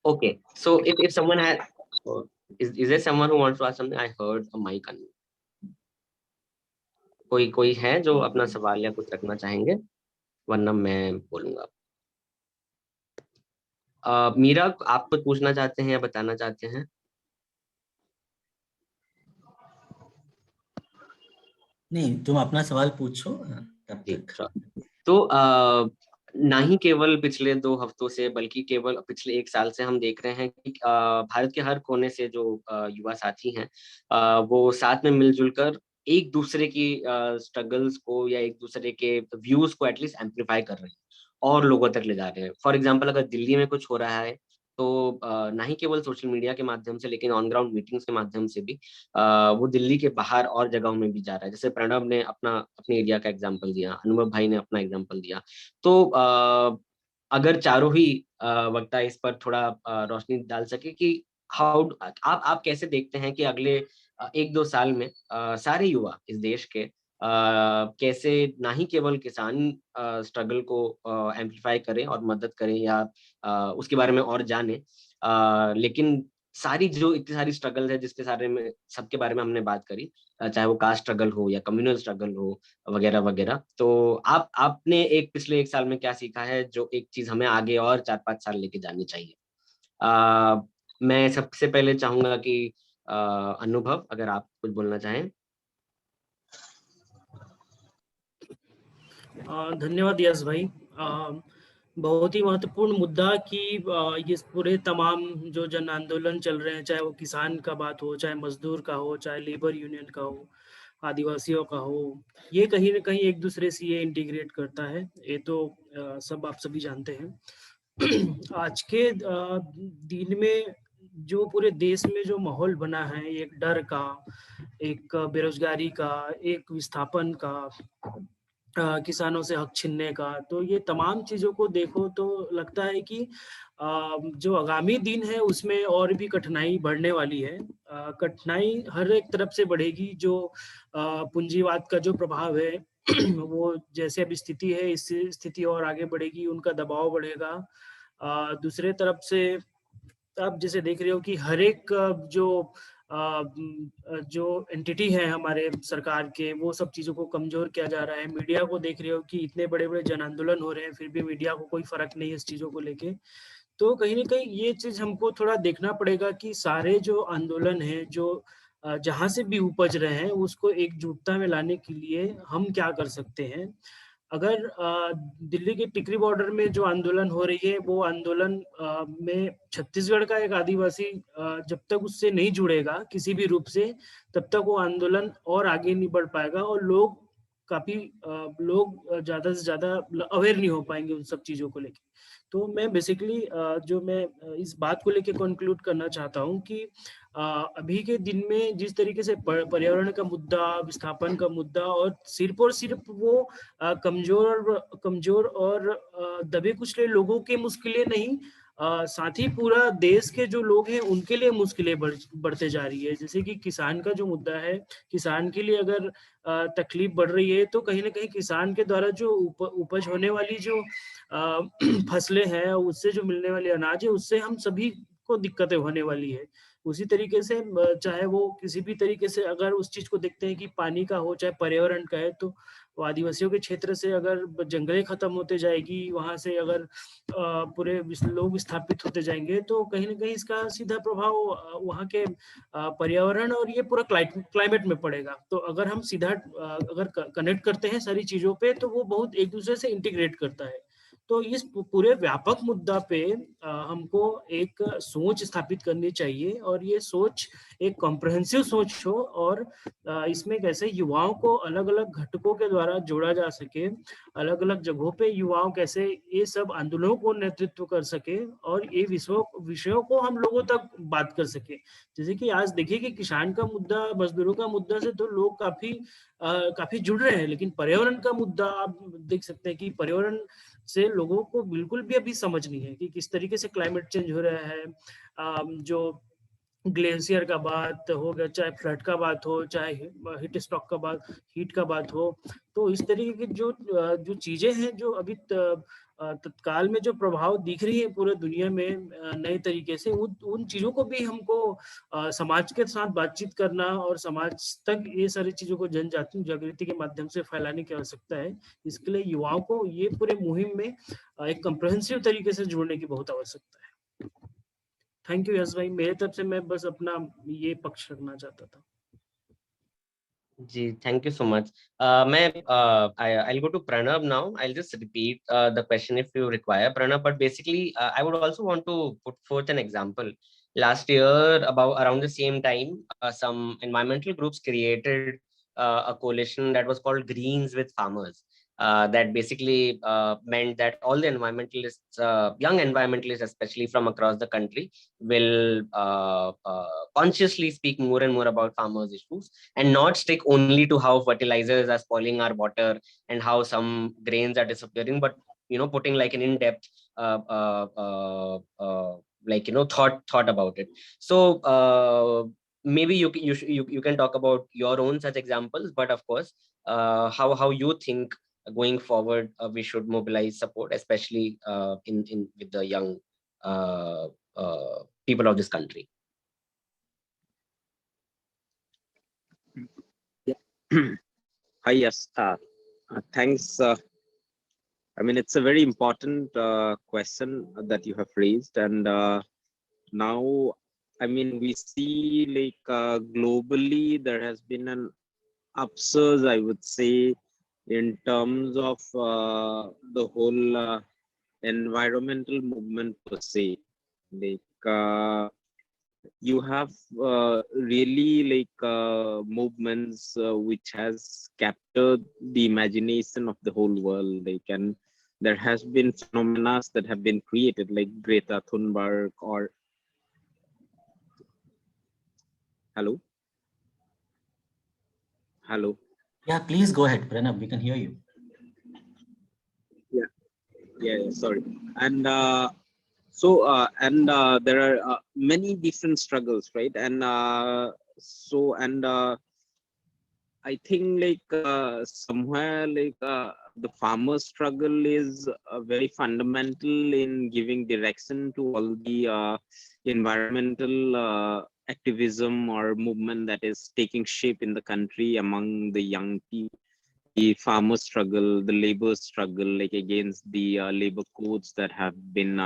Okay, so if someone has, is there someone who wants to ask something? I heard a mic on. कोई है जो अपना सवाल या कुछ रखना चाहेंगे, वरना मैं बोलूंगा। मीरा, आप कुछ पूछना चाहते हैं या बताना चाहते हैं?
नहीं, तुम अपना सवाल पूछो तब तक।
तो ना ही केवल पिछले 2 हफ्तों से, बल्कि केवल पिछले 1 साल से हम देख रहे हैं कि भारत के हर कोने से जो युवा साथी हैं वो साथ में मिलजुल कर एक दूसरे की स्ट्रगल्स को या एक दूसरे के व्यूज को एटलीस्ट एम्पलीफाई कर रहे हैं और लोगों तक ले जा रहे हैं। फॉर एग्जांपल, अगर दिल्ली में कुछ हो रहा है तो ना ही केवल सोशल मीडिया के माध्यम से, लेकिन ऑन ग्राउंड मीटिंग्स के माध्यम से भी वो दिल्ली के बाहर और जगहों में भी जा रहा है। जैसे प्रणव ने अपने एरिया का एग्जांपल दिया, अनुभव भाई ने अपना एग्जांपल दिया। तो अगर चारों ही वक्ता इस पर थोड़ा रोशनी डाल सके कि हाउ आप कैसे देखते हैं कि अगले 1-2 साल में सारे युवा इस देश के कैसे ना ही केवल किसान स्ट्रगल को एम्पलीफाई करें और मदद करें या उसके बारे में और जाने, लेकिन सारी जो इतनी सारी स्ट्रगल है जिसके सबके बारे में हमने बात करी, चाहे वो कास्ट स्ट्रगल हो या कम्युनल स्ट्रगल हो वगैरह वगैरह। तो आपने पिछले 1 साल में क्या सीखा है जो एक चीज हमें आगे और 4-5 साल लेके जानी चाहिए? मैं सबसे पहले चाहूंगा कि अनुभव, अगर आप कुछ बोलना चाहें।
धन्यवाद यश भाई। बहुत ही महत्वपूर्ण मुद्दा कि ये पूरे तमाम जो जन आंदोलन चल रहे हैं, चाहे वो किसान का बात हो, चाहे मजदूर का हो, चाहे लेबर यूनियन का हो, आदिवासियों का हो, ये कहीं न कहीं एक दूसरे से ये इंटीग्रेट करता है। ये तो सब आप सभी जानते हैं। आज के दिन में जो पूरे देश में जो माहौल बना है, एक डर का, एक बेरोजगारी का, एक विस्थापन का, किसानों से हक छीनने का, तो ये तमाम चीज़ों को देखो तो लगता है कि जो आगामी दिन है उसमें और भी कठिनाई बढ़ने वाली है। कठिनाई हर एक तरफ से बढ़ेगी। जो पूंजीवाद का जो प्रभाव है वो जैसे अब स्थिति है, इससे स्थिति और आगे बढ़ेगी, उनका दबाव बढ़ेगा। दूसरे तरफ से आप जैसे देख रहे हो कि हर एक जो जो एंटिटी है हमारे सरकार के, वो सब चीज़ों को कमज़ोर किया जा रहा है। मीडिया को देख रहे हो कि इतने बड़े-बड़े जन आंदोलन हो रहे हैं, फिर भी मीडिया को कोई फ़र्क नहीं है इस चीज़ों को लेके। तो कहीं न कहीं ये चीज़ हमको थोड़ा देखना पड़ेगा कि सारे जो आंदोलन हैं, जो जहाँ से भी उपज रहे हैं, उसको एकजुटता में लाने के लिए हम क्या कर सकते हैं? अगर दिल्ली के टिकरी बॉर्डर में जो आंदोलन हो रही है, वो आंदोलन में छत्तीसगढ़ का एक आदिवासी जब तक उससे नहीं जुड़ेगा किसी भी रूप से, तब तक वो आंदोलन और आगे नहीं बढ़ पाएगा और काफ़ी लोग ज़्यादा से ज़्यादा अवेयर नहीं हो पाएँगे उन सब चीज़ों को लेके। तो मैं बेसिकली जो मैं इस बात को लेके कॉन्क्लूड करना चाहता हूँ कि अभी के दिन में जिस तरीके से पर्यावरण का मुद्दा, विस्थापन का मुद्दा और सिर्फ वो कमज़ोर और दबे कुचले लोगों के मुश्किलें नहीं, साथ ही पूरा देश के जो लोग हैं उनके लिए मुश्किलें बढ़ते जा रही है। जैसे कि किसान का जो मुद्दा है, किसान के लिए अगर तकलीफ बढ़ रही है तो कहीं न कहीं किसान के द्वारा जो उपज होने वाली जो फसलें हैं, उससे जो मिलने वाली अनाज है, उससे हम सभी को दिक्कतें होने वाली है। उसी तरीके से चाहे वो किसी भी तरीके से अगर उस चीज़ को देखते हैं कि पानी का हो, चाहे पर्यावरण का है, तो वो आदिवासियों के क्षेत्र से अगर जंगलें खत्म होते जाएगी, वहाँ से अगर पूरे लोग विस्थापित होते जाएँगे, तो कहीं न कहीं इसका सीधा प्रभाव वहाँ के पर्यावरण और ये पूरा क्लाइमेट में पड़ेगा। तो अगर हम सीधा अगर कनेक्ट करते हैं सारी चीज़ों पे, तो वो बहुत एक-दूसरे से इंटीग्रेट करता है। तो इस पूरे व्यापक मुद्दा पे हमको एक सोच स्थापित करनी चाहिए और ये सोच एक कॉम्प्रिहेंसिव सोच हो और इसमें कैसे युवाओं को अलग-अलग घटकों के द्वारा जोड़ा जा सके, अलग-अलग जगहों पे युवाओं कैसे ये सब आंदोलनों को नेतृत्व कर सके और ये विषयों को हम लोगों तक बात कर सके। जैसे कि आज देखिए कि किसान का मुद्दा, मजदूरों का मुद्दा से तो लोग काफ़ी जुड़ रहे हैं, लेकिन पर्यावरण का मुद्दा आप देख सकते हैं कि पर्यावरण से लोगों को बिल्कुल भी अभी समझ नहीं है कि किस तरीके से क्लाइमेट चेंज हो रहा है। जो ग्लेशियर का बात हो गया, चाहे फ्लड का बात हो, चाहे हीट का बात हो, तो इस तरीके की जो चीज़ें हैं जो अभी तत्काल में जो प्रभाव दिख रही है पूरे दुनिया में नए तरीके से उन चीज़ों को भी हमको समाज के साथ बातचीत करना और समाज तक ये सारी चीज़ों को जागृति के माध्यम से फैलाने की आवश्यकता है। इसके लिए युवाओं को ये पूरे मुहिम में एक कम्प्रिहेंसिव तरीके से जोड़ने की बहुत आवश्यकता है। थैंक यू यश भाई, मेरे तरफ से मैं बस अपना ये पक्ष रखना चाहता था।
जी, थैंक यू सो मच। मैं I'll go to Pranav now. I'll just repeat the question if you require, Pranav. But basically, I would also want to put forth an example. Last year, around the same time, some environmental groups created a coalition that was called Greens with Farmers. That basically meant that all the environmentalists, young environmentalists, especially from across the country, will consciously speak more and more about farmers' issues and not stick only to how fertilizers are spoiling our water and how some grains are disappearing, but putting like an in-depth thought about it. So maybe you can talk about your own such examples, but of course how you think going forward we should mobilize support, especially in with the young people of this country.
Hi, yes. Thanks. I mean, it's a very important question that you have raised, and now, I mean, we see like globally there has been an upsurge, I would say, in terms of the whole environmental movement per se. Like you have really like movements which has captured the imagination of the whole world. Like, and there has been phenomena that have been created, like Greta Thunberg or hello.
Yeah, please go ahead, Pranav. We can hear you.
Yeah, sorry. And so there are many different struggles, right? And I think like somewhere like the farmer struggle is very fundamental in giving direction to all the environmental activism or movement that is taking shape in the country among the young people. The farmer struggle, the labor struggle, like against the labor codes that have been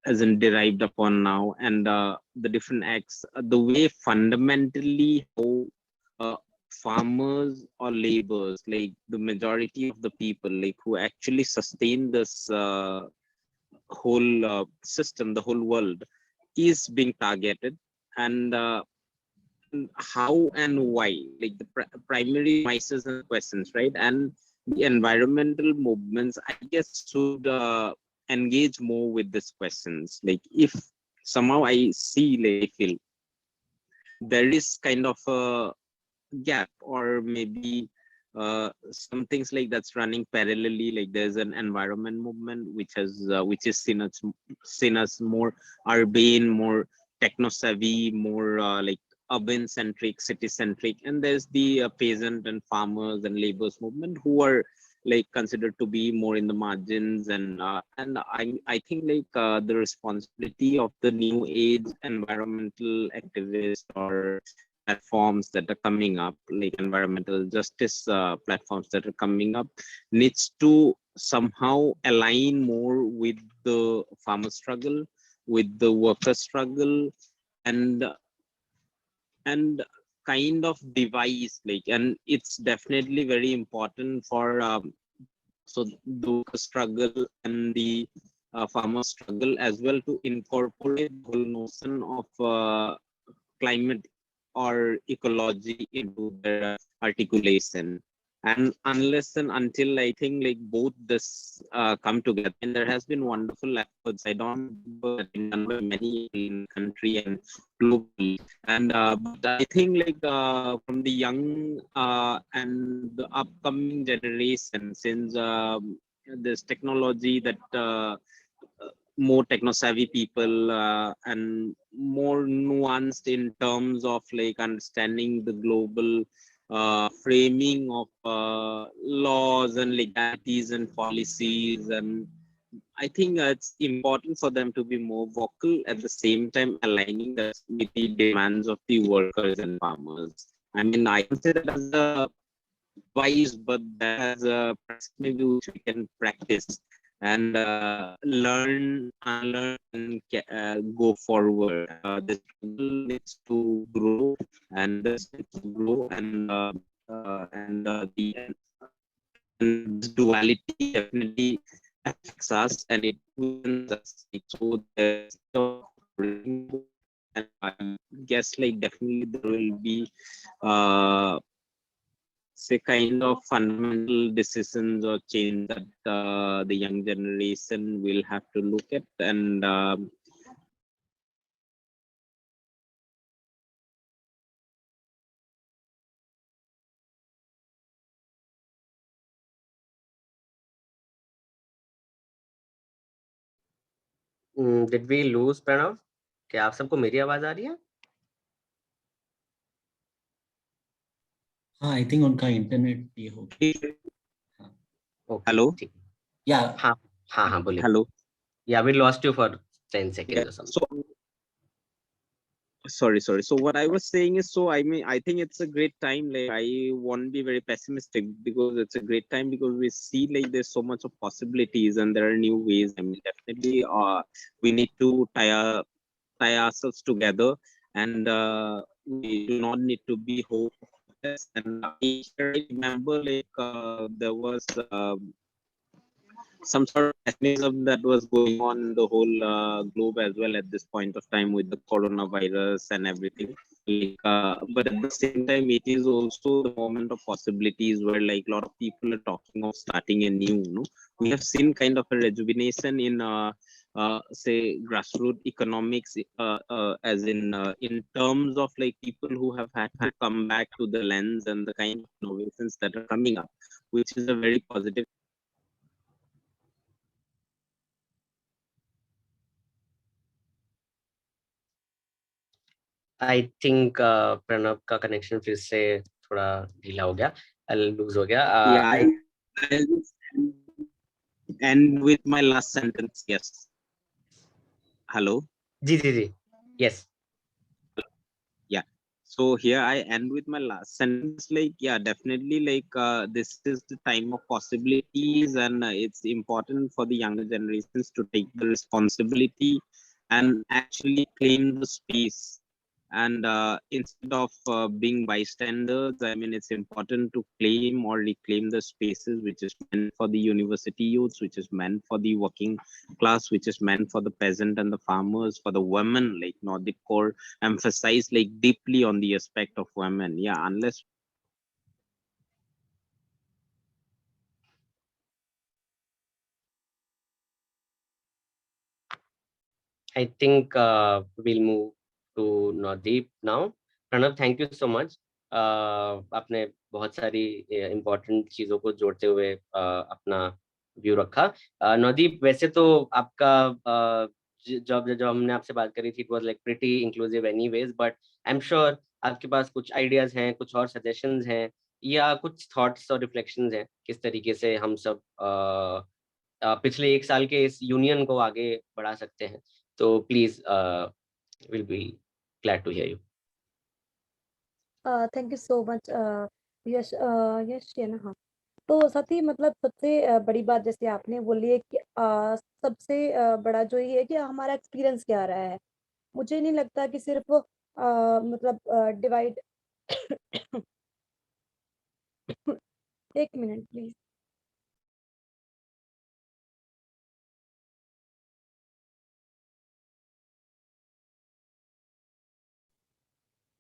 as in derived upon now, and the different acts, the way fundamentally how farmers or laborers, like the majority of the people, like who actually sustain this whole system, the whole world, is being targeted, and how and why, like the primary premises and questions, right? And the environmental movements, I guess, should engage more with these questions. Like if somehow I see, like, I feel there is kind of a gap, or maybe some things like that's running parallelly, like there's an environment movement which is seen as more urban, more techno savvy, more like urban centric, city centric, and there's the peasant and farmers and laborers movement who are like considered to be more in the margins, and I think like the responsibility of the new age environmental activists or platforms that are coming up, like environmental justice platforms that are coming up, needs to somehow align more with the farmer struggle, with the worker struggle, and kind of devise, like, and it's definitely very important for so the worker struggle and the farmer struggle as well, to incorporate the whole notion of climate or ecology into their articulation. And unless and until I think like both this come together, and there has been wonderful efforts, I don't know that been done by many in the country and globally, and but I think like from the young and the upcoming generation, since this technology that more techno savvy people and more nuanced in terms of like understanding the global framing of laws and legalities and policies, and I think it's important for them to be more vocal, at the same time aligning that with the demands of the workers and farmers. I mean, I consider that as a wise, but that as a practice maybe which we can practice and learn, unlearn, and go forward. The struggle needs to grow, and this needs to grow, and this duality definitely affects us, and it weakens us. So there's and I guess like definitely there will be say kind of fundamental decisions or change that the young generation will have to look at, and
Did we lose Pranav? क्या आप सबको मेरी आवाज आ रही है?
हाँ, I think उनका internet ये हो गया।
हेलो,
या
हाँ बोलिए।
Hello,
Yeah, we lost you for 10 seconds
yeah.
or something.
Sorry. So what I was saying is, so I mean, I think it's a great time. Like, I won't be very pessimistic, because it's a great time, because we see like there's so much of possibilities and there are new ways. I mean, definitely we need to tie ourselves together, and we do not need to be hopeless. And I remember like there was some sort of mechanism that was going on in the whole globe as well at this point of time with the coronavirus and everything. Like, but at the same time, it is also the moment of possibilities where like a lot of people are talking of starting a new. We have seen kind of a rejuvenation in say grassroots economics, as in terms of like people who have had to come back to the lens and the kind of innovations that are coming up, which is a very positive.
I think Pranav का connection फिर से थोड़ा ढीला हो गया, loose हो गया।
Yeah, I'll just end with my last sentence. Yes. Hello.
Ji. Yes.
So here I end with my last sentence, like, yeah, definitely, like, this is the time of possibilities, and it's important for the younger generations to take the responsibility and actually claim the space. And instead of being bystanders, I mean, it's important to claim or reclaim the spaces which is meant for the university youths, which is meant for the working class, which is meant for the peasant and the farmers, for the women. Like Nordic core emphasize like deeply on the aspect of women. Yeah, unless
I think we'll move to Navdeep now. Pranav, thank you so much. आपने बहुत सारी important चीजों को जोड़ते हुए अपना view रखा। नवदीप, वैसे तो आपका जब जब हमने आपसे बात करी थी, it was like pretty inclusive anyways, but I am sure आपके पास कुछ आइडियाज हैं, कुछ और सजेशंस हैं, या कुछ थॉट्स और रिफ्लेक्शंस हैं किस तरीके से हम सब पिछले एक साल के इस यूनियन को आगे बढ़ा सकते हैं। तो please will be glad to hear you.
Thank you so much Yash. Yash है ना? हाँ, तो साथी मतलब सबसे बड़ी बात जैसे आपने बोली है कि सबसे बड़ा जो ये है कि हमारा एक्सपीरियंस क्या रहा है। मुझे नहीं लगता कि सिर्फ मतलब डिवाइड एक minute please.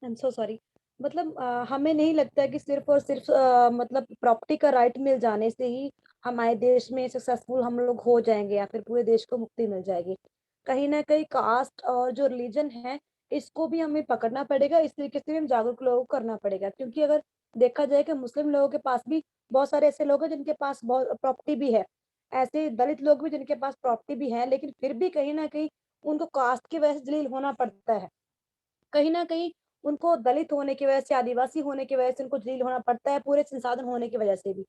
I am so sorry. मतलब हमें नहीं लगता कि सिर्फ और सिर्फ मतलब प्रॉपर्टी का राइट मिल जाने से ही हमारे देश में सक्सेसफुल हम लोग हो जाएंगे या फिर पूरे देश को मुक्ति मिल जाएगी। कहीं ना कहीं कास्ट और जो रिलीजन है इसको भी हमें पकड़ना पड़ेगा, इस तरीके से भी हम जागरूक लोगों को करना पड़ेगा। क्योंकि अगर देखा जाए कि मुस्लिम लोगों के पास भी बहुत सारे ऐसे लोग हैं जिनके पास बहुत प्रॉपर्टी भी है, ऐसे दलित लोग भी जिनके पास प्रॉपर्टी भी है, लेकिन फिर भी कहीं ना कहीं उनको कास्ट की वजह से जलील होना पड़ता है। कहीं न कहीं उनको दलित होने की वजह से, आदिवासी होने की वजह से उनको जलील होना पड़ता है, पूरे संसाधन होने की वजह से भी।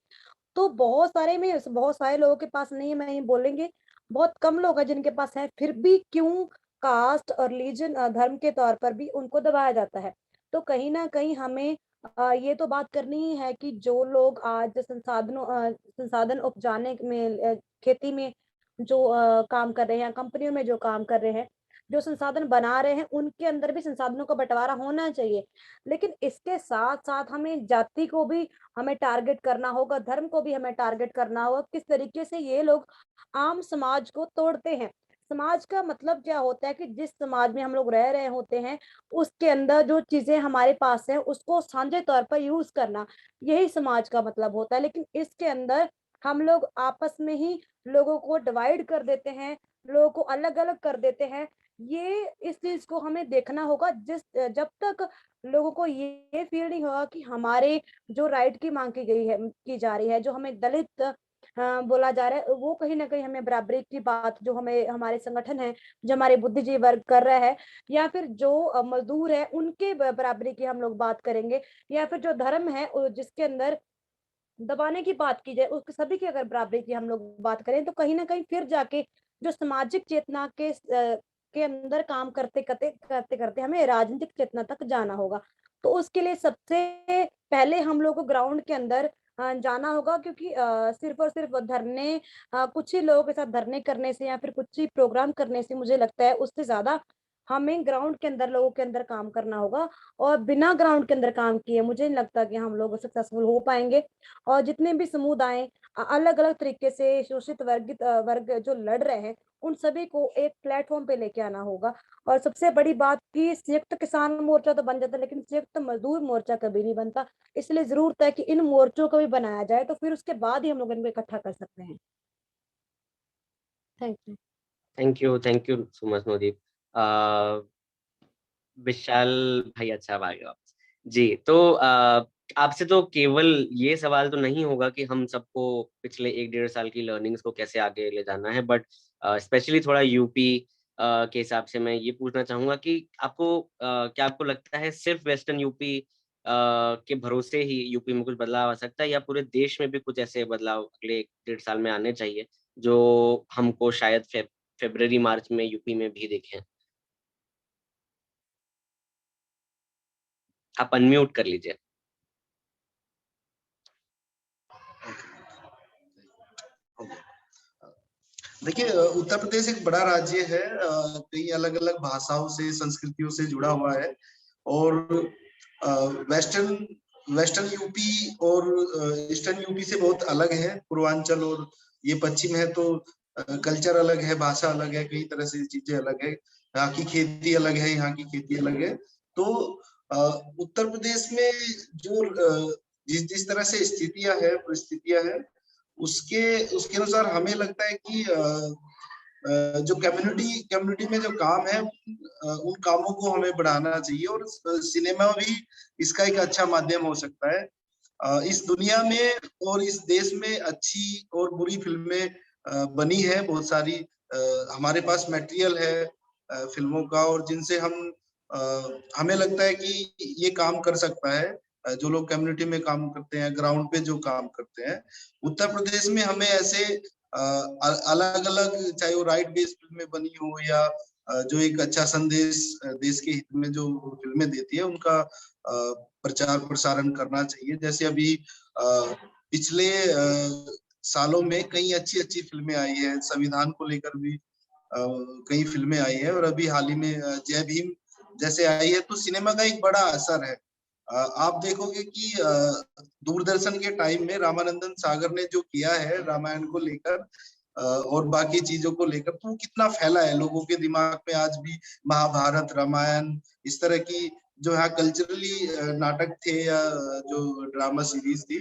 तो बहुत सारे लोगों के पास नहीं है, मैं ये बोलेंगे, बहुत कम लोग हैं जिनके पास है, फिर भी क्यों कास्ट और रिलीजन धर्म के तौर पर भी उनको दबाया जाता है। तो कहीं न कहीं हमें ये तो बात करनी ही है कि जो लोग आज संसाधन उपजाने में खेती में जो काम कर रहे हैं, कंपनियों में जो काम कर रहे हैं, जो संसाधन बना रहे हैं, उनके अंदर भी संसाधनों का बँटवारा होना चाहिए। लेकिन इसके साथ-साथ हमें जाति को भी हमें टारगेट करना होगा, धर्म को भी हमें टारगेट करना होगा, किस तरीके से ये लोग आम समाज को तोड़ते हैं। समाज का मतलब क्या होता है कि जिस समाज में हम लोग रह रहे होते हैं, उसके अंदर जो चीज़ें हमारे पास हैं, उसको साझे तौर पर यूज़ करना, यही समाज का मतलब होता है। लेकिन इसके अंदर हम लोग आपस में ही लोगों को डिवाइड कर देते हैं, लोगों को अलग-अलग कर देते हैं। ये इस चीज़ को हमें देखना होगा, जब तक लोगों को ये फ़ील नहीं होगा कि हमारे जो राइट की माँग की जा रही है, जो हमें दलित बोला जा रहा है, वो कहीं न कहीं हमें बराबरी की बात जो हमें हमारे संगठन है, जो हमारे बुद्धिजीवी वर्ग कर रहा है, या फिर जो मज़दूर है, उनके बराबरी की हम लोग बात करेंगे, या फिर जो धर्म है जिसके अंदर दबाने की बात की जाए, उस सभी की अगर बराबरी की हम लोग बात करें, तो कहीं न कहीं फिर जाके जो सामाजिक चेतना के अंदर काम करते-करते हमें राजनीतिक चेतना तक जाना होगा। तो उसके लिए सबसे पहले हम लोग को ग्राउंड के अंदर जाना होगा, क्योंकि सिर्फ़ और सिर्फ़ कुछ ही लोगों के साथ धरने करने से या फिर कुछ ही प्रोग्राम करने से मुझे लगता है उससे ज़्यादा हमें ग्राउंड के अंदर लोगों के अंदर काम करना होगा। और बिना ग्राउंड के अंदर काम किए मुझे नहीं लगता कि हम लोग सक्सेसफुल हो पाएँगे। और जितने भी समुदाय अलग-अलग तरीके से शोषित वर्ग जो लड़ रहे हैं, उन सभी को एक प्लेटफ़ॉर्म पे लेके आना होगा। और सबसे बड़ी बात कि संयुक्त किसान मोर्चा तो बन जाता है, लेकिन संयुक्त मज़दूर मोर्चा कभी नहीं बनता। इसलिए ज़रूरत है कि इन मोर्चों को भी बनाया जाए, तो फिर उसके बाद ही हम लोग इनको इकट्ठा कर सकते हैं। Thank you.
Thank you so much Navdeep. Vishal भाई, अच्छा भाई आप जी। तो आपसे तो केवल ये सवाल तो नहीं होगा कि हम सबको पिछले 1-1.5 साल की लर्निंग्स को कैसे आगे ले जाना है, बट स्पेशली थोड़ा यूपी के हिसाब से मैं ये पूछना चाहूंगा कि क्या आपको लगता है सिर्फ वेस्टर्न यूपी के भरोसे ही यूपी में कुछ बदलाव आ सकता है, या पूरे देश में भी कुछ ऐसे बदलाव अगले 1-1.5 साल में आने चाहिए जो हमको शायद फेब्रवरी मार्च में यूपी में भी देखें? आप अनम्यूट कर लीजिए।
देखिए, उत्तर प्रदेश एक बड़ा राज्य है, कई अलग अलग भाषाओं से, संस्कृतियों से जुड़ा हुआ है, और वेस्टर्न वेस्टर्न यूपी और ईस्टर्न यूपी से बहुत अलग है। पूर्वांचल और ये पश्चिम है, तो कल्चर अलग है, भाषा अलग है, कई तरह से चीजें अलग है। यहाँ की खेती अलग है, यहाँ की खेती अलग है। तो उत्तर प्रदेश में जो जिस जिस तरह से स्थितियां है, परिस्थितियां है, उसके उसके अनुसार हमें लगता है कि जो कम्युनिटी में जो काम है, उन कामों को हमें बढ़ाना चाहिए, और सिनेमा भी इसका एक अच्छा माध्यम हो सकता है। इस दुनिया में और इस देश में अच्छी और बुरी फिल्में बनी है बहुत सारी। हमारे पास मटेरियल है फिल्मों का, और जिनसे हमें लगता है कि ये काम कर सकता है। जो लोग कम्युनिटी में काम करते हैं, ग्राउंड पे जो काम करते हैं, उत्तर प्रदेश में हमें ऐसे अलग अलग, चाहे वो राइट बेस्ड फिल्में बनी हो या जो एक अच्छा संदेश देश के हित में जो फिल्में देती है, उनका प्रचार प्रसारण करना चाहिए। जैसे अभी पिछले सालों में कई अच्छी अच्छी फिल्में आई है, संविधान को लेकर भी कई फिल्में आई है, और अभी हाल ही में जय भीम जैसे आई है। तो सिनेमा का एक बड़ा असर है। आप देखोगे कि दूरदर्शन के टाइम में रामानंदन सागर ने जो किया है रामायण को लेकर और बाकी चीजों को लेकर, तो वो कितना फैला है लोगों के दिमाग में आज भी। महाभारत, रामायण, इस तरह की जो यहाँ कल्चरली नाटक थे या जो ड्रामा सीरीज थी,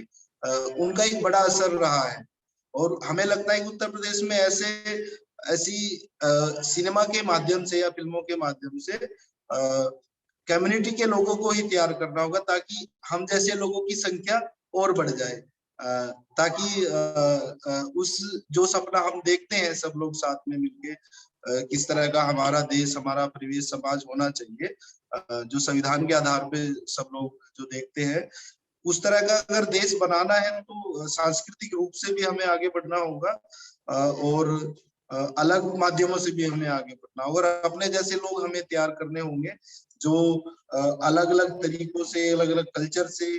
उनका एक बड़ा असर रहा है। और हमें लगता है कि उत्तर प्रदेश में ऐसी सिनेमा के माध्यम से या फिल्मों के माध्यम से कम्युनिटी के लोगों को ही तैयार करना होगा, ताकि हम जैसे लोगों की संख्या और बढ़ जाए, ताकि उस जो सपना हम देखते हैं सब लोग साथ में मिलके, किस तरह का हमारा देश, हमारा परिवेश, समाज होना चाहिए, जो संविधान के आधार पे सब लोग जो देखते हैं, उस तरह का अगर देश बनाना है, तो सांस्कृतिक रूप से भी हमें आगे बढ़ना होगा, और अलग माध्यमों से भी हमें आगे बढ़ना होगा, और अपने जैसे लोग हमें तैयार करने होंगे जो अलग अलग तरीकों से, अलग अलग कल्चर से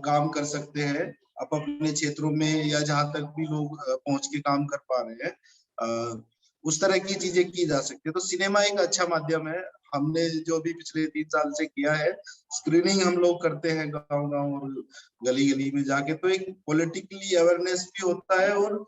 काम कर सकते हैं अपने क्षेत्रों में, या जहां तक भी लोग पहुंच के काम कर पा रहे हैं, उस तरह की चीजें की जा सकती है। तो सिनेमा एक अच्छा माध्यम है। हमने जो भी पिछले 3 साल से किया है, स्क्रीनिंग हम लोग करते हैं गांव गांव और गली गली में जाके, तो एक पॉलिटिकली अवेयरनेस भी होता है, और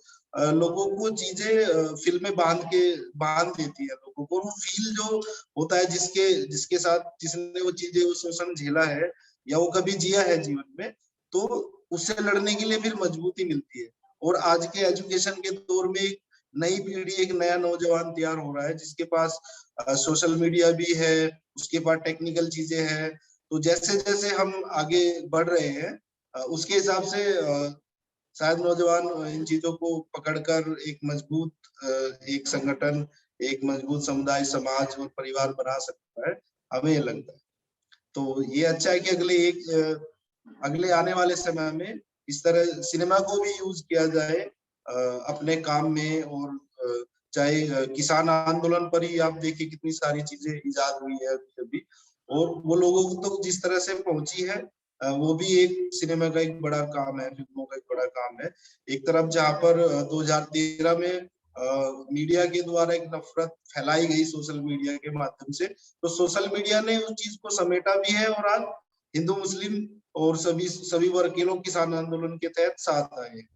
लोगों को चीजें फिल्में बांध देती है लोगों को। वो फील जो होता है जिसके साथ जिसने वो चीजें, वो शोषण झेला है या वो कभी जिया है जीवन में, तो उससे लड़ने के लिए फिर मजबूती मिलती है। और आज के एजुकेशन के दौर में एक नई पीढ़ी, एक नया नौजवान तैयार हो रहा है, जिसके पास सोशल मीडिया भी है, उसके पास टेक्निकल चीजें हैं। तो जैसे जैसे हम आगे बढ़ रहे हैं, उसके हिसाब से शायद नौजवान इन चीजों को पकड़कर एक मजबूत एक संगठन, एक मजबूत समुदाय, समाज और परिवार बना सकता है, हमें ये लगता है। तो ये अच्छा है कि अगले आने वाले समय में इस तरह सिनेमा को भी यूज किया जाए अपने काम में। और चाहे किसान आंदोलन पर ही आप देखिए कितनी सारी चीजें इजाद हुई है अभी, और वो लोगों को तो जिस तरह से पहुंची है, वो भी एक सिनेमा का एक बड़ा काम है, फिल्मों का एक बड़ा काम है। एक तरफ जहाँ पर 2013 में मीडिया के द्वारा एक नफरत फैलाई गई सोशल मीडिया के माध्यम से, तो सोशल मीडिया ने उस चीज को समेटा भी है, और आज हिंदू मुस्लिम और सभी वर्ग के लोग किसान आंदोलन के तहत साथ आए हैं।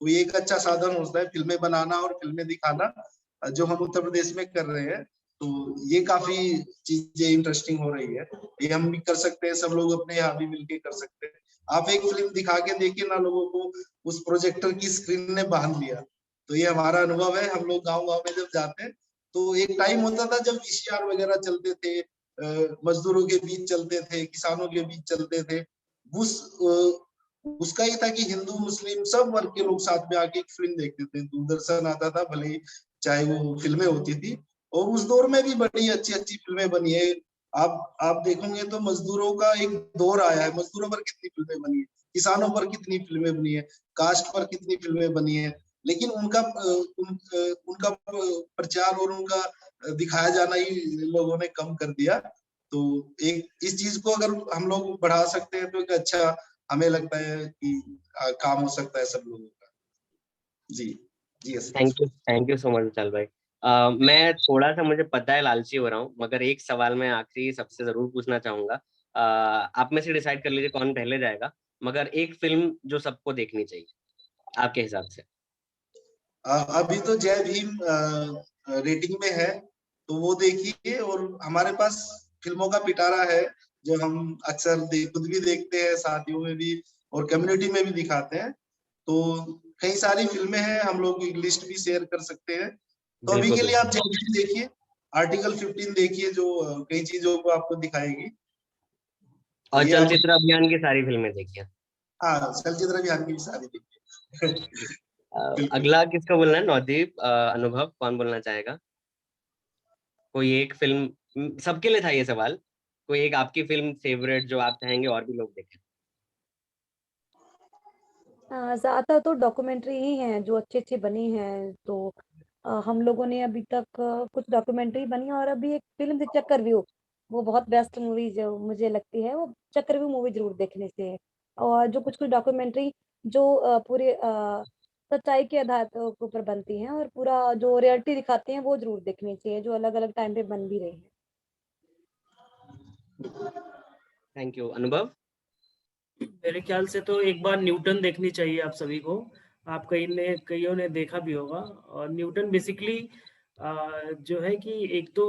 तो ये एक अच्छा साधन होता है फिल्में बनाना और फिल्में दिखाना, जो हम उत्तर प्रदेश में कर रहे हैं। तो ये काफी चीजें इंटरेस्टिंग हो रही है। ये हम भी कर सकते हैं, सब लोग अपने यहाँ भी मिलके कर सकते हैं। आप एक फिल्म दिखा के देखिए ना, लोगों को उस प्रोजेक्टर की स्क्रीन ने बांध लिया। तो ये हमारा अनुभव है। हम लोग गाँव गाँव में जब जाते हैं, तो एक टाइम होता था जब VCR वगैरह चलते थे, मजदूरों के बीच चलते थे, किसानों के बीच चलते थे। उसका ये था कि हिंदू मुस्लिम सब वर्ग के लोग साथ में आके एक फिल्म देखते थे। दूरदर्शन आता था, भले ही चाहे वो फिल्में होती थी, और उस दौर में भी बड़ी अच्छी अच्छी फिल्में बनी है। आप देखोगे तो मजदूरों का एक दौर आया है, मजदूरों पर कितनी फिल्में बनी है, किसानों पर कितनी फिल्में बनी है, कास्ट पर कितनी फिल्में बनी है। लेकिन उनका प्रचार और उनका दिखाया जाना ही लोगों ने कम कर दिया। तो एक इस चीज को अगर हम लोग बढ़ा सकते हैं तो एक अच्छा हमें लगता है कि काम हो सकता है सब लोगों का। जी जी
thank you so much Vishal भाई। मैं थोड़ा सा, मुझे पता है लालची हो रहा हूँ, मगर एक सवाल मैं आखिरी सबसे जरूर पूछना चाहूंगा। आप में से डिसाइड कर लीजिए कौन पहले जाएगा, मगर एक फिल्म जो सबको देखनी चाहिए आपके हिसाब से।
अभी तो जय भीम रेटिंग में है, तो वो देखिए। और हमारे पास फिल्मों का पिटारा है जो हम अक्सर खुद भी देखते हैं, साथियों में भी और कम्युनिटी में भी दिखाते हैं। तो कई सारी फिल्में हैं, हम लोग एक लिस्ट भी शेयर कर सकते हैं। तो अभी के लिए आप जय भीम देखिए, आर्टिकल 15 देखिए, जो कई चीजों को आपको दिखाएगी।
और चलचित्र अभियान की सारी फिल्में देखिए।
हाँ, चलचित्र अभियान की सारी देखिए।
अगला किसका बोलना है? नवदीप, अनुभव, कौन बोलना चाहेगा? कोई एक फिल्म, सबके लिए था ये सवाल, कोई एक आपकी फिल्म फेवरेट जो आप चाहेंगे और भी लोग देखें।
ज्यादातर तो डॉक्यूमेंट्री ही हैं जो अच्छी अच्छी बनी हैं। तो हम लोगों ने अभी तक कुछ डॉक्यूमेंट्री बनी है, और अभी एक फिल्म थी चक्रव्यूह, वो बहुत बेस्ट मूवी जो मुझे लगती है, वो चक्रव्यूह मूवी जरूर देखने से है। और जो कुछ कुछ डॉक्यूमेंट्री जो पूरे सच्चाई के आधार के ऊपर बनती हैं और पूरा जो रियलिटी दिखाते हैं वो जरूर देखनी चाहिए, जो अलग अलग टाइम पे बन भी रही है।
Thank you. अनुभव?
मेरे ख्याल से तो एक बार न्यूटन देखनी चाहिए आप सभी को। आप कईयों ने देखा भी होगा। और न्यूटन बेसिकली जो है कि एक तो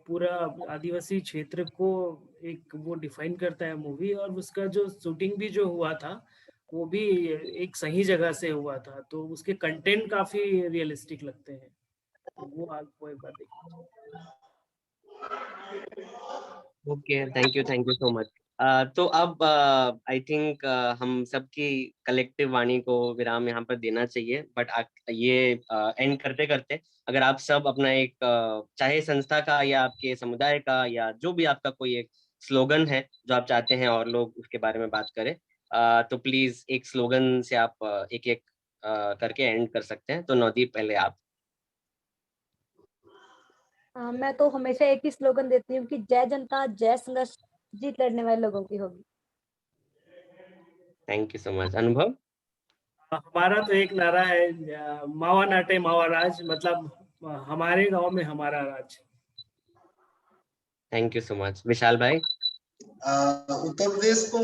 पूरा आदिवासी क्षेत्र को एक वो डिफाइन करता है मूवी, और उसका जो शूटिंग भी जो हुआ था वो भी एक सही जगह से हुआ था, तो उसके कंटेंट काफी रियलिस्टिक लगते हैं। तो वो आपको एक बार देखना चाहिए।
Okay, thank you so much. तो अब आई थिंक हम सबकी कलेक्टिव वाणी को विराम यहाँ पर देना चाहिए, बट ये एंड करते करते अगर आप सब अपना एक चाहे संस्था का या आपके समुदाय का या जो भी आपका कोई एक स्लोगन है जो आप चाहते हैं और लोग उसके बारे में बात करें, तो प्लीज एक स्लोगन से आप एक एक करके एंड कर सकते हैं। तो नवदीप, पहले आप।
मैं तो हमेशा एक ही स्लोगन देती हूँ कि जय जनता जय संघर्ष, जीत लड़ने वाले लोगों की होगी।
Thank you so much. अनुभव?
हमारा तो एक नारा है, मावा नाटे मावा राज, मतलब हमारे गांव में हमारा राज।
Thank you so much. Vishal भाई?
उत्तर प्रदेश को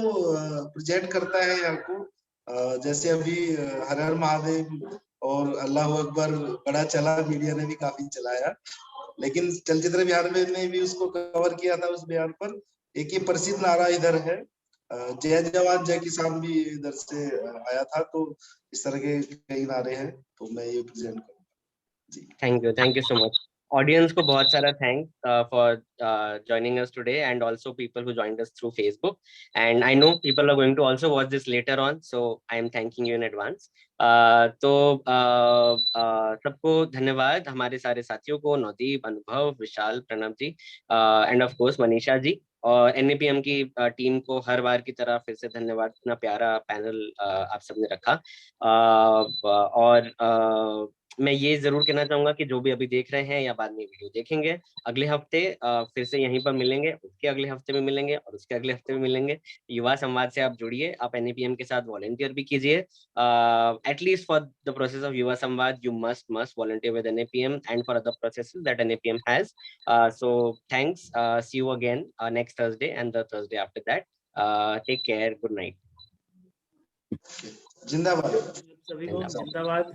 प्रेजेंट करता है यहाँ को। जैसे अभी हर हर महादेव और अल्लाह अकबर बड़ा चला, मीडिया ने भी काफी चलाया, लेकिन चलचित्र बिहार में ने भी उसको कवर किया था। उस बयान पर एक ही प्रसिद्ध नारा इधर है, जय जवान जय किसान भी इधर से आया था। तो इस तरह के कई नारे हैं, तो मैं ये प्रेजेंट करूंगा। जी,
thank you so much. Audience को बहुत सारा thank for joining us today, and also people who joined us through Facebook, and I know people are going to also watch this later on, so I am thanking you in advance. तो सबको धन्यवाद, हमारे सारे साथियों को, नवदीप, अनुभव, विशाल, प्रणव जी, and of course Manisha ji, और NAPM की टीम को हर बार की तरह फिर से धन्यवाद। इतना प्यारा पैनल आप सबने रखा। और मैं ये जरूर कहना चाहूंगा कि जो भी अभी देख रहे हैं या बाद में वीडियो देखेंगे, अगले हफ्ते फिर से यहीं पर मिलेंगे, उसके अगले हफ्ते में मिलेंगे, और उसके अगले हफ्ते में मिलेंगे। युवा संवाद से आप जुड़िए, आप NAPM के साथ वॉलंटियर भी कीजिए। At least for the process of Yuva Samvad you must volunteer with NAPM and for other processes that NAPM has. So thanks, see you again next Thursday and the Thursday after that. Take care, good night.
जिंदाबाद
सभी को जिंदाबाद।